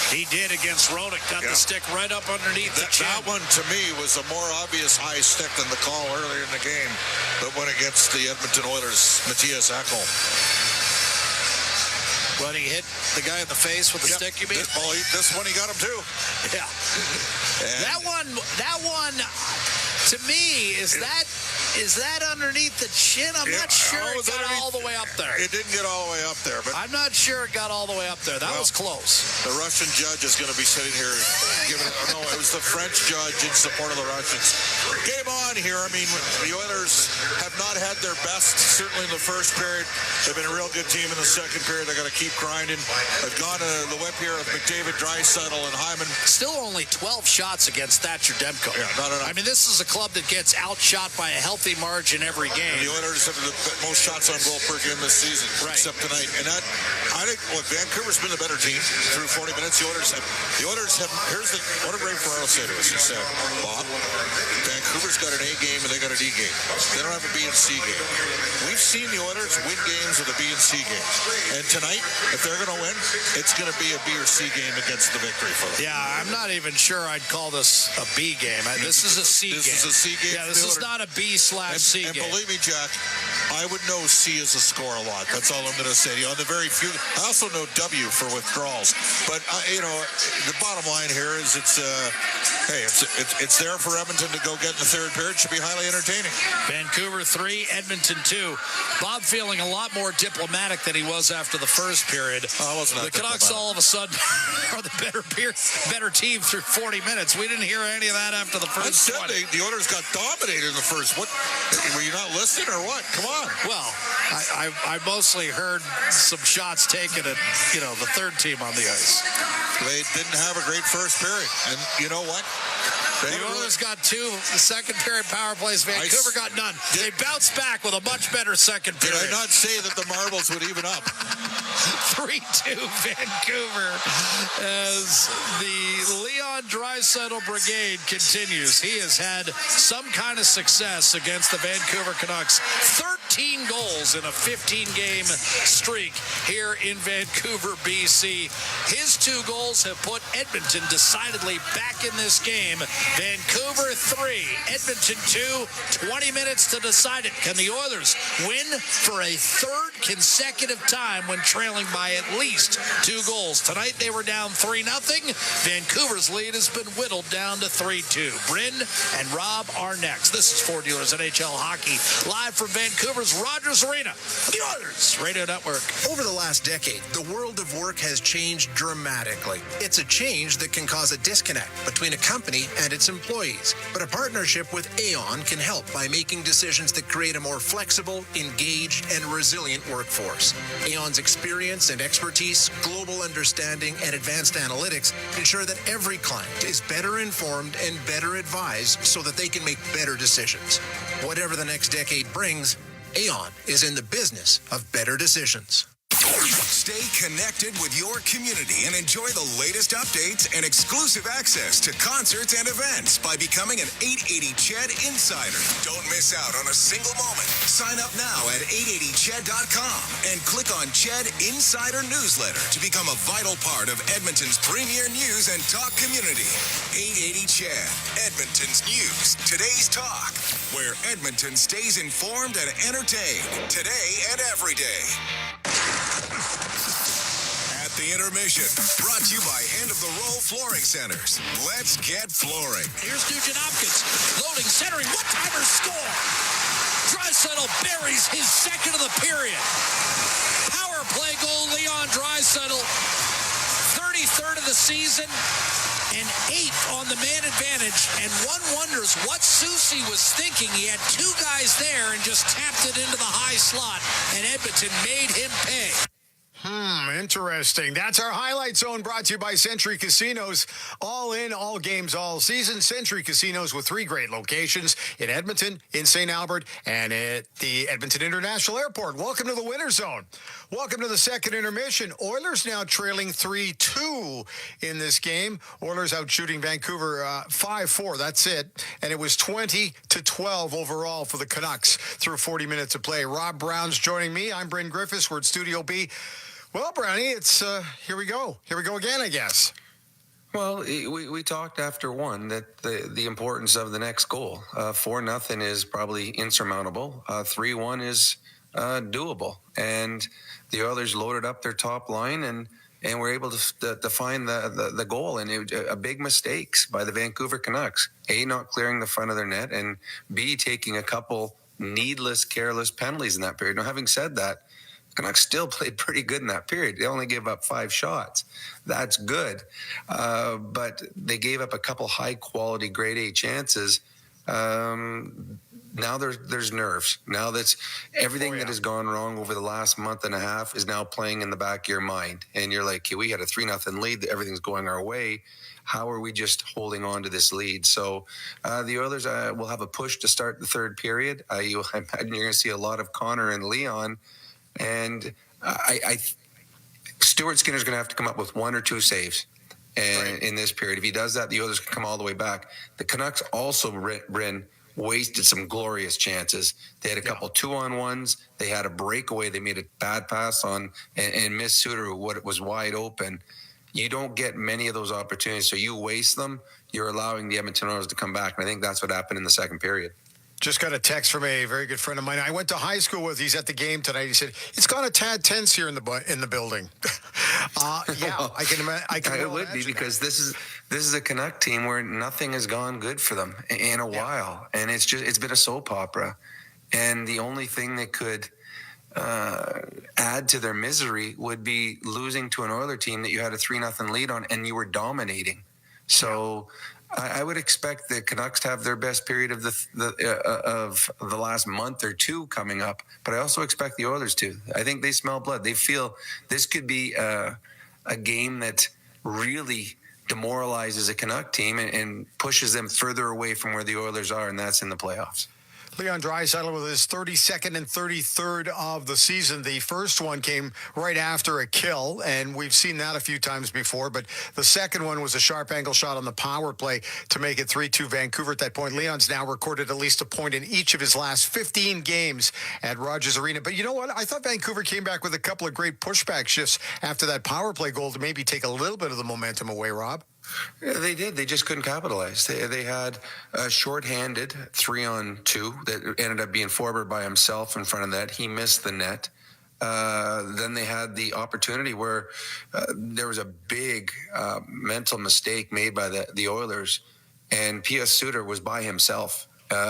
He did against Roenick. Got the stick right up underneath the chin. That one, to me, was a more obvious high stick than the call earlier in the game that went against the Edmonton Oilers, Matthias Ekholm. When he hit the guy in the face with the stick, you mean? This one he got him too. Yeah. That one, to me, is that underneath the chin? I'm not sure it got all the way up there. It didn't get all the way up there, but I'm not sure it got all the way up there. That was close. The Russian judge is going to be sitting here giving it. No, it was the French judge in support of the Russians. Game on here. I mean, the Oilers have not had their best, certainly in the first period. They've been a real good team in the second period. They're going to keep grinding. They've gone to the whip here of McDavid, Draisaitl, and Hyman. Still only 12 shots against Thatcher Demko. Yeah, not enough. I mean, this is a club that gets outshot by a healthy healthy margin every game. And the Oilers have the most shots on goal per game this season, except tonight. And that, I think, look, Vancouver's been the better team through 40 minutes. The Oilers have. Here's what did Ray Ferraro say to us? He said, Bob, Vancouver's got an A game and they got an E game. They don't have a B and C game. We've seen the Oilers win games with a B and C game. And tonight, if they're going to win, it's going to be a B or C game against the victory for them. Yeah, I'm not even sure I'd call this a B game. This is a C game. This is a C game. Yeah, this is not a B/C game. And believe me, Jack, I would know C as a score a lot. That's all I'm going to say to you. On the very few, I also know W for withdrawals. But the bottom line here is it's there for Edmonton to go get in the third period. Should be highly entertaining. Vancouver 3, Edmonton 2. Bob feeling a lot more diplomatic than he was after the first period. The Canucks all of a sudden are the better team through 40 minutes. We didn't hear any of that after the first 20. The Oilers got dominated in the first. What? Were you not listening or what? Come on. Well, I mostly heard some shots taken at the third team on the ice. They didn't have a great first period, and you know what? The Oilers got 2 the second period power plays. Vancouver got none. They bounced back with a much better second period. Did I not say that the marbles would even up? 3-2 Vancouver as the Leon Draisaitl brigade continues. He has had some kind of success against the Vancouver Canucks. 13 goals in a 15-game streak here in Vancouver, BC. His 2 goals have put Edmonton decidedly back in this game. Vancouver 3, Edmonton 2, 20 minutes to decide it. Can the Oilers win for a third consecutive time when trailing by at least 2 goals? Tonight they were down 3-0. Vancouver's lead has been whittled down to 3-2. Bryn and Rob are next. This is Ford Dealers NHL Hockey, live from Vancouver's Rogers Arena, the Oilers Radio Network. Over the last decade, the world of work has changed dramatically. It's a change that can cause a disconnect between a company and its employees. But a partnership with Aon can help by making decisions that create a more flexible, engaged, and resilient workforce. Aon's experience and expertise, global understanding, and advanced analytics ensure that every client is better informed and better advised so that they can make better decisions. Whatever the next decade brings, Aon is in the business of better decisions. Stay connected with your community and enjoy the latest updates and exclusive access to concerts and events by becoming an 880 Ched Insider. Don't miss out on a single moment. Sign up now at 880ched.com and click on Ched Insider Newsletter to become a vital part of Edmonton's premier news and talk community. 880 Ched, Edmonton's news, today's talk, where Edmonton stays informed and entertained today and every day. At the Intermission, brought to you by End of the Roll Flooring Centers. Let's get flooring. Here's Nugent Hopkins, loading, centering, one-timer score. Draisaitl buries his second of the period. Power play goal, Leon Draisaitl. 33rd of the season and 8th on the man advantage. And one wonders what Soucy was thinking. He had 2 guys there and just tapped it into the high slot, and Edmonton made him pay. Interesting. That's our highlight zone, brought to you by Century Casinos. All in, all games, all season. Century Casinos with 3 great locations in Edmonton, in St. Albert, and at the Edmonton International Airport. Welcome to the Winter Zone. Welcome to the second intermission. Oilers now trailing 3-2 in this game. Oilers out shooting Vancouver 5-4. That's it. And it was 20-12 overall for the Canucks through 40 minutes of play. Rob Brown's joining me. I'm Bryn Griffiths. We're at Studio B. Well, Brownie, it's here we go. Here we go again, I guess. Well, we talked after one that the importance of the next goal. 4-0 is probably insurmountable. 3-1 is doable. And the Oilers loaded up their top line and were able to find the goal. And a big mistakes by the Vancouver Canucks. A, not clearing the front of their net, and B, taking a couple needless, careless penalties in that period. Now, having said that, Canucks still played pretty good in that period. They only gave up 5 shots. That's good. But they gave up a couple high-quality grade A chances now there's nerves. Now that's everything that has gone wrong over the last month and a half is now playing in the back of your mind. And you're like, okay, we had a 3-0 lead. Everything's going our way. How are we just holding on to this lead? So the Oilers will have a push to start the third period. I imagine you're going to see a lot of Connor and Leon. And Stuart Skinner's going to have to come up with 1 or 2 saves in this period. If he does that, the Oilers can come all the way back. The Canucks also, wasted some glorious chances. They had a couple 2-on-1s. They had a breakaway. They made a bad pass on and missed Suter, who was wide open. You don't get many of those opportunities, so you waste them. You're allowing the Edmonton Oilers to come back, and I think that's what happened in the second period. Just got a text from a very good friend of mine. I went to high school with. He's at the game tonight. He said it's gone a tad tense here in the building. Yeah, I can imagine. It would be because this is a Canuck team where nothing has gone good for them in a while, and it's been a soap opera. And the only thing that could add to their misery would be losing to an Oiler team that you had a 3-0 lead on and you were dominating. So. I would expect the Canucks to have their best period of the last month or two coming up, but I also expect the Oilers to. I think they smell blood. They feel this could be a game that really demoralizes a Canuck team and pushes them further away from where the Oilers are, and that's in the playoffs. Leon Draisaitl with his 32nd and 33rd of the season. The first one came right after a kill, and we've seen that a few times before, but the second one was a sharp angle shot on the power play to make it 3-2 Vancouver at that point. Leon's now recorded at least a point in each of his last 15 games at Rogers Arena. But you know what? I thought Vancouver came back with a couple of great pushback shifts after that power play goal to maybe take a little bit of the momentum away, Rob. Yeah, they did. They just couldn't capitalize. They had a shorthanded 3-on-2 that ended up being Forber by himself in front of that. He missed the net. Then they had the opportunity where there was a big mental mistake made by the Oilers, and P.S. Suter was by himself.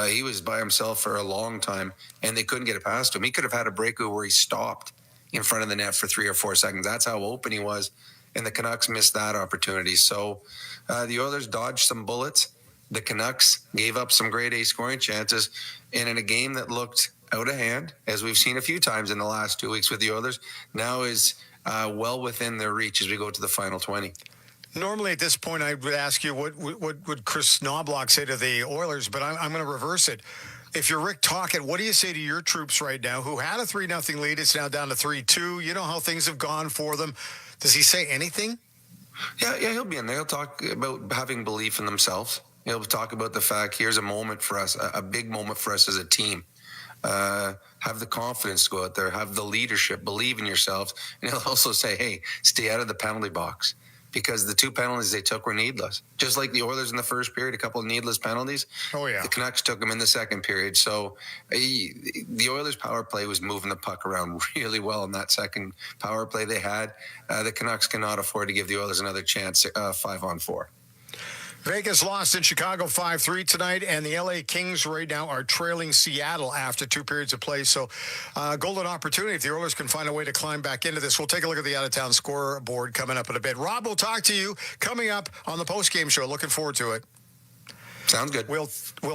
He was by himself for a long time, and they couldn't get it past him. He could have had a breakaway where he stopped in front of the net for 3 or 4 seconds. That's how open he was. And the Canucks missed that opportunity. So the Oilers dodged some bullets. The Canucks gave up some grade A scoring chances. And in a game that looked out of hand, as we've seen a few times in the last 2 weeks with the Oilers, now is well within their reach as we go to the final 20. Normally at this point, I would ask you, what would Chris Knobloch say to the Oilers? But I'm going to reverse it. If you're Rick Tocchet, what do you say to your troops right now who had a 3-0 lead? It's now down to 3-2. You know how things have gone for them. Does he say anything? Yeah, he'll be in there. He'll talk about having belief in themselves. He'll talk about the fact, here's a moment for us, a big moment for us as a team. Have the confidence to go out there, have the leadership, believe in yourselves. And he'll also say, hey, stay out of the penalty box. Because the 2 penalties they took were needless. Just like the Oilers in the first period, a couple of needless penalties. Oh, yeah. The Canucks took them in the second period. So the Oilers' power play was moving the puck around really well in that second power play they had. The Canucks cannot afford to give the Oilers another chance 5-on-4. Vegas lost in Chicago 5-3 tonight, and the LA Kings right now are trailing Seattle after 2 periods of play. So golden opportunity if the Oilers can find a way to climb back into this. We'll take a look at the out-of-town scoreboard coming up in a bit. Rob will talk to you coming up on the postgame show. Looking forward to it. Sounds good. We'll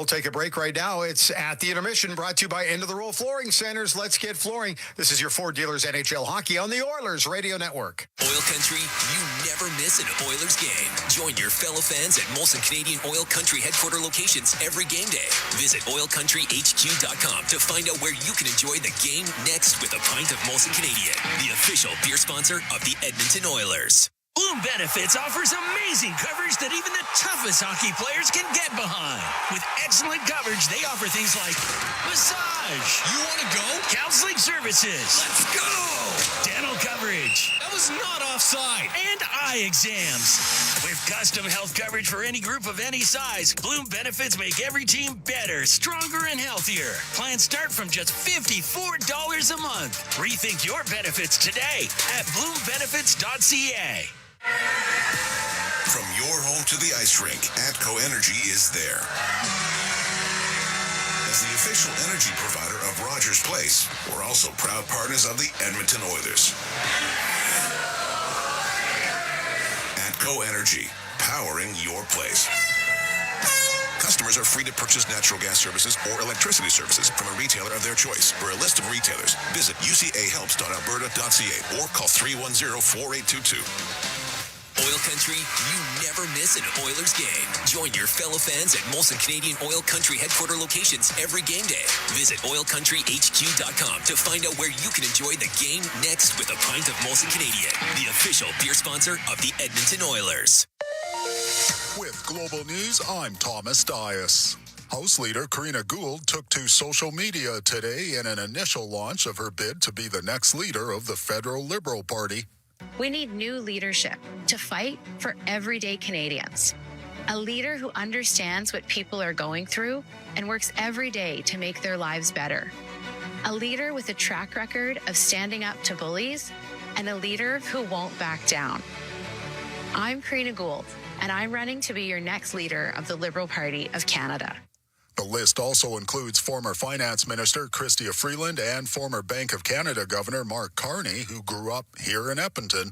take a break right now. It's at the Intermission, brought to you by End of the Roll Flooring Centers. Let's get flooring. This is your Ford Dealers NHL Hockey on the Oilers Radio Network. OilCountry, you never miss an Oilers game. Join your fellow fans at Molson Canadian OilCountry headquarter locations every game day. Visit oilcountryhq.com to find out where you can enjoy the game next with a pint of Molson Canadian, the official beer sponsor of the Edmonton Oilers. Bloom Benefits offers amazing coverage that even the toughest hockey players can get behind. With excellent coverage, they offer things like massage. You want to go? Counseling services. Let's go. Dental coverage. That was not offside. And eye exams. With custom health coverage for any group of any size, Bloom Benefits make every team better, stronger, and healthier. Plans start from just $54 a month. Rethink your benefits today at bloombenefits.ca. From your home to the ice rink, ATCO Energy is there. As the official energy provider of Rogers Place, we're also proud partners of the Edmonton Oilers. ATCO Energy, powering your place. Customers are free to purchase natural gas services or electricity services from a retailer of their choice. For a list of retailers, visit ucahelps.alberta.ca or call 310-4822. Oil Country, you never miss an Oilers game. Join your fellow fans at Molson Canadian Oil Country headquarter locations every game day. Visit oilcountryhq.com to find out where you can enjoy the game next with a pint of Molson Canadian, the official beer sponsor of the Edmonton Oilers. With Global News, I'm Thomas Dias. House leader Karina Gould took to social media today in an initial launch of her bid to be the next leader of the Federal Liberal Party. We need new leadership to fight for everyday Canadians. A leader who understands what people are going through and works every day to make their lives better. A leader with a track record of standing up to bullies and a leader who won't back down. I'm Karina Gould, and I'm running to be your next leader of the Liberal Party of Canada. The list also includes former Finance Minister Chrystia Freeland and former Bank of Canada Governor Mark Carney, who grew up here in Edmonton.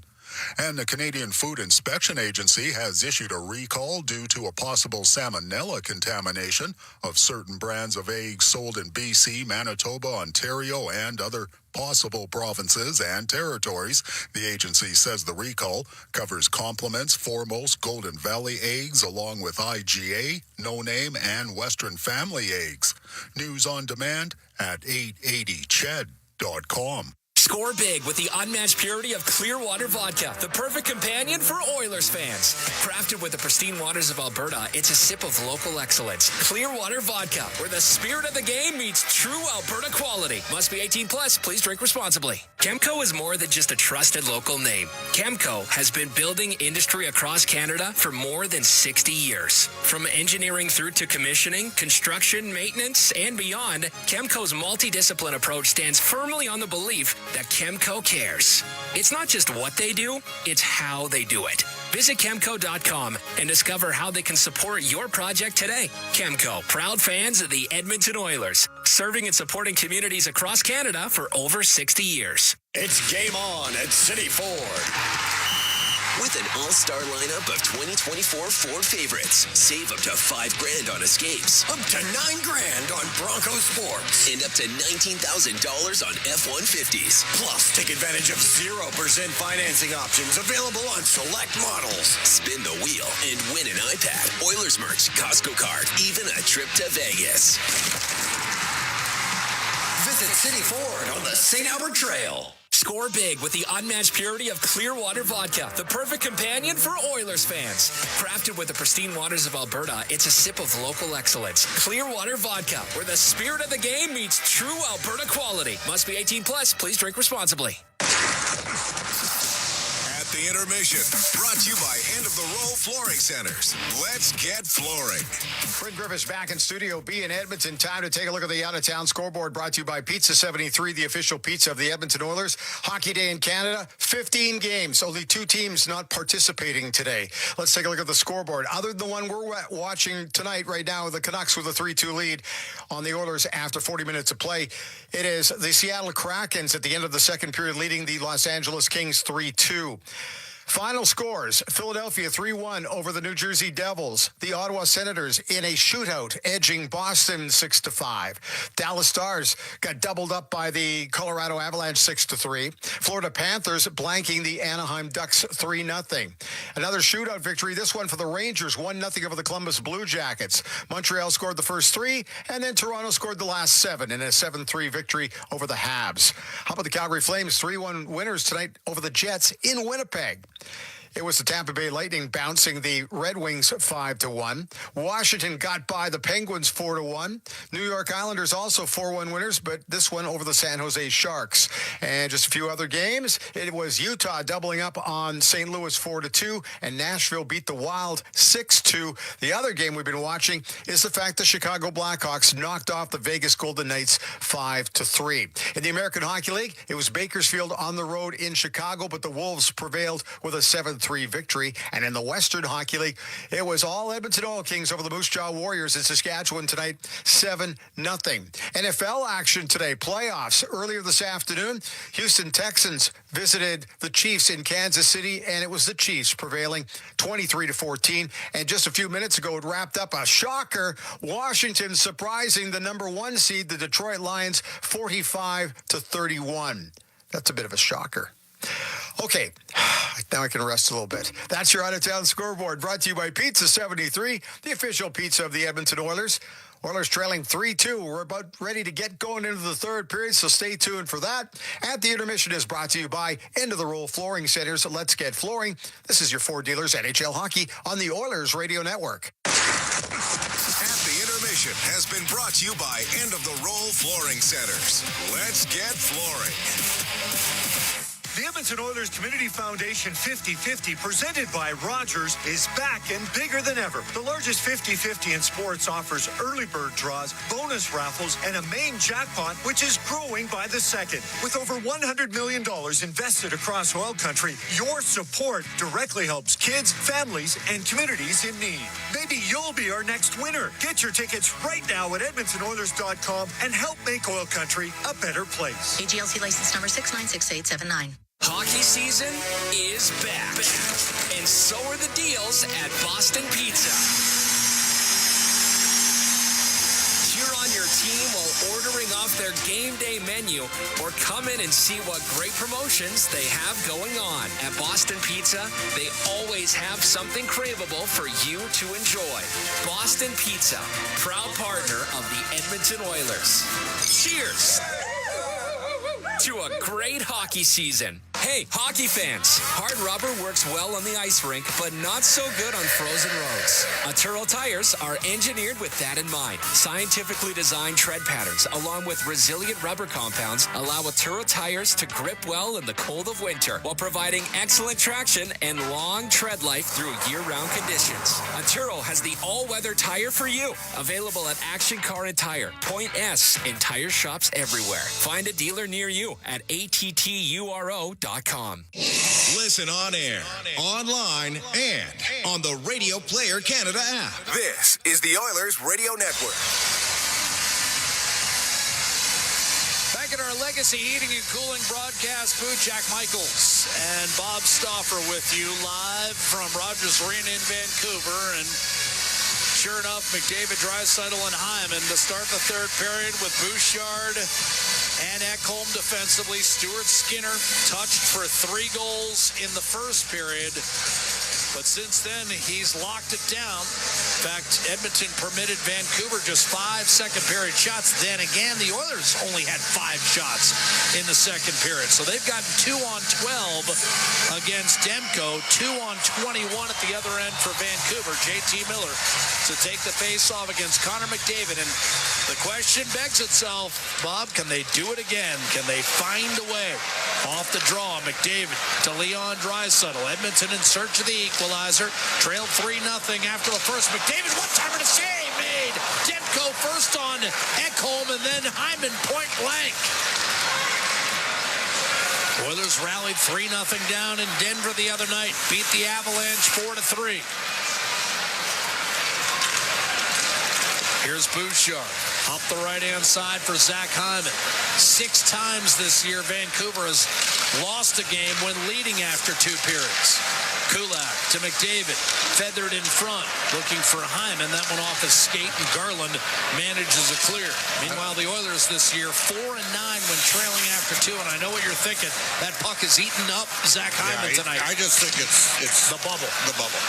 And the Canadian Food Inspection Agency has issued a recall due to a possible salmonella contamination of certain brands of eggs sold in BC, Manitoba, Ontario, and other possible provinces and territories. The agency says the recall covers Compliments, Foremost, Golden Valley eggs, along with IGA, No Name, and Western Family eggs. News on demand at 880ched.com. Score big with the unmatched purity of Clearwater Vodka, the perfect companion for Oilers fans. Crafted with the pristine waters of Alberta, it's a sip of local excellence. Clearwater Vodka, where the spirit of the game meets true Alberta quality. Must be 18 plus. Please drink responsibly. Chemco is more than just a trusted local name. Chemco has been building industry across Canada for more than 60 years. From engineering through to commissioning, construction, maintenance, and beyond, Chemco's multidiscipline approach stands firmly on the belief that Chemco cares. It's not just what they do, it's how they do it. Visit Chemco.com and discover how they can support your project today. Chemco, proud fans of the Edmonton Oilers, serving and supporting communities across Canada for over 60 years. It's game on at City Ford. With an all-star lineup of 2024 Ford favorites, save up to $5,000 on Escapes, up to $9,000 on Bronco Sports, and up to $19,000 on F-150s. Plus, take advantage of 0% financing options available on select models. Spin the wheel and win an iPad, Oilers merch, Costco card, even a trip to Vegas. Visit City Ford on the St. Albert Trail. Score big with the unmatched purity of Clearwater Vodka, the perfect companion for Oilers fans. Crafted with the pristine waters of Alberta, it's a sip of local excellence. Clearwater Vodka, where the spirit of the game meets true Alberta quality. Must be 18 plus. Please drink responsibly. The Intermission, brought to you by End of the Row Flooring Centers. Let's get flooring. Bryn Griffiths back in Studio B in Edmonton. Time to take a look at the out-of-town scoreboard, brought to you by Pizza 73, the official pizza of the Edmonton Oilers. Hockey Day in Canada, 15 games. Only 2 teams not participating today. Let's take a look at the scoreboard. Other than the one we're watching tonight right now, the Canucks with a 3-2 lead on the Oilers after 40 minutes of play. It is the Seattle Krakens at the end of the second period leading the Los Angeles Kings 3-2. Final scores, Philadelphia 3-1 over the New Jersey Devils. The Ottawa Senators in a shootout, edging Boston 6-5. Dallas Stars got doubled up by the Colorado Avalanche 6-3. Florida Panthers blanking the Anaheim Ducks 3-0. Another shootout victory, this one for the Rangers, 1-0 over the Columbus Blue Jackets. Montreal scored the first 3, and then Toronto scored the last 7 in a 7-3 victory over the Habs. How about the Calgary Flames, 3-1 winners tonight over the Jets in Winnipeg. It was the Tampa Bay Lightning bouncing the Red Wings 5-1. Washington got by the Penguins 4-1. New York Islanders also 4-1 winners, but this one over the San Jose Sharks. And just a few other games. It was Utah doubling up on St. Louis 4-2, and Nashville beat the Wild 6-2. The other game we've been watching is the fact the Chicago Blackhawks knocked off the Vegas Golden Knights 5-3. In the American Hockey League, it was Bakersfield on the road in Chicago, but the Wolves prevailed with a 7-3 7-3 victory. And in the Western Hockey League, it was all Edmonton Oil Kings over the Moose Jaw Warriors in Saskatchewan tonight, 7-0. NFL action today, playoffs. Earlier this afternoon, Houston Texans visited the Chiefs in Kansas City, and it was the Chiefs prevailing 23-14. And just a few minutes ago, it wrapped up a shocker. Washington surprising the number 1 seed, the Detroit Lions, 45-31. That's a bit of a shocker. Okay, now I can rest a little bit. That's your out-of-town scoreboard, brought to you by Pizza 73, the official pizza of the Edmonton Oilers. Oilers trailing 3-2. We're about ready to get going into the third period, so stay tuned for that. At the Intermission is brought to you by End of the Roll Flooring Centers. Let's Get Flooring. This is your Four Dealers NHL Hockey on the Oilers Radio Network. At the Intermission has been brought to you by End of the Roll Flooring Centers. Let's get flooring. The Edmonton Oilers Community Foundation 50-50, presented by Rogers, is back and bigger than ever. The largest 50-50 in sports offers early bird draws, bonus raffles, and a main jackpot, which is growing by the second. With over $100 million invested across OilCountry, your support directly helps kids, families, and communities in need. Maybe you'll be our next winner. Get your tickets right now at EdmontonOilers.com and help make OilCountry a better place. AGLC license number 696879. Hockey season is back. And so are the deals at Boston Pizza. Cheer on your team while ordering off their game day menu, or come in and see what great promotions they have going on. At Boston Pizza, they always have something craveable for you to enjoy. Boston Pizza, proud partner of the Edmonton Oilers. Cheers to a great hockey season. Hey, hockey fans, hard rubber works well on the ice rink, but not so good on frozen roads. Aturo tires are engineered with that in mind. Scientifically designed tread patterns, along with resilient rubber compounds, allow Aturo tires to grip well in the cold of winter, while providing excellent traction and long tread life through year-round conditions. Aturo has the all-weather tire for you. Available at Action Car and Tire, Point S, and tire shops everywhere. Find a dealer near you at atturo.com. Listen on air, online, and on the Radio Player Canada app. This is the Oilers Radio Network. Back at our Legacy Heating and Cooling broadcast booth, Jack Michaels and Bob Stauffer with you live from Rogers Arena in Vancouver. And sure enough, McDavid, Draisaitl, and Hyman to start the third period with Bouchard and Ekholm defensively. Stuart Skinner touched for 3 goals in the first period. But since then, he's locked it down. In fact, Edmonton permitted Vancouver just 5 second-period shots. Then again, the Oilers only had 5 shots in the second period. So they've gotten 2 on 12 against Demko, 2 on 21 at the other end for Vancouver. JT Miller to take the face-off against Connor McDavid. And the question begs itself, Bob, can they do it again? Can they find a way? Off the draw, McDavid to Leon Draisaitl. Edmonton in search of the equalizer. Trailed 3-0 after the first. McDavid, one-timer to save made. Demko first on Ekholm, and then Hyman point blank. Oilers rallied 3-0 down in Denver the other night. Beat the Avalanche 4-3. Here's Bouchard up the right-hand side for Zach Hyman. 6 times this year, Vancouver has lost a game when leading after 2 periods. Kulak to McDavid, feathered in front, looking for Hyman. That one off his skate, and Garland manages a clear. Meanwhile, the Oilers this year, 4-9 when trailing after 2, and I know what you're thinking. That puck is eating up Zach Hyman tonight. I just think it's the bubble. The bubble.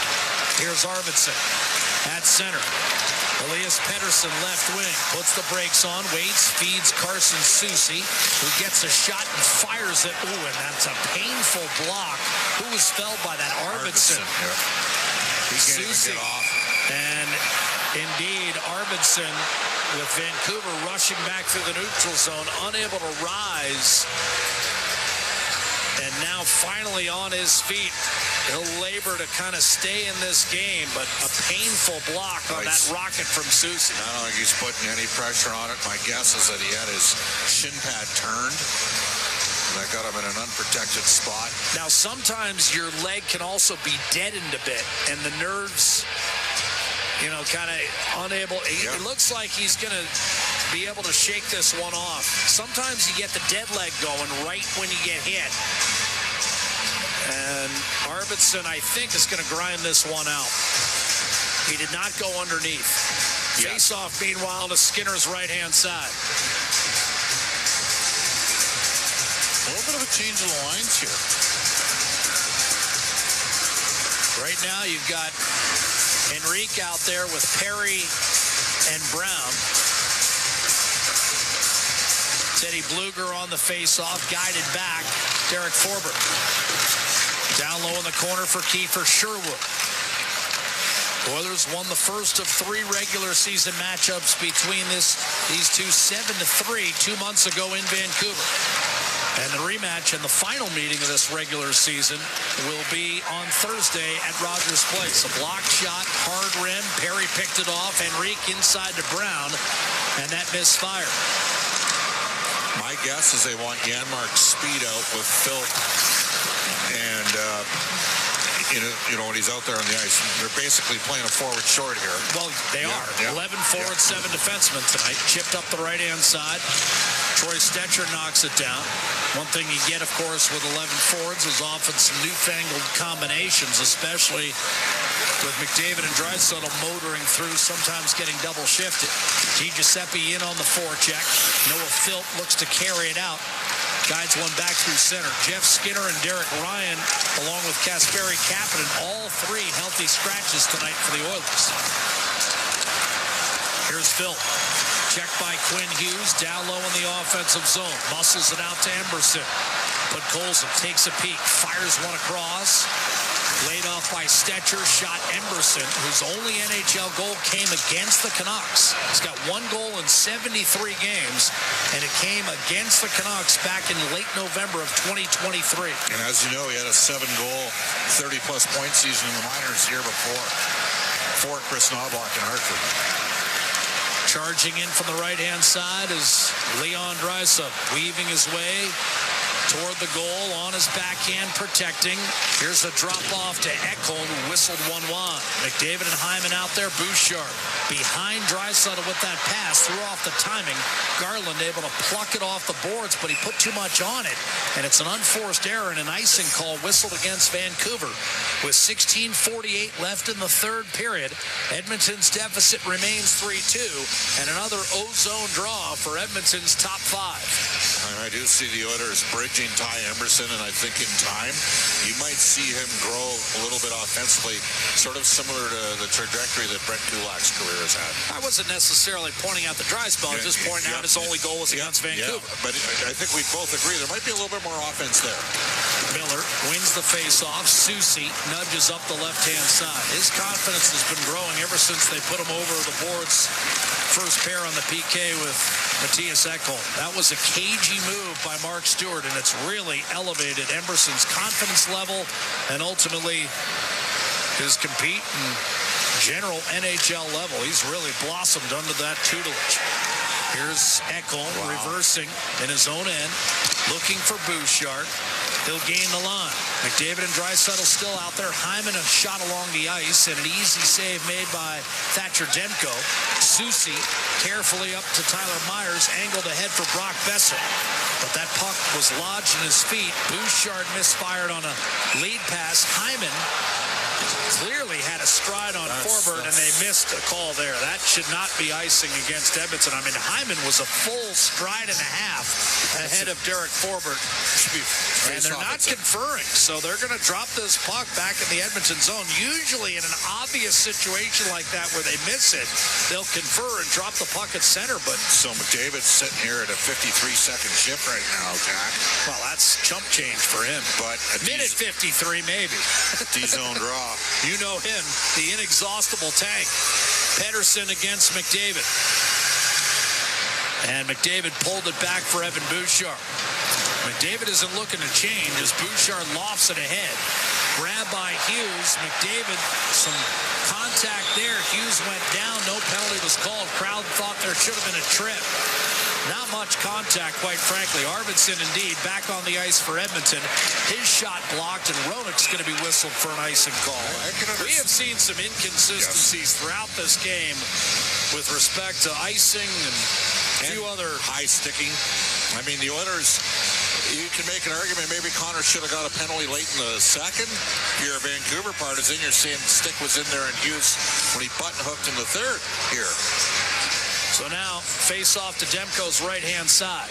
Here's Arvidsson at center. Elias Pettersson left wing, puts the brakes on, waits, feeds Carson Soucy, who gets a shot and fires it. Ooh, and that's a painful block. Who was felled by that? Arvidsson. Yeah. He can't even get off. And indeed, Arvidsson, with Vancouver rushing back through the neutral zone, unable to rise. And now finally on his feet. He'll labor to kind of stay in this game, but a painful block on that rocket from Soucy. I don't think he's putting any pressure on it. My guess is that he had his shin pad turned. That got him in an unprotected spot. Now, sometimes your leg can also be deadened a bit, and the nerves, kind of unable. It looks like he's going to be able to shake this one off. Sometimes you get the dead leg going right when you get hit. And Arvidsson, I think, is going to grind this one out. He did not go underneath. Face-off, meanwhile, to Skinner's right-hand side. A little bit of a change of the lines here. Right now, you've got Henrique out there with Perry and Brown. Teddy Bluger on the face-off, guided back. Derek Forbert. Down low in the corner for Kiefer Sherwood. Oilers won the first of 3 regular season matchups between these two 7-3 2 months ago in Vancouver. And the rematch and the final meeting of this regular season will be on Thursday at Rogers Place. A block shot, hard rim. Perry picked it off. Henrique inside to Brown, and that misfired. My guess is they want Janmark's speed out with Phil. And, when he's out there on the ice, they're basically playing a forward short here. Well, they are. 11 forward, 7 defensemen tonight. Chipped up the right-hand side. Troy Stetcher knocks it down. One thing you get, of course, with 11 forwards is often some newfangled combinations, especially with McDavid and Draisaitl motoring through, sometimes getting double shifted. G. Giuseppe in on the forecheck. Noah Philp looks to carry it out. Guides one back through center. Jeff Skinner and Derek Ryan, along with Kasperi Kapanen, all 3 healthy scratches tonight for the Oilers. Here's Philp. Checked by Quinn Hughes, down low in the offensive zone. Muscles it out to Emberson. But Colson takes a peek, fires one across. Laid off by Stetcher, shot Emberson, whose only NHL goal came against the Canucks. He's got 1 goal in 73 games, and it came against the Canucks back in late November of 2023. And as you know, he had a 7-goal, 30-plus point season in the minors the year before for Chris Knobloch in Hartford. Charging in from the right-hand side is Leon Draisaitl, weaving his way toward the goal, on his backhand, protecting. Here's a drop-off to Ekholm, who whistled one wide. McDavid and Hyman out there. Bouchard behind Draisaitl with that pass. Threw off the timing. Garland able to pluck it off the boards, but he put too much on it. And it's an unforced error and an icing call whistled against Vancouver. With 16:48 left in the third period, Edmonton's deficit remains 3-2. And another O-zone draw for Edmonton's top 5. And I do see the Oilers bridging Ty Emberson, and I think in time you might see him grow a little bit offensively, sort of similar to the trajectory that Brett Kulak's career has had. I wasn't necessarily pointing out the dry spell, just pointing out his only goal was against Vancouver. Yeah, but I think we both agree there might be a little bit more offense there. Miller wins the face-off. Susie nudges up the left-hand side. His confidence has been growing ever since they put him over the boards. First pair on the PK with Matthias Ekholm. That was a cagey move by Mark Stewart, and it's really elevated Emberson's confidence level and ultimately his compete and general NHL level. He's really blossomed under that tutelage. Here's Ekholm reversing in his own end, looking for Bouchard. He'll gain the line. McDavid and Draisaitl still out there. Hyman a shot along the ice and an easy save made by Thatcher Demko. Susie carefully up to Tyler Myers, angled ahead for Brock Besser. But that puck was lodged in his feet. Bouchard misfired on a lead pass. Hyman clearly had a stride on Forbert, and they missed a call there. That should not be icing against Edmonton. I mean, Hyman was a full stride and a half ahead of Derek Forbert. And they're not conferring, so they're going to drop this puck back in the Edmonton zone. Usually in an obvious situation like that where they miss it, they'll confer and drop the puck at center. But so McDavid's sitting here at a 53-second shift right now, Jack. Well, that's chump change for him. But minute 53, maybe. D-zone draw. You know him, the inexhaustible tank. Pedersen against McDavid. And McDavid pulled it back for Evan Bouchard. McDavid isn't looking to change as Bouchard lofts it ahead. Grabbed by Hughes. McDavid, some contact there. Hughes went down. No penalty was called. Crowd thought there should have been a trip. Not much contact, quite frankly. Arvidsson, indeed, back on the ice for Edmonton. His shot blocked, and Roenick's going to be whistled for an icing call. We have seen some inconsistencies throughout this game with respect to icing and a few other high sticking. I mean, the Oilers, you can make an argument maybe Connor should have got a penalty late in the second. Your Vancouver part is in, you're saying the stick was in there and Hughes when he button hooked in the third here. So now, face off to Demko's right-hand side.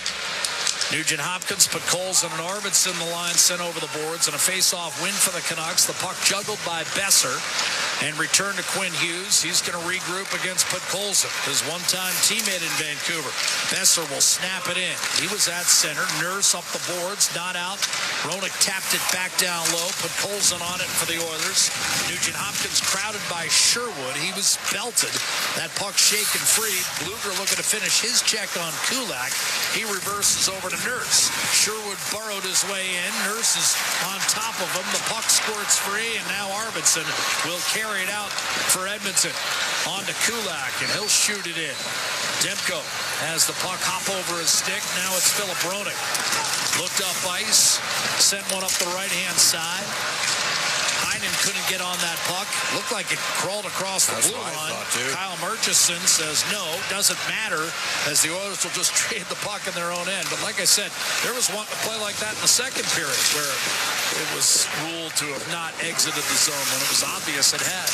Nugent Hopkins put Colson and Arvidsson the line sent over the boards, and a face-off win for the Canucks. The puck juggled by Besser and returned to Quinn Hughes. He's going to regroup against Podkolzin, his one-time teammate in Vancouver. Besser will snap it in. He was at center. Nurse up the boards, not out. Roenick tapped it back down low. Podkolzin on it for the Oilers. Nugent Hopkins crowded by Sherwood. He was belted. That puck shaken free. Bluger looking to finish his check on Kulak. He reverses over to Nurse. Sherwood burrowed his way in. Nurse is on top of him. The puck squirts free, and now Arvidsson will carry it out for Edmonton. On to Kulak, and he'll shoot it in. Demko has the puck hop over his stick. Now it's Philip Roenick. Looked up ice, sent one up the right-hand side. Heinen couldn't get on that puck. Looked like it crawled across the blue line. Kyle Murchison says no, doesn't matter, as the Oilers will just trade the puck in their own end. But like I said, there was one play like that in the second period where it was ruled to have not exited the zone when it was obvious it had.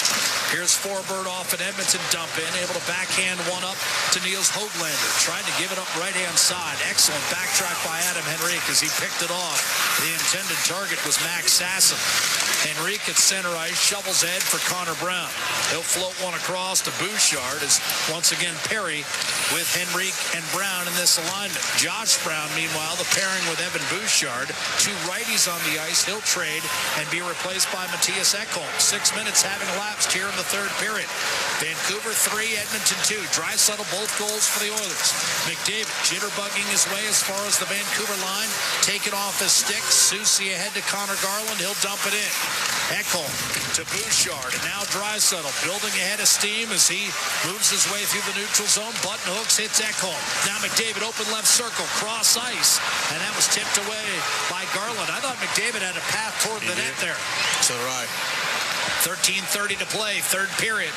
Here's Forbert off an Edmonton dump in, able to backhand one up to Niels Höglander. Trying to give it up right-hand side. Excellent backtrack by Adam Henrique as he picked it off. The intended target was Max Sasson. Henrique at center ice, shovels ahead for Connor Brown. He'll float one across to Bouchard as once again Perry with Henrique and Brown in this alignment. Josh Brown, meanwhile, the pairing with Evan Bouchard. Two righties on the ice. He'll trade and be replaced by Matthias Ekholm. 6 minutes having elapsed here in the third period. Vancouver 3, Edmonton 2. Draisaitl both goals for the Oilers. McDavid jitterbugging his way as far as the Vancouver line. Taken off his stick. Soucy ahead to Connor Garland. He'll dump it in. Ekholm to Bouchard, and now Draisaitl building ahead of steam as he moves his way through the neutral zone. Button hooks, hits Ekholm. Now McDavid, open left circle, cross ice, and that was tipped away by Garland. I thought McDavid had a path toward the net there. So did I. 13:30 to play, third period.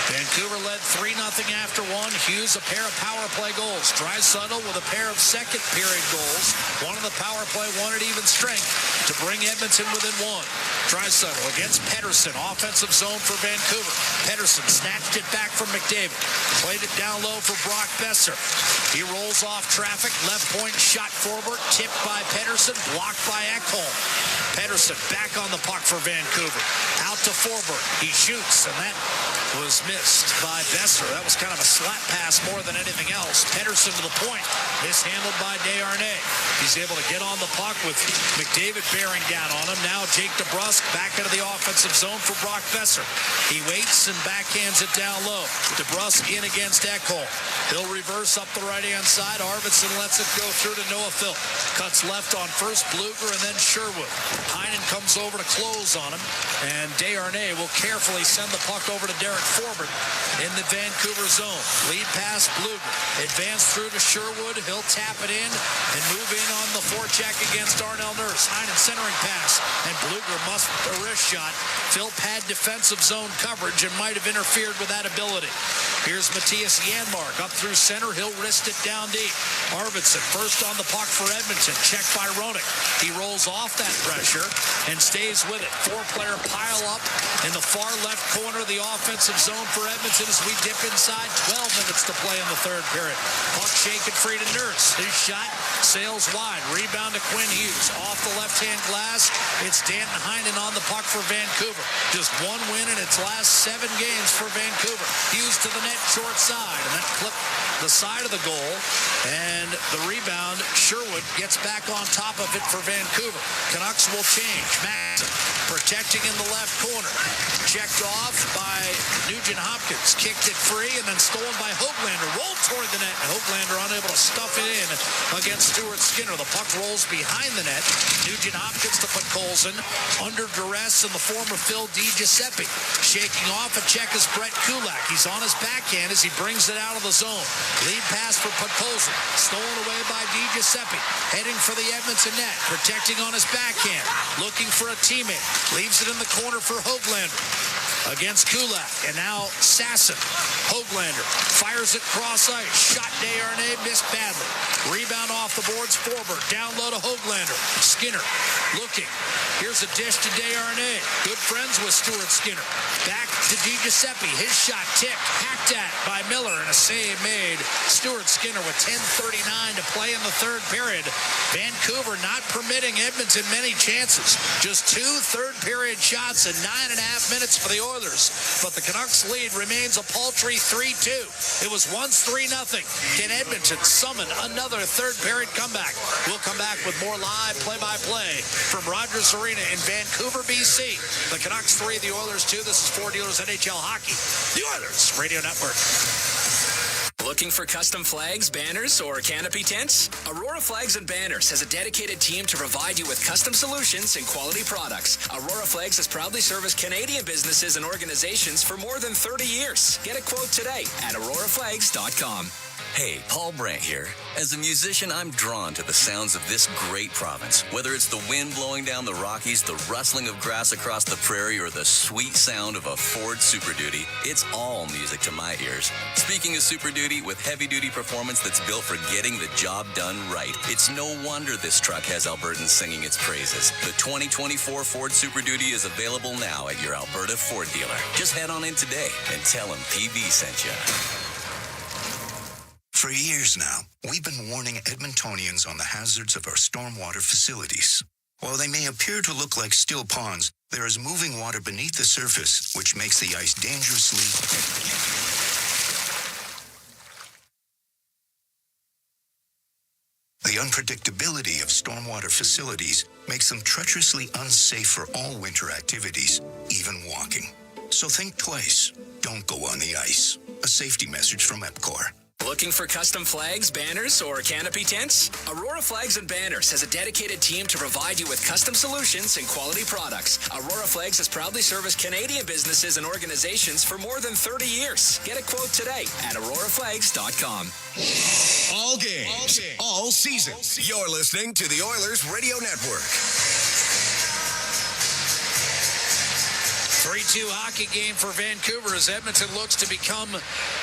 Vancouver led 3-0 after one. Hughes a pair of power play goals. Draisaitl with a pair of second period goals. One of the power play, one at even strength to bring Edmonton within one. Draisaitl against Pettersson. Offensive zone for Vancouver. Pettersson snatched it back from McDavid. Played it down low for Brock Besser. He rolls off traffic. Left point shot forward. Tipped by Pettersson. Blocked by Ekholm. Pettersson back on the puck for Vancouver. Out to Forbert. He shoots, and that was missed by Besser. That was kind of a slap pass more than anything else. Pettersson to the point. Mishandled by Desharnais. He's able to get on the puck with McDavid bearing down on him. Now Jake DeBrusk back into the offensive zone for Brock Besser. He waits and backhands it down low. DeBrusk in against Ekholm. He'll reverse up the right-hand side. Arvidsson lets it go through to Noah Phil. Cuts left on first Bluger and then Sherwood. Heinen comes over to close on him, and Desharnais will carefully send the puck over to Derek Forbert in the Vancouver zone. Lead pass Bluger. Advance through to Sherwood. He'll tap it in and move in on the forecheck against Darnell Nurse. Heinen centering pass, and Bluger must a wrist shot. Phil had defensive zone coverage and might have interfered with that ability. Here's Matthias Janmark up through center. He'll wrist it down deep. Arvidsson first on the puck for Edmonton. Checked by Roenick. He rolls off that pressure and stays with it. Four-player pile up in the far left corner of the offensive zone for Edmonton as we dip inside. 12 minutes to play in the third period. Puck shaken free to Nurse. His shot sails wide. Rebound to Quinn Hughes. Off the left-hand glass. It's Danton Heinen on the puck for Vancouver. Just one win in its last 7 games for Vancouver. Hughes to the net short side, and that clipped the side of the goal, and the rebound, Sherwood gets back on top of it for Vancouver. Canucks will change. Madsen protecting in the left corner. Checked off by Nugent-Hopkins. Kicked it free and then stolen by Höglander. Rolled toward the net. Höglander unable to stuff it in against Stuart Skinner. The puck rolls behind the net. Nugent-Hopkins to Podkolzin. Under duress in the form of Phil DiGiuseppe. Shaking off a check is Brett Kulak. He's on his backhand as he brings it out of the zone. Lead pass for Podkolzin. Stolen away by DiGiuseppe. Heading for the Edmonton net. Protecting on his backhand. Looking for a teammate. Leaves it in the corner for Höglander. Against Kulak. And now Sasson. Höglander fires it cross ice. Shot Desharnais. Missed badly. Rebound off the boards. Forbert. Down low to Höglander. Skinner looking. Here's a dish to Desharnais. Good friends with Stuart Skinner. Back to DiGiuseppe. His shot tipped. Hacked at by Miller. And a save made. Stuart Skinner with 10:39 to play in the third period. Vancouver not permitting Edmonton many chances. Just 2 third-period shots in 9.5 minutes for the Oilers. But the Canucks lead remains a paltry 3-2. It was once 3-0. Can Edmonton summon another third-period comeback? We'll come back with more live play-by-play from Rogers Arena in Vancouver, BC. The Canucks 3, the Oilers 2. This is 4 Dealers NHL Hockey. The Oilers Radio Network. Looking for custom flags, banners, or canopy tents? Aurora Flags and Banners has a dedicated team to provide you with custom solutions and quality products. Aurora Flags has proudly serviced Canadian businesses and organizations for more than 30 years. Get a quote today at auroraflags.com. Hey, Paul Brandt here. As a musician, I'm drawn to the sounds of this great province. Whether it's the wind blowing down the Rockies, the rustling of grass across the prairie, or the sweet sound of a Ford Super Duty, it's all music to my ears. Speaking of Super Duty, with heavy-duty performance that's built for getting the job done right, it's no wonder this truck has Albertans singing its praises. The 2024 Ford Super Duty is available now at your Alberta Ford dealer. Just head on in today and tell them PV sent you. For years now, we've been warning Edmontonians on the hazards of our stormwater facilities. While they may appear to look like still ponds, there is moving water beneath the surface, which makes the ice dangerously... The unpredictability of stormwater facilities makes them treacherously unsafe for all winter activities, even walking. So think twice. Don't go on the ice. A safety message from EPCOR. Looking for custom flags, banners, or canopy tents? Aurora Flags and Banners has a dedicated team to provide you with custom solutions and quality products. Aurora Flags has proudly serviced Canadian businesses and organizations for more than 30 years. Get a quote today at auroraflags.com. All games, all season. You're listening to the Oilers Radio Network. 3-2 hockey game for Vancouver as Edmonton looks to become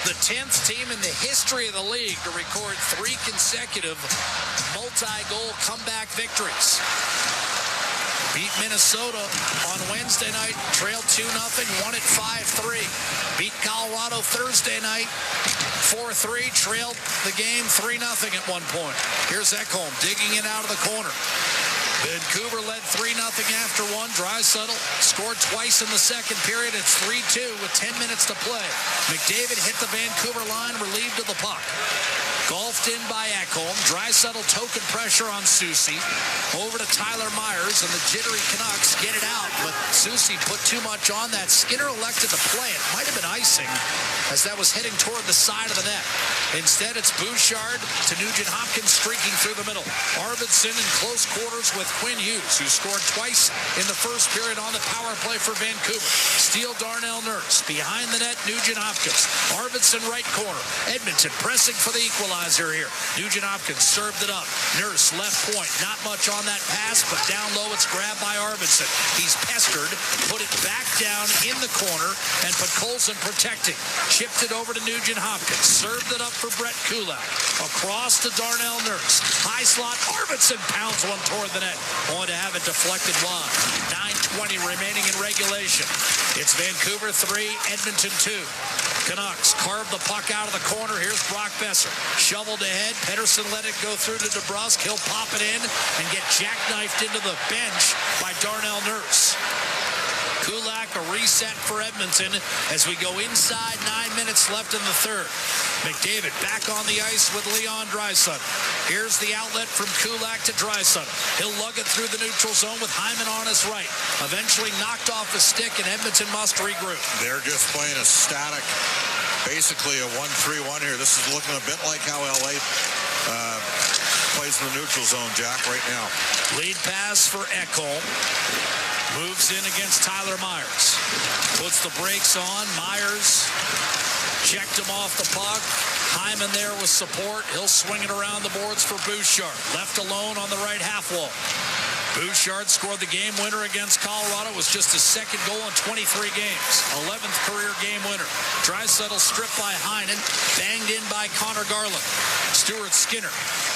the 10th team in the history of the league to record 3 consecutive multi-goal comeback victories. Beat Minnesota on Wednesday night, trailed 2-0, won it 5-3. Beat Colorado Thursday night, 4-3, trailed the game 3-0 at one point. Here's Ekholm digging it out of the corner. Vancouver led 3-0 after one. Draisaitl scored twice in the second period. It's 3-2 with 10 minutes to play. McDavid hit the Vancouver line, relieved of the puck. Golfed in by Ekholm. Draisaitl token pressure on Soucy. Over to Tyler Myers, and the jittery Canucks get it out, but Soucy put too much on that. Skinner elected to play it. Might have been icing as that was heading toward the side of the net. Instead, it's Bouchard to Nugent-Hopkins streaking through the middle. Arvidsson in close quarters with Quinn Hughes, who scored twice in the first period on the power play for Vancouver. Steal Darnell Nurse. Behind the net, Nugent-Hopkins. Arvidsson right corner. Edmonton pressing for the equalizer here. Nugent-Hopkins served it up. Nurse left point. Not much on that pass, but down low it's grabbed by Arvidsson. He's pestered. Put it back down in the corner, and Podkolzin protecting. Chipped it over to Nugent-Hopkins. Served it up for Brett Kulak. Across to Darnell Nurse. High slot. Arvidsson pounds one toward the net. Going to have it deflected wide. 9:20 remaining in regulation. It's Vancouver 3, Edmonton 2. Canucks carve the puck out of the corner. Here's Brock Besser. Shoveled ahead. Pettersson let it go through to DeBrusk. He'll pop it in and get jackknifed into the bench by Darnell Nurse. Kulak, a reset for Edmonton as we go inside 9 minutes left in the third. McDavid back on the ice with Leon Draisaitl. Here's the outlet from Kulak to Draisaitl. He'll lug it through the neutral zone with Hyman on his right. Eventually knocked off his stick, and Edmonton must regroup. They're just playing a static, basically a 1-3-1 here. This is looking a bit like how LA plays in the neutral zone, Jack, right now. Lead pass for Ekholm. Moves in against Tyler Myers. Puts the brakes on. Myers checked him off the puck. Hyman there with support. He'll swing it around the boards for Bouchard. Left alone on the right half wall. Bouchard scored the game winner against Colorado. It was just his second goal in 23 games. 11th career game winner. Draisaitl stripped by Heinen. Banged in by Connor Garland. Stuart Skinner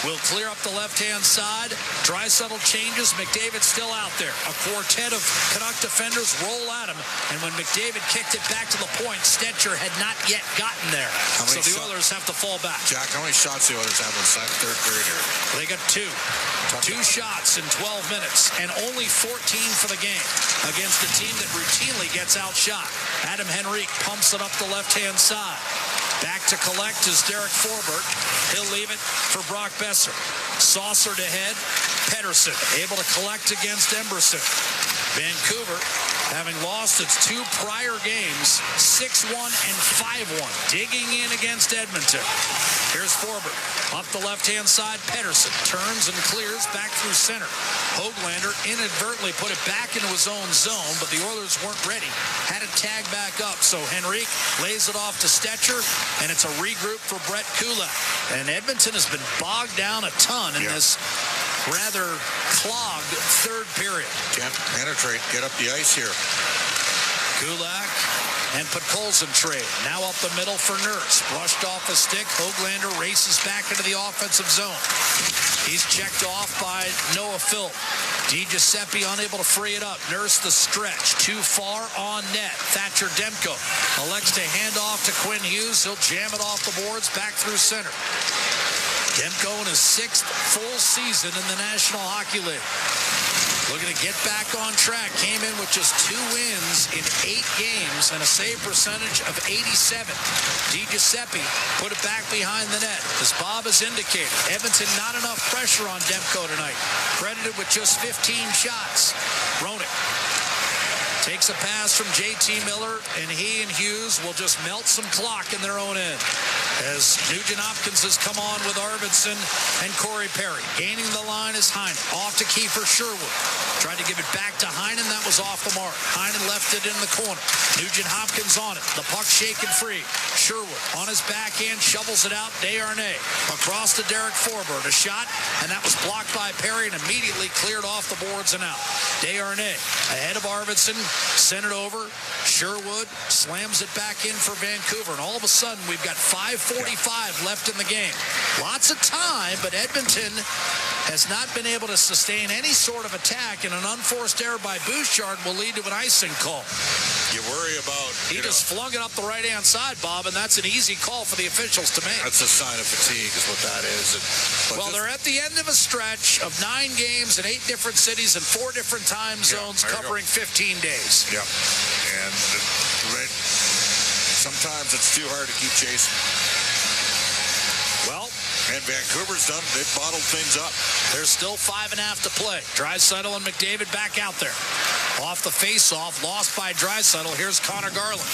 will clear up the left-hand side. Draisaitl changes. McDavid still out there. A quartet of Canuck defenders roll at him. And when McDavid kicked it back to the point, Stetcher had not yet gotten there. So the Oilers have to fall back. Jack, how many shots the Oilers have in the third period here? They got two. Two shots in 12 minutes and only 14 for the game against a team that routinely gets outshot. Adam Henrique pumps it up the left-hand side. Back to collect is Derek Forbert. He'll leave it for Brock Besser. Saucer to head. Pettersson able to collect against Emberson. Vancouver, having lost its two prior games, 6-1 and 5-1, digging in against Edmonton. Here's Forbert. Up the left-hand side, Pettersson turns and clears back through center. Höglander inadvertently put it back into his own zone, but the Oilers weren't ready. Had it tagged back up, so Henrique lays it off to Stetcher, and it's a regroup for Brett Kulak. And Edmonton has been bogged down a ton in this rather clogged third period. Can't penetrate, get up the ice here. Kulak and Podkolzin trade. Now up the middle for Nurse. Brushed off a stick. Höglander races back into the offensive zone. He's checked off by Noah Phil. DiGiuseppe unable to free it up. Nurse the stretch. Too far on net. Thatcher Demko elects to hand off to Quinn Hughes. He'll jam it off the boards back through center. Demko in his 6th full season in the National Hockey League. Looking to get back on track. Came in with just 2 wins in 8 games and a save percentage of 87. DiGiuseppe put it back behind the net. As Bob has indicated, Edmonton not enough pressure on Demko tonight. Credited with just 15 shots. Roenick takes a pass from JT Miller, and he and Hughes will just melt some clock in their own end. As Nugent Hopkins has come on with Arvidsson and Corey Perry. Gaining the line is Heinen. Off to Kiefer Sherwood. Tried to give it back to Heinen. That was off the mark. Heinen left it in the corner. Nugent Hopkins on it. The puck shaken free. Sherwood on his backhand. Shovels it out. Desharnais across to Derek Forbert. A shot, and that was blocked by Perry and immediately cleared off the boards and out. Desharnais ahead of Arvidsson. Sent it over. Sherwood slams it back in for Vancouver. And all of a sudden, we've got 5:45 left in the game. Lots of time, but Edmonton has not been able to sustain any sort of attack, and an unforced error by Bouchard will lead to an icing call. You worry about... He just flung it up the right-hand side, Bob, and that's an easy call for the officials to make. That's a sign of fatigue is what that is. Well, they're at the end of a stretch of 9 games in 8 different cities and 4 different time zones covering 15 days. Yeah, and sometimes it's too hard to keep chasing. Well, and Vancouver's done. They've bottled things up. There's still 5.5 to play. Draisaitl and McDavid back out there. Off the face-off, lost by Draisaitl. Here's Connor Garland.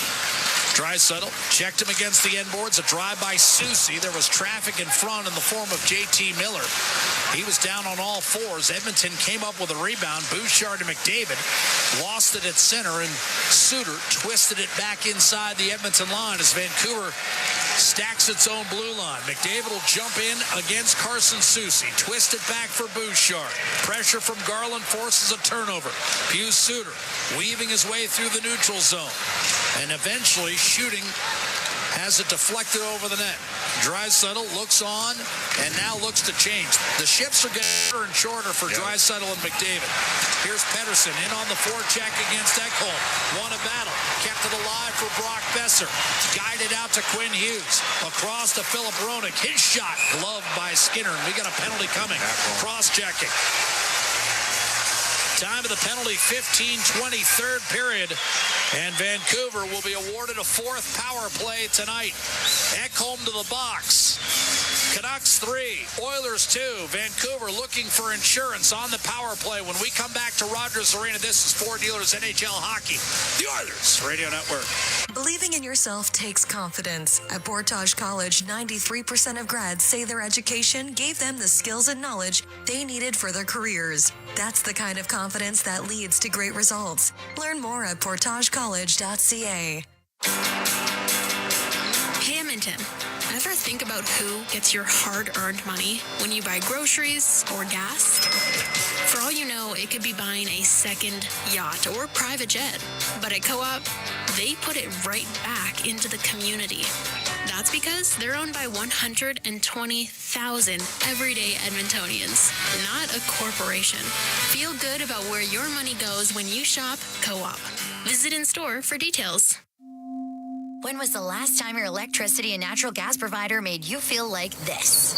Draisaitl checked him against the end boards. A drive by Soucy. There was traffic in front in the form of JT Miller. He was down on all fours. Edmonton came up with a rebound. Bouchard and McDavid lost it at center, and Suter twisted it back inside the Edmonton line as Vancouver stacks its own blue line. McDavid will jump in against Carson Soucy. Twist it back for Bouchard. Pressure from Garland forces a turnover. Pius Suter weaving his way through the neutral zone. And eventually shooting has it deflected over the net. Draisaitl looks on and now looks to change. The shifts are getting shorter and shorter for Draisaitl and McDavid. Here's Pettersson in on the forecheck against Ekholm. Won a battle. Kept it alive for Brock Besser. Guided out to Quinn Hughes. Across to Philip Roenick. His shot gloved. loved by Skinner, and we got a penalty coming. Cross-checking. Time of the penalty, 15:20, third period. And Vancouver will be awarded a fourth power play tonight. Ekholm to the box. Canucks 3, Oilers 2. Vancouver looking for insurance on the power play. When we come back to Rogers Arena, this is Ford Dealers NHL Hockey. The Oilers Radio Network. Believing in yourself takes confidence. At Portage College, 93% of grads say their education gave them the skills and knowledge they needed for their careers. That's the kind of confidence that leads to great results. Learn more at portagecollege.ca. Hey, Edmonton. Ever think about who gets your hard-earned money when you buy groceries or gas? For all you know, it could be buying a second yacht or private jet. But at Co-op, they put it right back into the community. That's because they're owned by 120,000 everyday Edmontonians, not a corporation. Feel good about where your money goes when you shop Co-op. Visit in-store for details. When was the last time your electricity and natural gas provider made you feel like this?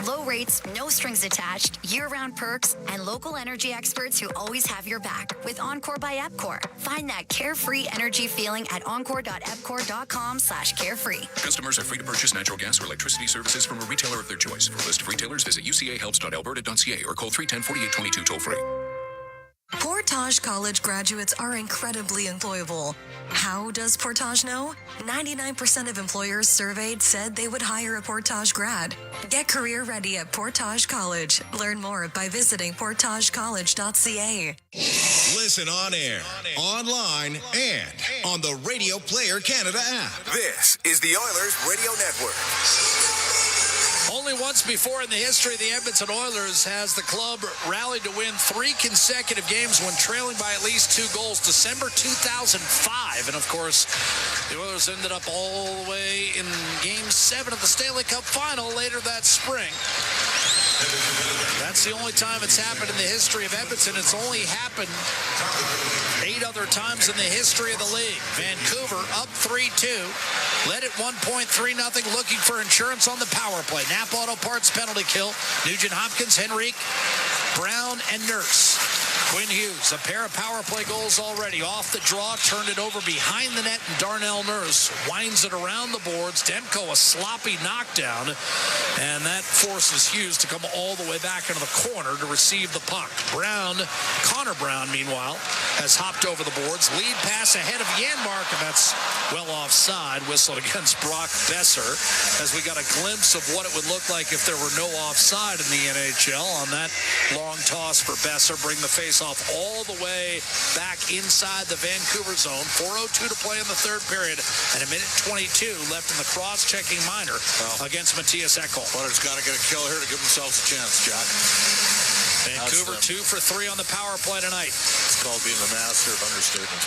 Low rates, no strings attached, year-round perks, and local energy experts who always have your back with Encore by Epcor. Find that carefree energy feeling at encore.epcor.com/carefree. Customers are free to purchase natural gas or electricity services from a retailer of their choice. For a list of retailers, visit ucahelps.alberta.ca or call 310-4822 toll-free. Portage College graduates are incredibly employable. How does Portage know? 99% of employers surveyed said they would hire a Portage grad. Get career ready at Portage College. Learn more by visiting portagecollege.ca. Listen on air, online, and on the Radio Player Canada app. This is the Oilers Radio Network. Only once before in the history of the Edmonton Oilers has the club rallied to win 3 consecutive games when trailing by at least 2 goals. December 2005. And, of course, the Oilers ended up all the way in Game 7 of the Stanley Cup Final later that spring. That's the only time it's happened in the history of Edmonton. It's only happened 8 other times in the history of the league. Vancouver up 3-2. Led at 1.3-0, looking for insurance on the power play. Napa Auto Parts penalty kill. Nugent Hopkins, Henrique, Brown, and Nurse. Quinn Hughes, a pair of power play goals already. Off the draw, turned it over behind the net, and Darnell Nurse winds it around the boards. Demko, a sloppy knockdown, and that forces Hughes to come all the way back into the corner to receive the puck. Connor Brown, meanwhile, has hopped over the boards. Lead pass ahead of Janmark, and that's well offside. Whistled against Brock Besser, as we got a glimpse of what it would look like if there were no offside in the NHL on that long toss for Besser. Bring the face off all the way back inside the Vancouver zone. 4:02 to play in the third period, and 1:22 left in the cross-checking minor against Matthias Ekholm. Oilers got to get a kill here to give themselves a chance, Jack. Vancouver 2 for 3 on the power play tonight. It's called being the master of understatement.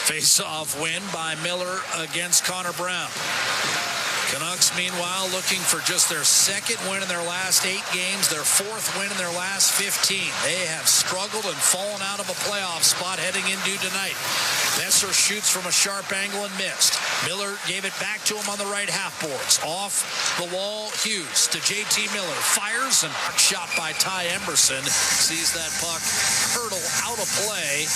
Face-off win by Miller against Connor Brown. Canucks, meanwhile, looking for just their second win in their last 8 games, their 4th win in their last 15. They have struggled and fallen out of a playoff spot heading into tonight. Besser shoots from a sharp angle and missed. Miller gave it back to him on the right half boards. Off the wall, Hughes to JT Miller. Fires, and shot by Ty Emberson. Sees that puck hurtle out of play.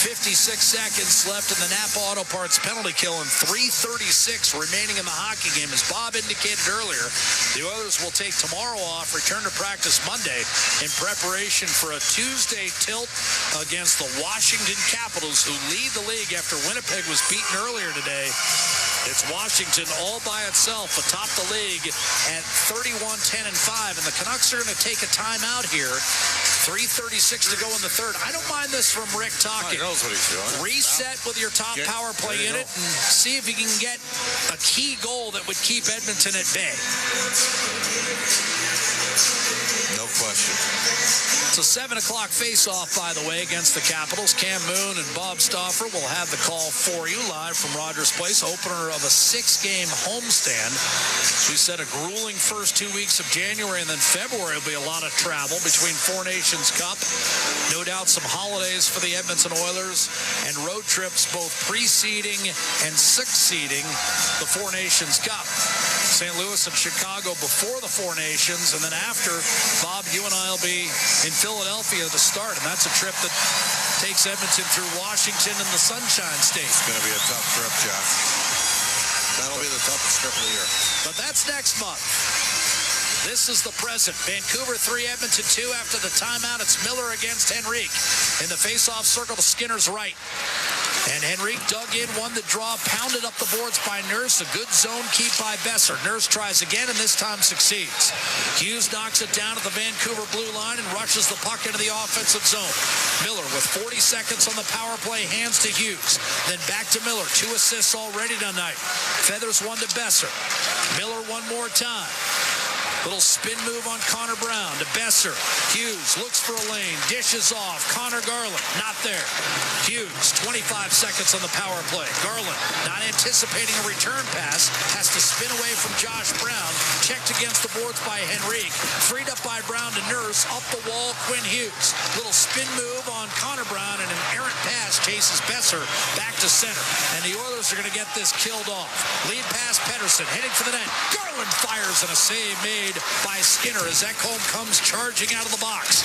56 seconds left in the Napa Auto Parts penalty kill, and 3:36 remaining in the hockey game. As Bob indicated earlier, the Oilers will take tomorrow off, return to practice Monday in preparation for a Tuesday tilt against the Washington Capitals, who lead the league after Winnipeg was beaten earlier today. It's Washington all by itself atop the league at 31-10-5, and the Canucks are going to take a timeout here. 3:36 to go in the third. I don't mind this from Rick Tocchet. He knows what he's doing. Reset with your top power play unit and see if you can get a key goal that would keep Edmonton at bay. No question. It's a 7 o'clock face-off, by the way, against the Capitals. Cam Moon and Bob Stauffer will have the call for you live from Rogers Place, opener of a 6-game homestand. We said a grueling first 2 weeks of January, and then February will be a lot of travel between Four Nations Cup. No doubt some holidays for the Edmonton Oilers and road trips both preceding and succeeding the Four Nations Cup. St. Louis and Chicago before the Four Nations, and then after, Bob, you and I will be in Philadelphia to start, and that's a trip that takes Edmonton through Washington and the Sunshine State. It's going to be a tough trip, Jack. That'll be the toughest trip of the year. But that's next month. This is the present. Vancouver 3, Edmonton 2 after the timeout. It's Miller against Henrique. In the face-off circle to Skinner's right. And Henrique dug in, won the draw, pounded up the boards by Nurse. A good zone keep by Besser. Nurse tries again and this time succeeds. Hughes knocks it down at the Vancouver blue line and rushes the puck into the offensive zone. Miller with 40 seconds on the power play, hands to Hughes. Then back to Miller. 2 assists already tonight. Feathers one to Besser. Miller one more time. Little spin move on Connor Brown to Besser. Hughes looks for a lane, dishes off. Connor Garland, not there. Hughes, 25 seconds on the power play. Garland, not anticipating a return pass, has to spin away from Josh Brown. Checked against the boards by Henrique. Freed up by Brown to Nurse. Up the wall, Quinn Hughes. Little spin move on Connor Brown, and an errant pass chases Besser back to center. And the Oilers are going to get this killed off. Lead pass, Pettersson, heading for the net. Garland fires, and a save made by Skinner as Ekholm comes charging out of the box.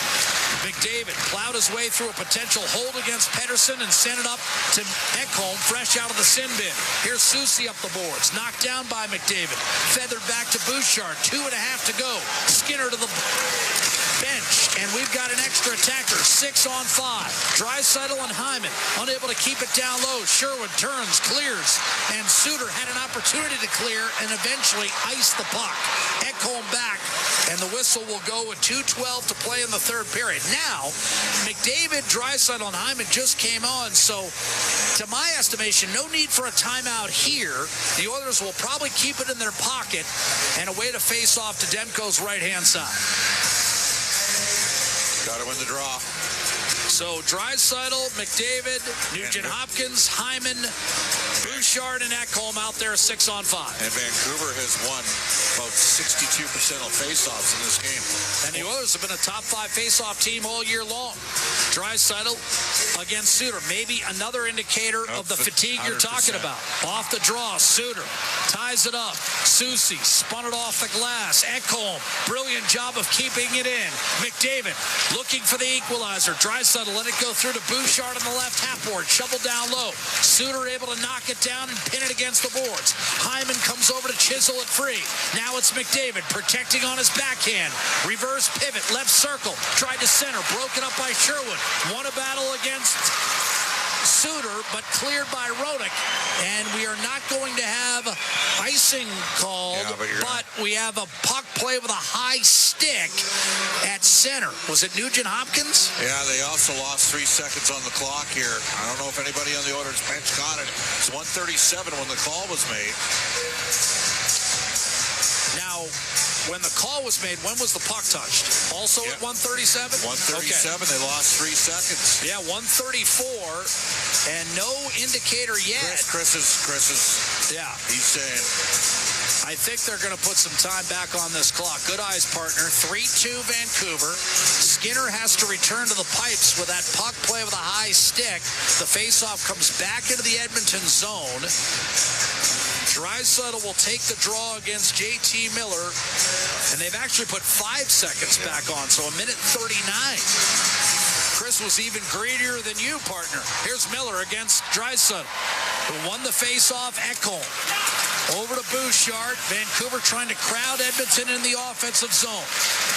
McDavid plowed his way through a potential hold against Pettersson and sent it up to Ekholm, fresh out of the sin bin. Here's Soucy up the boards, knocked down by McDavid. Feathered back to Bouchard, 2.5 to go. Skinner to the bench, and we've got an extra attacker, 6 on 5. Draisaitl and Hyman unable to keep it down low. Sherwood turns, clears, and Suter had an opportunity to clear and eventually iced the puck. Ekholm back, and the whistle will go with 2:12 to play in the third period. Now, McDavid, Draisaitl, and Hyman just came on, so to my estimation, no need for a timeout here. The Oilers will probably keep it in their pocket, and a way to face off to Demko's right-hand side. Got to win the draw. So Draisaitl, McDavid, Nugent-Hopkins, Hyman, Bouchard, and Ekholm out there 6 on 5. And Vancouver has won about 62% of faceoffs in this game. And the Oilers have been a top 5 faceoff team all year long. Draisaitl against Suter. Maybe another indicator of the fatigue you're talking about. Off the draw, Suter ties it up. Soucy spun it off the glass. Ekholm, brilliant job of keeping it in. McDavid looking for the equalizer. Draisaitl let it go through to Bouchard on the left half board. Shovel down low. Suter able to knock it down and pin it against the boards. Hyman comes over to chisel it free. Now it's McDavid protecting on his backhand. Reverse pivot, left circle. Tried to center, broken up by Sherwood. Won a battle against Suter, but cleared by Rodick. And we are not going to have icing called, but we have a puck play with a high stick at center. Was it Nugent-Hopkins? Yeah, they also lost 3 seconds on the clock here. I don't know if anybody on the Oilers bench caught it. It's 1:37 when the call was made. Now, when the call was made, when was the puck touched? Also at 1:37? 1:37, They lost 3 seconds. Yeah, 1:34, and no indicator yet. Chris is, yeah. He's saying, I think they're going to put some time back on this clock. Good eyes, partner. 3-2 Vancouver. Skinner has to return to the pipes with that puck play with a high stick. The faceoff comes back into the Edmonton zone. Draisaitl will take the draw against JT Miller, and they've actually put 5 seconds back on, so 1:39. Chris was even greedier than you, partner. Here's Miller against Draisaitl, who won the face-off. Ekholm over to Bouchard. Vancouver trying to crowd Edmonton in the offensive zone.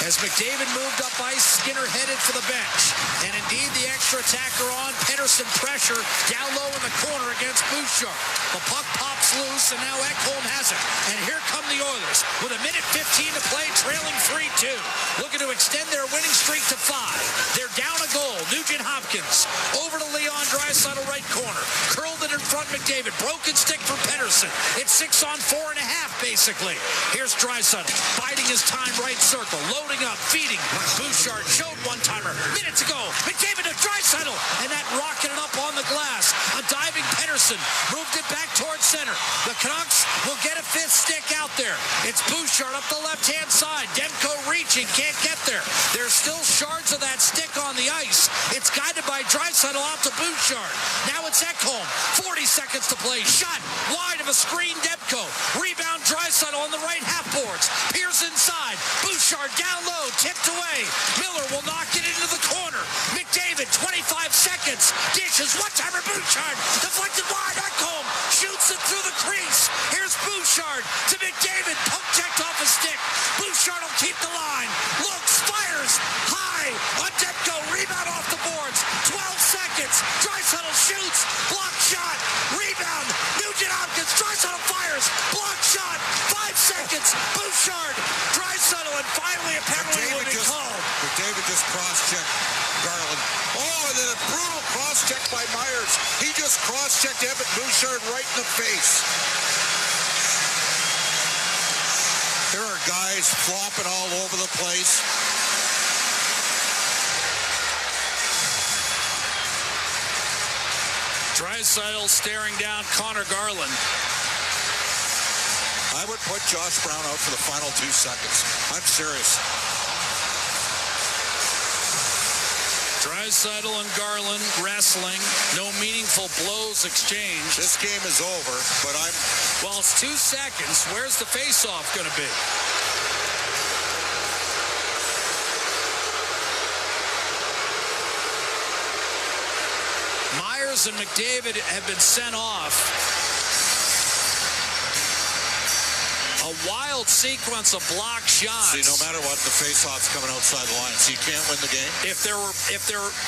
As McDavid moved up ice, Skinner headed for the bench. And indeed, the extra attacker on. Pettersson pressure down low in the corner against Bouchard. The puck pops loose, and now Ekholm has it. And here come the Oilers with 1:15 to play, trailing 3-2. Looking to extend their winning streak to 5. They're down a goal. Nugent-Hopkins over to Leon Draisaitl, right corner. Curled it in front, McDavid. Broken stick for Pettersson. It's 6 on 4.5, basically. Here's Draisaitl biding his time, right circle. Loading up, feeding. Bouchard showed one-timer. Minute to go. McDavid to Draisaitl. And that rocketed up on the glass. A diving Pettersson moved it back towards center. The Canucks will get a 5th stick out there. It's Bouchard up the left-hand side. Demko reaching, can't get there. There's still shards of that stick on the ice. It's guided by Draisaitl out to Bouchard. Now it's Ekholm. 40 seconds to play. Shot wide of a screen, Demko. Rebound, Draisaitl on the right half boards. Pierce inside. Bouchard down low, tipped away. Miller will knock it into the corner. McDavid, 25 seconds. Dishes, one-timer, Bouchard. Deflected wide, Ekholm shoots it through the crease. Here's Bouchard to McDavid. Pump checked off a stick. Bouchard will keep the line. Looks, fires, high on Demko. Rebound off the boards. 12 seconds. Draisaitl shoots. Block shot. Rebound. Nugent-Hopkins. Draisaitl fires. Block shot. 5 seconds. Bouchard. Draisaitl, and finally a penalty will be called. McDavid just cross-checked Garland. Oh, and then a brutal cross-check by Myers. He just cross-checked Evan Bouchard right in the face. There are guys flopping all over the place. Draisaitl staring down Connor Garland. I would put Josh Brown out for the final 2 seconds. I'm serious. Draisaitl and Garland wrestling. No meaningful blows exchanged. This game is over, but Well, it's 2 seconds. Where's the face-off going to be? Myers and McDavid have been sent off. A wild sequence of block shots. See, no matter what, the face-off's coming outside the line, so you can't win the game. If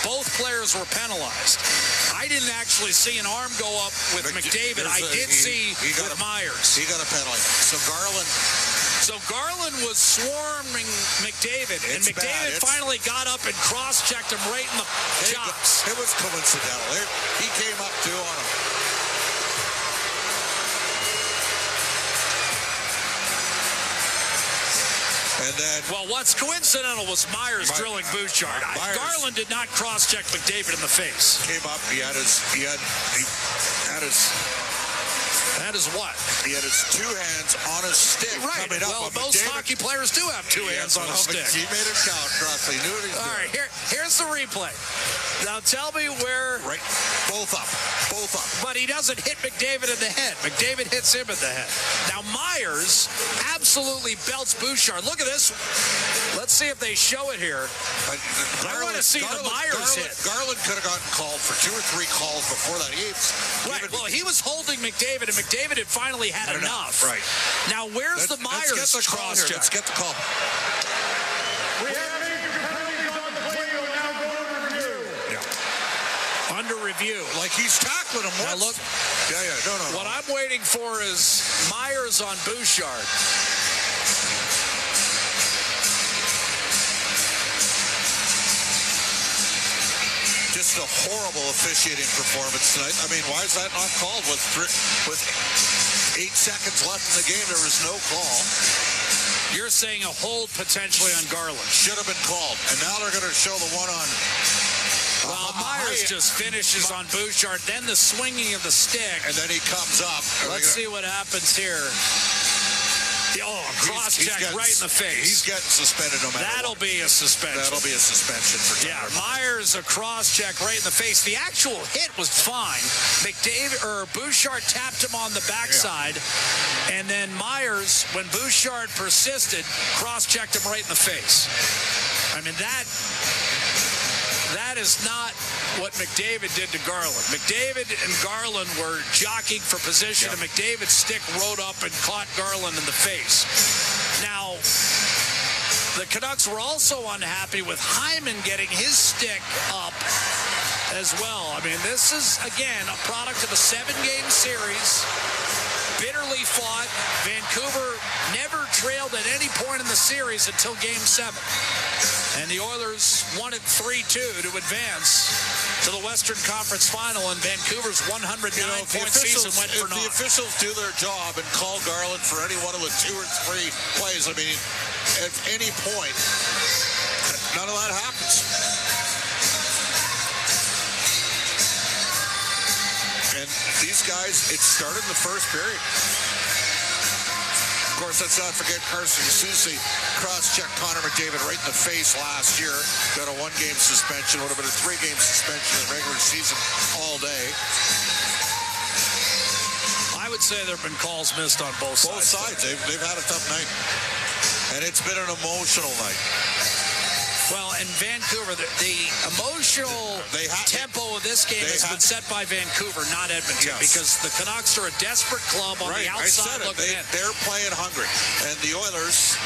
both players were penalized, I didn't actually see an arm go up with McDavid. I did see with Myers. He got a penalty. So Garland was swarming McDavid, and McDavid finally got up and cross-checked him right in the chops. It was coincidental. He came up too on him. And then, well, what's coincidental was Myers drilling Bouchard. Garland did not cross-check McDavid in the face. Came up. He had his what? He had his 2 hands on his stick. Right. Coming up. Well, most hockey players do have 2 hands on a stick. He made it count. Trust me. He knew what he was doing. All right. Here's the replay. Now tell me where. Right. Both up. But he doesn't hit McDavid in the head. McDavid hits him in the head. Now Myers absolutely belts Bouchard. Look at this. Let's see if they show it here. I want to see the Myers hit. Garland could have gotten called for 2 or 3 calls before that. Well, he was holding McDavid, and McDavid had finally had enough. Right. Now, where's the Myers cross-check? Let's get the call. We have major penalties on the play. Now go under review. Yeah. Under review. Like he's tackling him once. Now look. Yeah. No. What I'm waiting for is Myers on Bouchard. Just a horrible officiating performance tonight. I mean, why is that not called with 8 seconds left in the game? There was no call. You're saying a hold potentially on Garland. Should have been called. And now they're going to show the one on... Well, Myers just finishes on Bouchard, then the swinging of the stick. And then he comes up. Let's see what happens here. Oh, cross-check right in the face. He's getting suspended no matter That'll be a suspension. That'll be a suspension for Tyler. Yeah, Myers, a cross-check right in the face. The actual hit was fine. Bouchard tapped him on the backside. Yeah. And then Myers, when Bouchard persisted, cross-checked him right in the face. I mean, that is not what McDavid did to Garland. McDavid and Garland were jockeying for position, and McDavid's stick rode up and caught Garland in the face. Now, the Canucks were also unhappy with Hyman getting his stick up as well. I mean, this is, again, a product of a 7-game series. Bitterly fought. Vancouver never trailed at any point in the series until Game 7. And the Oilers won it 3-2 to advance to the Western Conference Final, and Vancouver's 109-point season went for naught. If the officials do their job and call Garland for any one of the 2 or 3 plays, I mean, at any point, none of that happens. And these guys, it started in the first period. Of course, let's not forget Carson Soucy cross-checked Connor McDavid right in the face last year. Got a 1-game suspension. Would have been a 3-game suspension in the regular season all day. I would say there have been calls missed on both sides. Both sides. They've had a tough night. And it's been an emotional night. Well, in Vancouver, the emotional tempo of this game has been set by Vancouver, not Edmonton, because the Canucks are a desperate club on the outside looking in. They're playing hungry. And the Oilers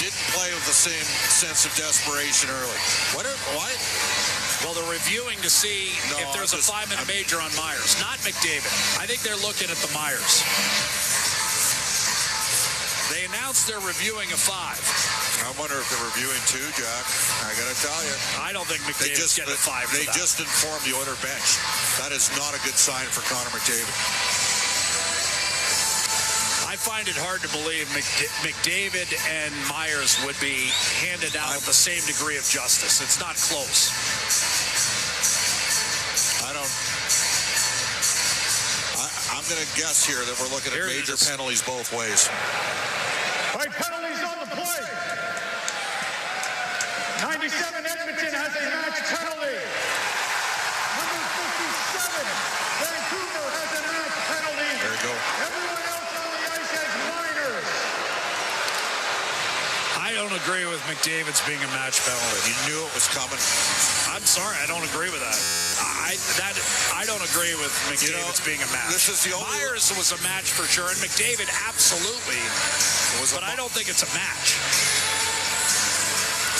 didn't play with the same sense of desperation early. Why? Well, they're reviewing to see if there's a 5-minute major on Myers, not McDavid. I think they're looking at the Myers. They announced they're reviewing a 5. I wonder if they're reviewing 2, Jack. I got to tell you. I don't think McDavid's getting a 5 for They that. just informed the Oilers bench. That is not a good sign for Connor McDavid. I find it hard to believe McDavid and Myers would be handed out with the same degree of justice. It's not close. I'm going to guess here that we're looking at major penalties both ways. All right, penalties on the play. 97 Edmonton has a match penalty. Number 57, Vancouver has a match penalty. There you go. Everyone else on the ice has minors. I don't agree with McDavid's being a match penalty. You knew it was coming. I'm sorry, I don't agree with that. I don't agree with McDavid's being a match. This is the only Myers was a match for sure, and McDavid absolutely was, but I don't think it's a match.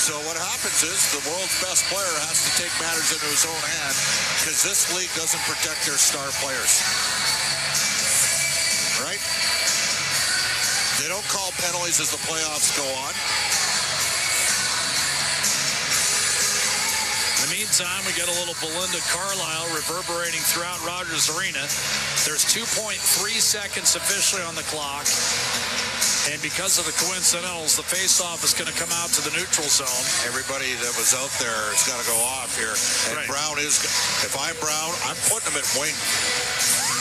So what happens is the world's best player has to take matters into his own hand because this league doesn't protect their star players. Right? They don't call penalties as the playoffs go on. In the meantime, we get a little Belinda Carlisle reverberating throughout Rogers Arena. There's 2.3 seconds officially on the clock. And because of the coincidentals, the faceoff is going to come out to the neutral zone. Everybody that was out there has got to go off here. And Brown is, if I'm Brown, I'm putting him at wing.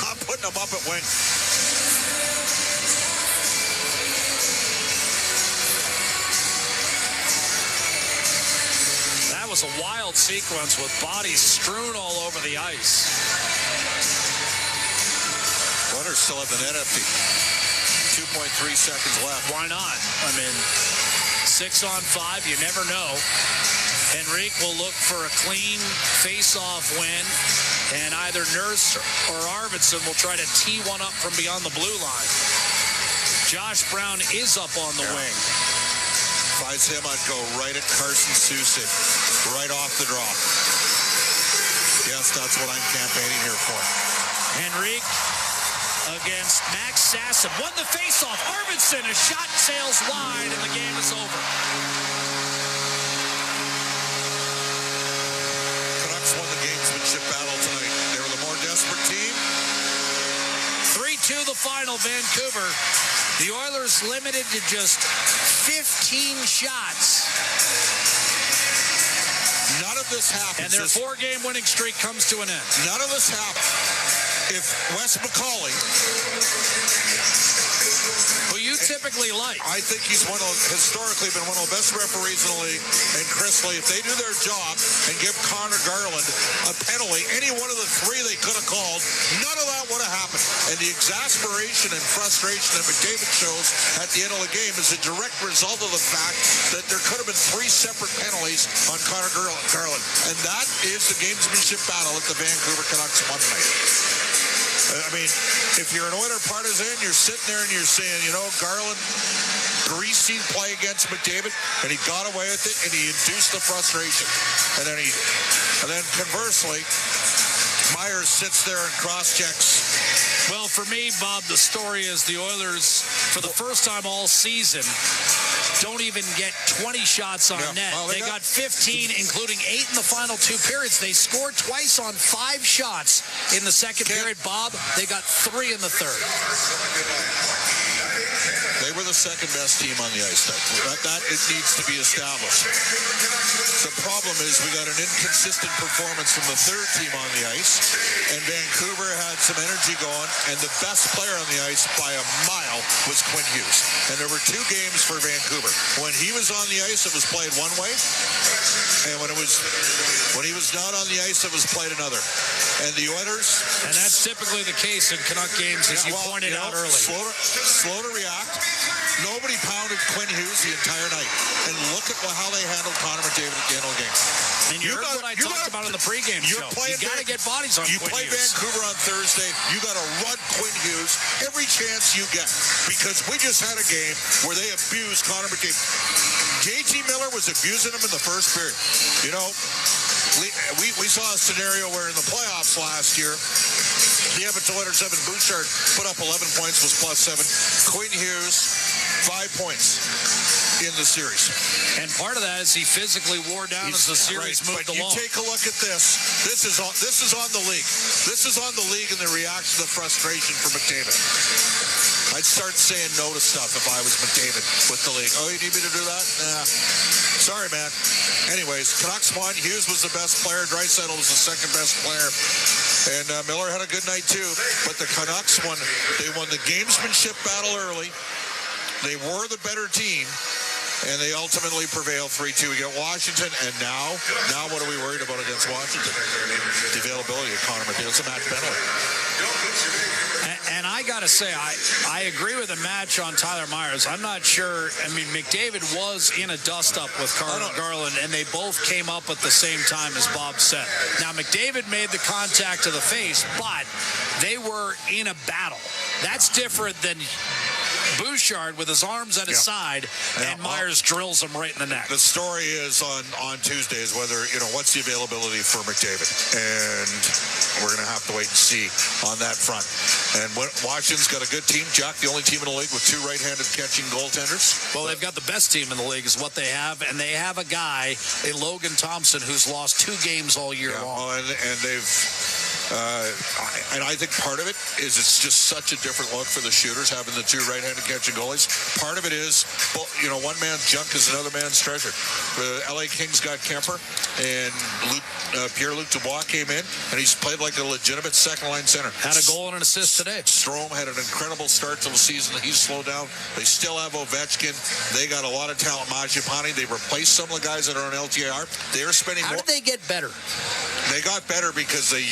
I'm putting him up at wing. That was a wild sequence with bodies strewn all over the ice. Oilers still have the net empty. 2.3 seconds left. Why not? I mean, 6 on 5, you never know. Henrique will look for a clean face-off win, and either Nurse or Arvidsson will try to tee one up from beyond the blue line. Josh Brown is up on the wing. If I was him, I'd go right at Carson Soucy, right off the draw. Yes, that's what I'm campaigning here for. Henrique against Max Sasson. Won the faceoff. Arvidsson, a shot sails wide, and the game is over. Canucks won the gamesmanship battle tonight. They were the more desperate team. 3-2 the final, Vancouver. The Oilers limited to just 15 shots. None of this happens. And their 4-game winning streak comes to an end. None of this happens if Wes McCauley, who you typically like, I think he's historically been one of the best referees in the league, and Chrisley, if they do their job and give Connor Garland a penalty, any one of the 3 they could have called, none of that would have happened. And the exasperation and frustration that McDavid shows at the end of the game is a direct result of the fact that there could have been 3 separate penalties on Connor Garland. And that is the gamesmanship battle that the Vancouver Canucks won tonight. I mean, if you're an Oiler partisan, you're sitting there and you're saying, you know, Garland, greasy play against McDavid, and he got away with it, and he induced the frustration. And then conversely, Myers sits there and cross-checks. Well, for me, Bob, the story is the Oilers, for the first time all season, don't even get 20 shots on net. Well, they got 15, including 8 in the final 2 periods. They scored twice on 5 shots in the second period. Bob, they got 3 in the third. They They were the second best team on the ice. That it needs to be established. The problem is we got an inconsistent performance from the third team on the ice, and Vancouver had some energy going, and the best player on the ice by a mile was Quinn Hughes. And there were 2 games for Vancouver. When he was on the ice, it was played one way, and when he was not on the ice, it was played another. And the Oilers... And that's typically the case in Canuck games, as you pointed out early. Slow to react. Nobody pounded Quinn Hughes the entire night. And look at how they handled Connor McDavid at the end of the game. And you heard what I talked about in the pregame show. You got to get bodies on Quinn Hughes. You play Vancouver on Thursday, you got to run Quinn Hughes every chance you get. Because we just had a game where they abused Connor McDavid. JT Miller was abusing him in the first period. You know, we saw a scenario where in the playoffs last year, the Edmonton Oilers, Evan Bouchard put up 11 points, was +7. Quinn Hughes, 5 points in the series. And part of that is he physically wore down as the series moved along. You take a look at this. This is on the league. This is on the league and the reaction, the frustration for McDavid. I'd start saying no to stuff if I was McDavid with the league. Oh, you need me to do that? Nah. Sorry, man. Anyways, Canucks won. Hughes was the best player. Draisaitl was the second best player. And Miller had a good night, too. But the Canucks won. They won the gamesmanship battle early. They were the better team. And they ultimately prevailed 3-2 against Washington. And now what are we worried about against Washington? The availability of Connor McDavid. It's a Matt Bentley. And I got to say, I agree with the match on Tyler Myers. I'm not sure. I mean, McDavid was in a dust-up with Garland, and they both came up at the same time, as Bob said. Now, McDavid made the contact to the face, but they were in a battle. That's different than Bouchard with his arms at his side, and Myers drills him right in the neck. The story is on Tuesday is whether, what's the availability for McDavid. And we're going to have to wait and see on that front. And Washington's got a good team. Jack, the only team in the league with 2 right-handed catching goaltenders. Well, they've got the best team in the league is what they have, and they have a guy, a Logan Thompson, who's lost 2 games all year long. Well, and they've... and I think part of it is it's just such a different look for the shooters having the 2 right-handed catching goalies. Part of it is, one man's junk is another man's treasure. The LA Kings got Kemper, and Pierre-Luc Dubois came in, and he's played like a legitimate second-line center. Had a goal and an assist today. Strome had an incredible start to the season. He's slowed down. They still have Ovechkin. They got a lot of talent. Mangiapane. They replaced some of the guys that are on LTIR. They're spending more. How did they get better? They got better because they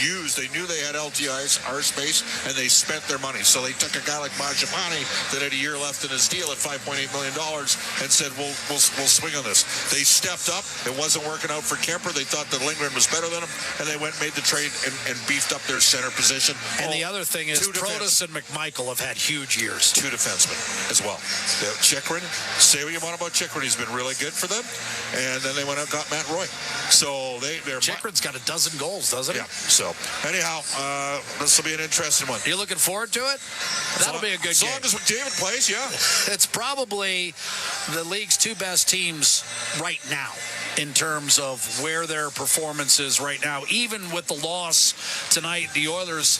knew they had LTIs, our space, and they spent their money. So they took a guy like Mangiapane that had a year left in his deal at $5.8 million and said, we'll swing on this. They stepped up. It wasn't working out for Kemper. They thought that Lindgren was better than him, and they went and made the trade and beefed up their center position. And the other thing is Protas and McMichael have had huge years. 2 defensemen as well. Chychrun, say what you want about Chychrun. He's been really good for them. And then they went out and got Matt Roy. So they're... Chychrun's got a dozen goals, doesn't he? Yeah. So, anyhow, this will be an interesting one. You looking forward to it? That'll be a good game. As long as McDavid plays, yeah. It's probably the league's 2 best teams right now in terms of where their performance is right now. Even with the loss tonight, the Oilers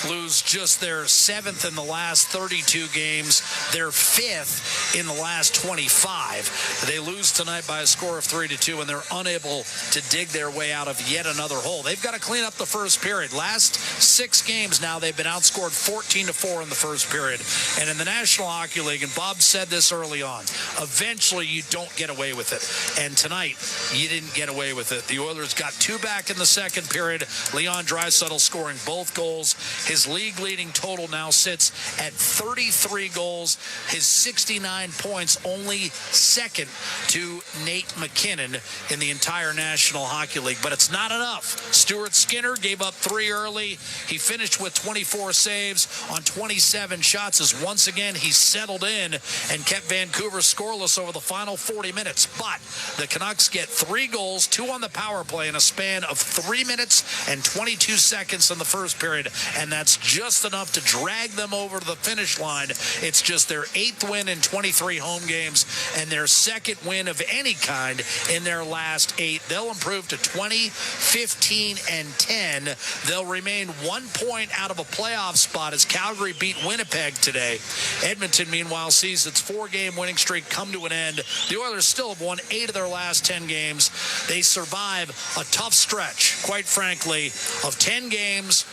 lose just their 7th in the last 32 games, their 5th in the last 25. They lose tonight by a score of 3-2, and they're unable to dig their way out of yet another hole. They've got to clean up the first period. Last 6 games now, they've been outscored 14-4 in the first period. And in the National Hockey League, and Bob said this early on, eventually you don't get away with it. And tonight, you didn't get away with it. The Oilers got 2 back in the second period. Leon Draisaitl scoring both goals. His league-leading total now sits at 33 goals. His 69 points, only second to Nate McKinnon in the entire National Hockey League. But it's not enough. Stuart Skinner gave up 3 early. He finished with 24 saves on 27 shots as once again he settled in and kept Vancouver scoreless over the final 40 minutes. But the Canucks get 3 goals, 2 on the power play in a span of 3 minutes and 22 seconds in the first period, and that's just enough to drag them over to the finish line. It's just their 8th win in 23 home games and their 2nd win of any kind in their last 8. They'll improve to 20, 15, and 10. They'll remain 1 point out of a playoff spot as Calgary beat Winnipeg today. Edmonton, meanwhile, sees its 4-game winning streak come to an end. The Oilers still have won 8 of their last 10 games. They survive a tough stretch, quite frankly, of 10 games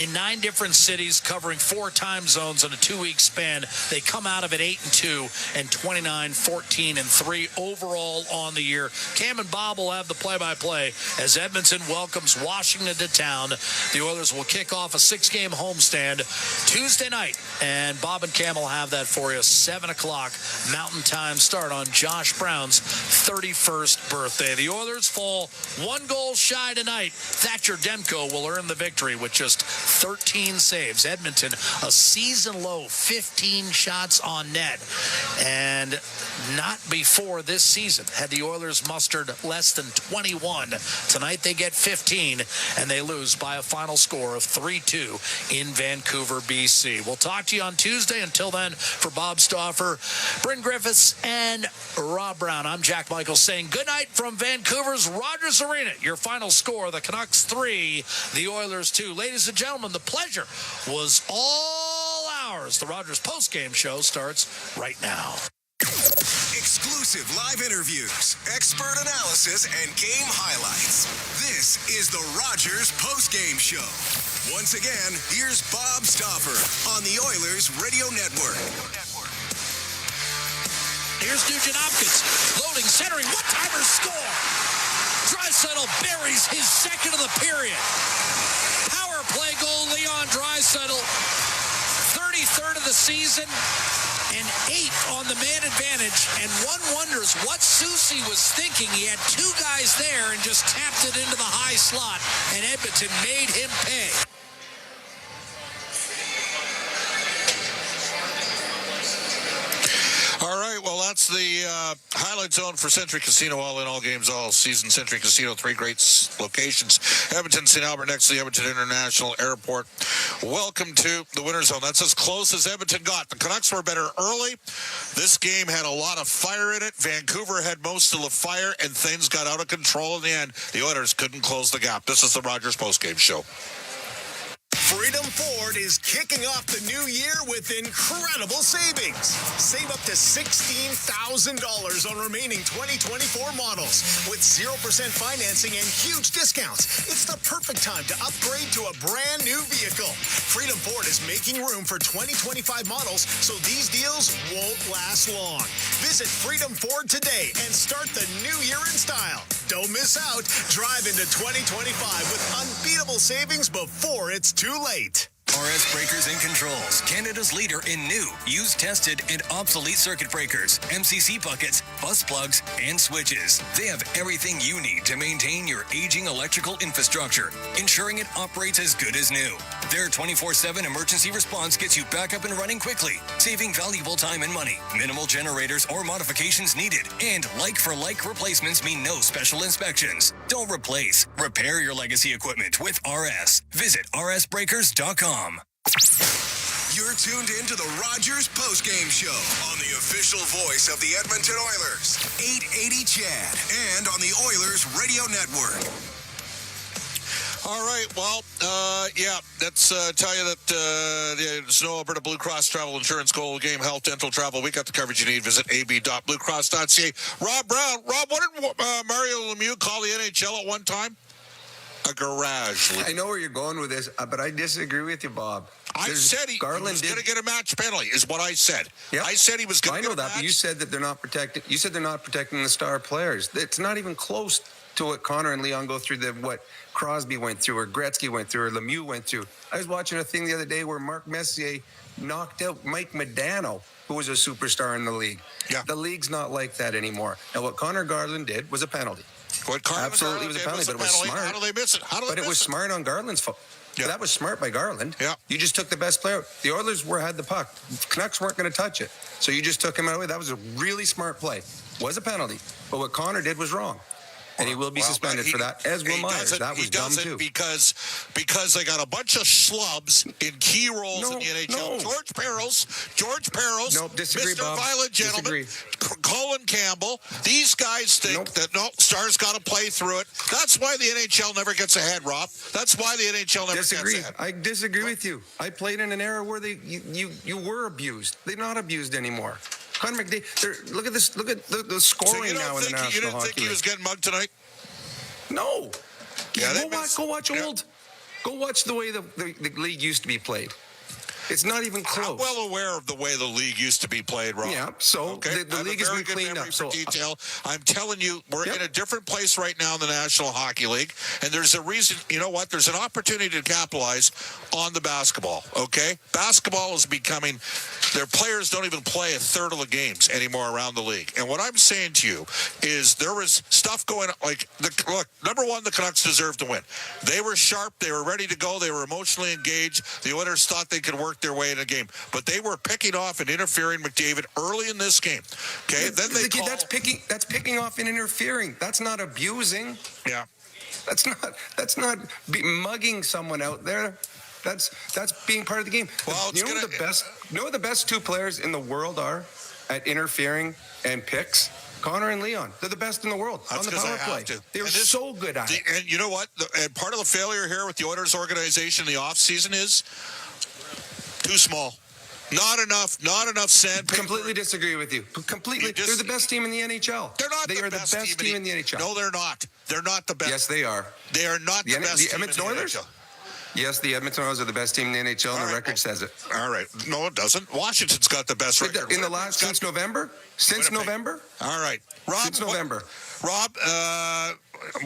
in 9 different cities, covering 4 time zones in a 2-week span. They come out of it 8-2 and 29-14-3 overall on the year. Cam and Bob will have the play-by-play as Edmonton welcomes Washington to town. The Oilers will kick off a 6-game homestand Tuesday night, and Bob and Cam will have that for you. 7 o'clock Mountain Time start on Josh Brown's 31st birthday. The Oilers fall 1 goal shy tonight. Thatcher Demko will earn the victory with just 13 saves. Edmonton, a season-low 15 shots on net. And not before this season had the Oilers mustered less than 21. Tonight they get 15, and they lose by a final score of 3-2 in Vancouver, BC. We'll talk to you on Tuesday. Until then, for Bob Stauffer, Bryn Griffiths, and Rob Brown, I'm Jack Michaels saying good night from Vancouver's Rogers Arena. Your final score, the Canucks 3, the Oilers 2. Ladies and gentlemen, the pleasure was all ours. The Rogers Postgame Show starts right now. Exclusive live interviews, expert analysis, and game highlights. This is the Rogers Postgame Show. Once again, here's Bob Stauffer on the Oilers Radio Network. Here's Nugent Hopkins, loading, centering, one-timer score. Draisaitl buries his 2nd of the period. Power play goal, Leon Draisaitl, 33rd of the season, and 8th on the man advantage. And one wonders what Soucy was thinking. He had 2 guys there and just tapped it into the high slot, and Edmonton made him pay. All right, well, that's the highlight zone for Century Casino, all in, all games, all season. Century Casino, 3 great locations. Edmonton, St. Albert, next to the Edmonton International Airport. Welcome to the winter zone. That's as close as Edmonton got. The Canucks were better early. This game had a lot of fire in it. Vancouver had most of the fire, and things got out of control in the end. The Oilers couldn't close the gap. This is the Rogers Postgame Show. Freedom Ford is kicking off the new year with incredible savings. Save up to $16,000 on remaining 2024 models with 0% financing and huge discounts. It's the perfect time to upgrade to a brand new vehicle. Freedom Ford is making room for 2025 models, so these deals won't last long. Visit Freedom Ford today and start the new year in style. Don't miss out. Drive into 2025 with unbeatable savings before it's too late. RS Breakers and Controls, Canada's leader in new, used, tested, and obsolete circuit breakers, MCC buckets, bus plugs, and switches. They have everything you need to maintain your aging electrical infrastructure, ensuring it operates as good as new. Their 24/7 emergency response gets you back up and running quickly, saving valuable time and money. Minimal generators or modifications needed, and like-for-like replacements mean no special inspections. Don't replace, repair your legacy equipment with RS. Visit rsbreakers.com. You're tuned in to the Rogers Postgame Show on the official voice of the Edmonton Oilers, 880 CHAD, and on the Oilers Radio Network. All right, well, let's tell you that the Snow Alberta Blue Cross Travel Insurance Gold Game Health Dental Travel. We got the coverage you need. Visit ab.bluecross.ca. Rob Brown. Rob, what did Mario Lemieux call the NHL at one time? A garage. I know where you're going with this, but I disagree with you, Bob. I said he was going to get a match penalty, is what I said. Yep. I said he was going to get a match. I know that, but you said that they're not protecting. You said they're not protecting the star players. It's not even close to what Connor and Leon go through, what Crosby went through, or Gretzky went through, or Lemieux went through. I was watching a thing the other day where Mark Messier knocked out Mike Modano, who was a superstar in the league. Yeah. The league's not like that anymore. Now, what Connor Garland did was a penalty. What Carlin Absolutely was a penalty, but it was smart. How do they miss it? But it was smart on Garland's fault. Yeah. That was smart by Garland. Yeah. You just took the best player. The Oilers had the puck. Canucks weren't going to touch it. So you just took him out of the way. That was a really smart play. Was a penalty. But what Connor did was wrong. And he will be suspended for that, as will Myers. That was dumb, too. Because they got a bunch of schlubs in key roles in the NHL. George Peros, disagree, Mr. Bob. Violent Gentleman, Colin Campbell. These guys think that, Stars got to play through it. That's why the NHL never gets ahead, Rob. That's why the NHL never gets ahead. I disagree with you. I played in an era where you were abused. They're not abused anymore. Connor McDavid, look at this. Look at the scoring now in the National Hockey League. You didn't think he was getting mugged tonight? No. Go watch old. Go watch the way the league used to be played. It's not even close. I'm well aware of the way the league used to be played, Rob. Yeah, so the league has been cleaned up. So detail. I'm telling you, we're in a different place right now in the National Hockey League, and there's a reason. You know what? There's an opportunity to capitalize on the basketball, okay? Basketball is becoming, their players don't even play a third of the games anymore around the league. And what I'm saying to you is there was stuff going on, look, number one, the Canucks deserved to win. They were sharp. They were ready to go. They were emotionally engaged. The Oilers thought they could work their way in a game, but they were picking off and interfering McDavid early in this game. Okay, then that's picking off and interfering. That's not abusing. Yeah, that's not mugging someone out there. That's being part of the game. Well, you know what the best two players in the world are at interfering and picks? Connor and Leon. They're the best in the world on the power play. They're so good at it. And you know what? And part of the failure here with the Oilers organization in the offseason is too small. Not enough sandpaper. Completely disagree with you. Completely. They're the best team in the NHL. They are the best team in the NHL. No, they're not. They're not the best. Yes, they are. They are not the best team in the NHL. Yes, the Edmonton Oilers are the best team in the NHL, and the record says it. All right. No, it doesn't. Washington's got the best record. Since November? Since November? All right. Rob, since November. Rob,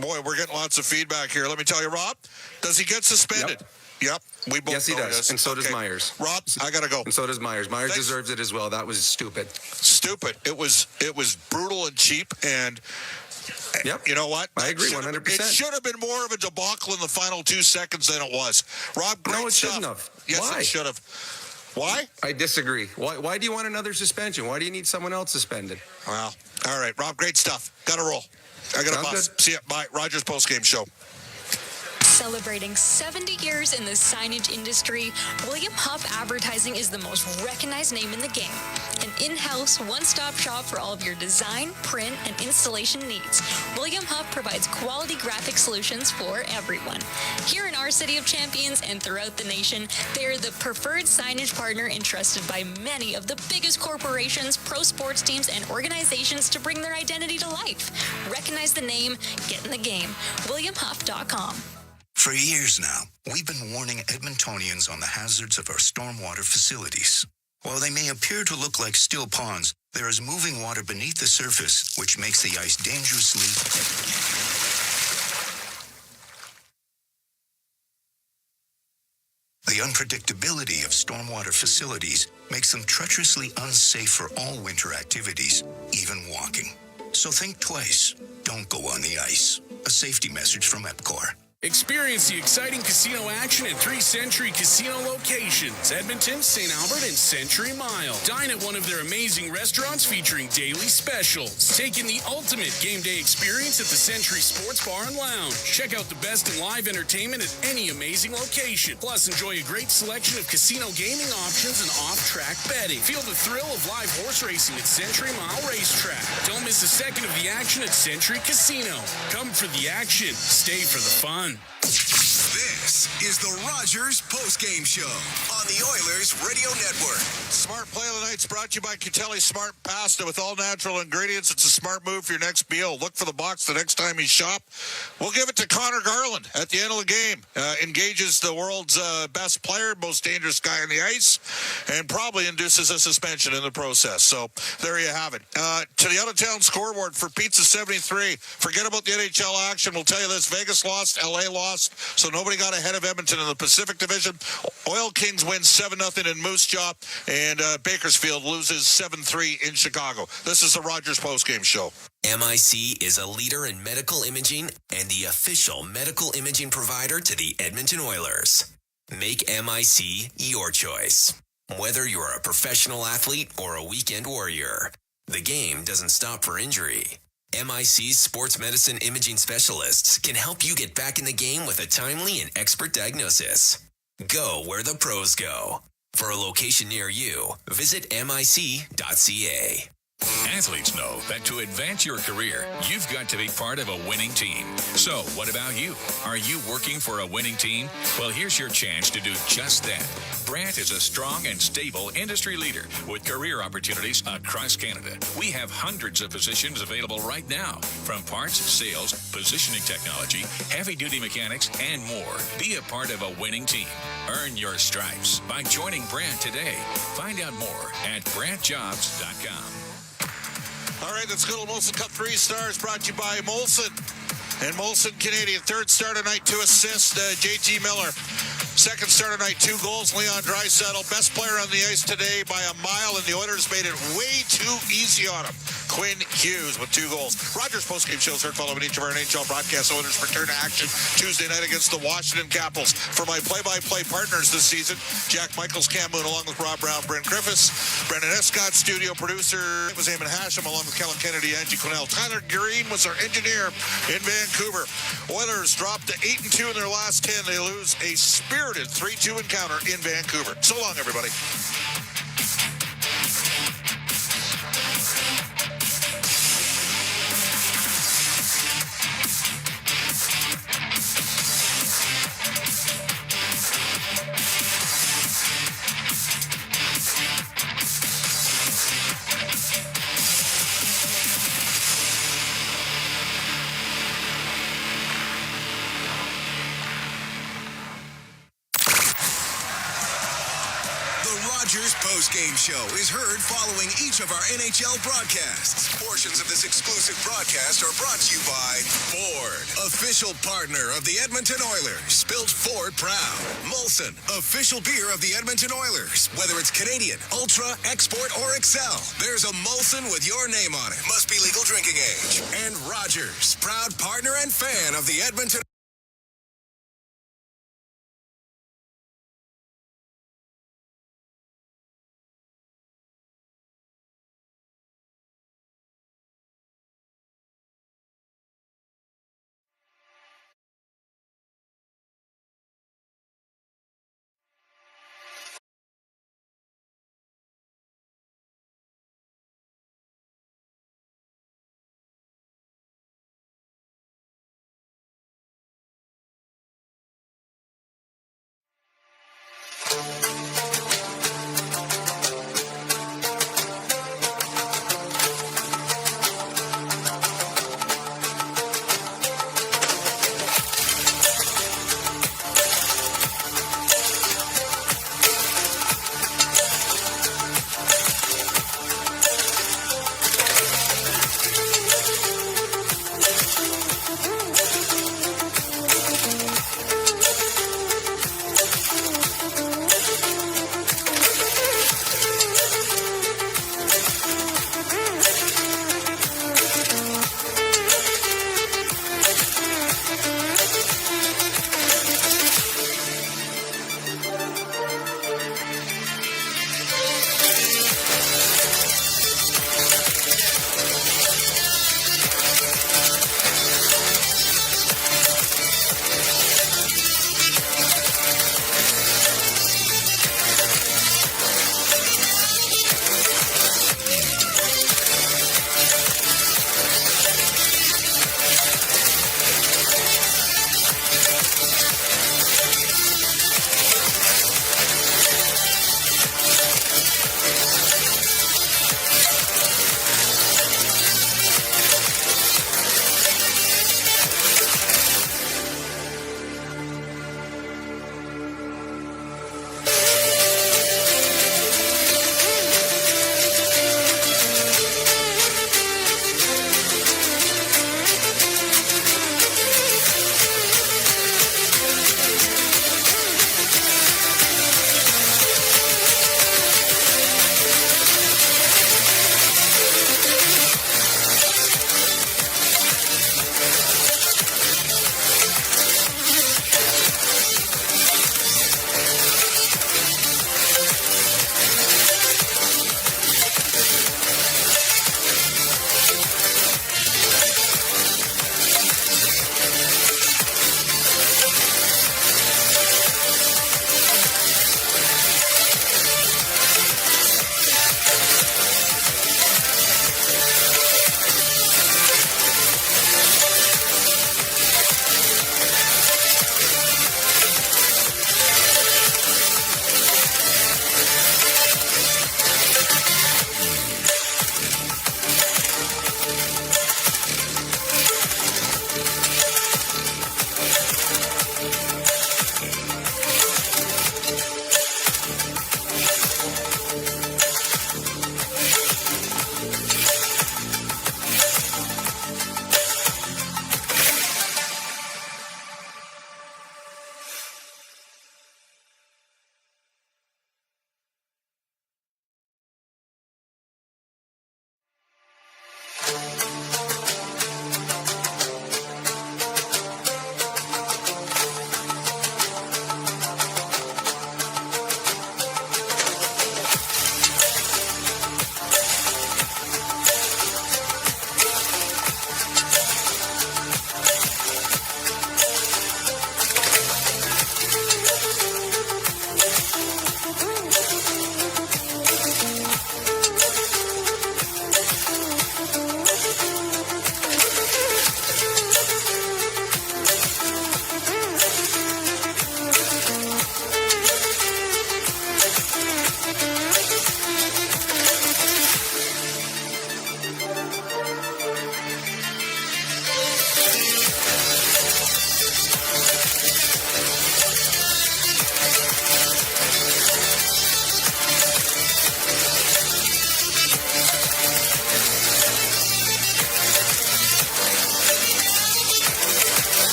boy, we're getting lots of feedback here. Let me tell you, Rob, does he get suspended? Yep. We both yes, he does. And so does Myers. Rob, I got to go. And so does Myers. Myers deserves it as well. That was stupid. Stupid. It was brutal and cheap, and yep. You know what? I agree 100%. It should have been more of a debacle in the final 2 seconds than it was. Rob, great stuff. Shouldn't have. Yes, Why? It should have. Why? I disagree. Why do you want another suspension? Why do you need someone else suspended? Well, all right, Rob, great stuff. Got to roll. I got to bus. See ya. Bye. Rogers Postgame Show. Celebrating 70 years in the signage industry, William Huff Advertising is the most recognized name in the game. An in-house, one-stop shop for all of your design, print, and installation needs. William Huff provides quality graphic solutions for everyone. Here in our City of Champions and throughout the nation, they are the preferred signage partner entrusted by many of the biggest corporations, pro sports teams, and organizations to bring their identity to life. Recognize the name, get in the game. WilliamHuff.com. For years now, we've been warning Edmontonians on the hazards of our stormwater facilities. While they may appear to look like still ponds, there is moving water beneath the surface, which makes the ice dangerously... The unpredictability of stormwater facilities makes them treacherously unsafe for all winter activities, even walking. So think twice. Don't go on the ice. A safety message from EPCOR. Experience the exciting casino action at 3 Century Casino locations, Edmonton, St. Albert, and Century Mile. Dine at one of their amazing restaurants featuring daily specials. Take in the ultimate game day experience at the Century Sports Bar and Lounge. Check out the best in live entertainment at any amazing location. Plus, enjoy a great selection of casino gaming options and off-track betting. Feel the thrill of live horse racing at Century Mile Racetrack. Don't miss a second of the action at Century Casino. Come for the action, stay for the fun. This is the Rogers Postgame Show on the Oilers Radio Network. Smart Play of the Night's brought to you by Catelli Smart Pasta with all natural ingredients. It's a smart move for your next meal. Look for the box the next time you shop. We'll give it to Connor Garland at the end of the game. Engages the world's best player, most dangerous guy on the ice, and probably induces a suspension in the process. So there you have it. To the out-of-town scoreboard for Pizza 73. Forget about the NHL action. We'll tell you this. Vegas lost. LA lost. So nobody got ahead of Edmonton in the Pacific Division. Oil Kings win 7-0 in Moose Jaw, and Bakersfield loses 7-3 in Chicago. This is the Rogers Postgame Show. MIC is a leader in medical imaging and the official medical imaging provider to the Edmonton Oilers. Make MIC your choice. Whether you're a professional athlete or a weekend warrior, the game doesn't stop for injury. MIC's sports medicine imaging specialists can help you get back in the game with a timely and expert diagnosis. Go where the pros go. For a location near you, visit mic.ca. Athletes know that to advance your career, you've got to be part of a winning team. So, what about you? Are you working for a winning team? Well, here's your chance to do just that. Brandt is a strong and stable industry leader with career opportunities across Canada. We have hundreds of positions available right now, from parts, sales, positioning technology, heavy-duty mechanics, and more. Be a part of a winning team. Earn your stripes by joining Brandt today. Find out more at BrandtJobs.com. All right, let's go to Molson Cup 3 Stars, brought to you by Molson. And Molson Canadian, third star tonight, 2 assists, JT Miller. Second star tonight, 2 goals, Leon Draisaitl. Best player on the ice today by a mile, and the Oilers made it way too easy on him. Quinn Hughes with 2 goals. Rogers postgame shows heard following each of our NHL broadcasts. Oilers return to action Tuesday night against the Washington Capitals. For my play-by-play partners this season, Jack Michaels, Cam Moon, along with Rob Brown, Brent Griffiths, Brendan Escott, studio producer, it was Eamon Hashem, along with Kellen Kennedy, Angie Quinnell. Tyler Green was our engineer in Vancouver. Oilers dropped to 8-2 in their last 10. They lose a spirited 3-2 encounter in Vancouver. So long, everybody. Postgame show is heard following each of our NHL broadcasts. Portions of this exclusive broadcast are brought to you by Ford, official partner of the Edmonton Oilers. Built Ford proud. Molson, official beer of the Edmonton Oilers. Whether it's Canadian, Ultra, Export, or Excel, there's a Molson with your name on it. Must be legal drinking age. And Rogers, proud partner and fan of the Edmonton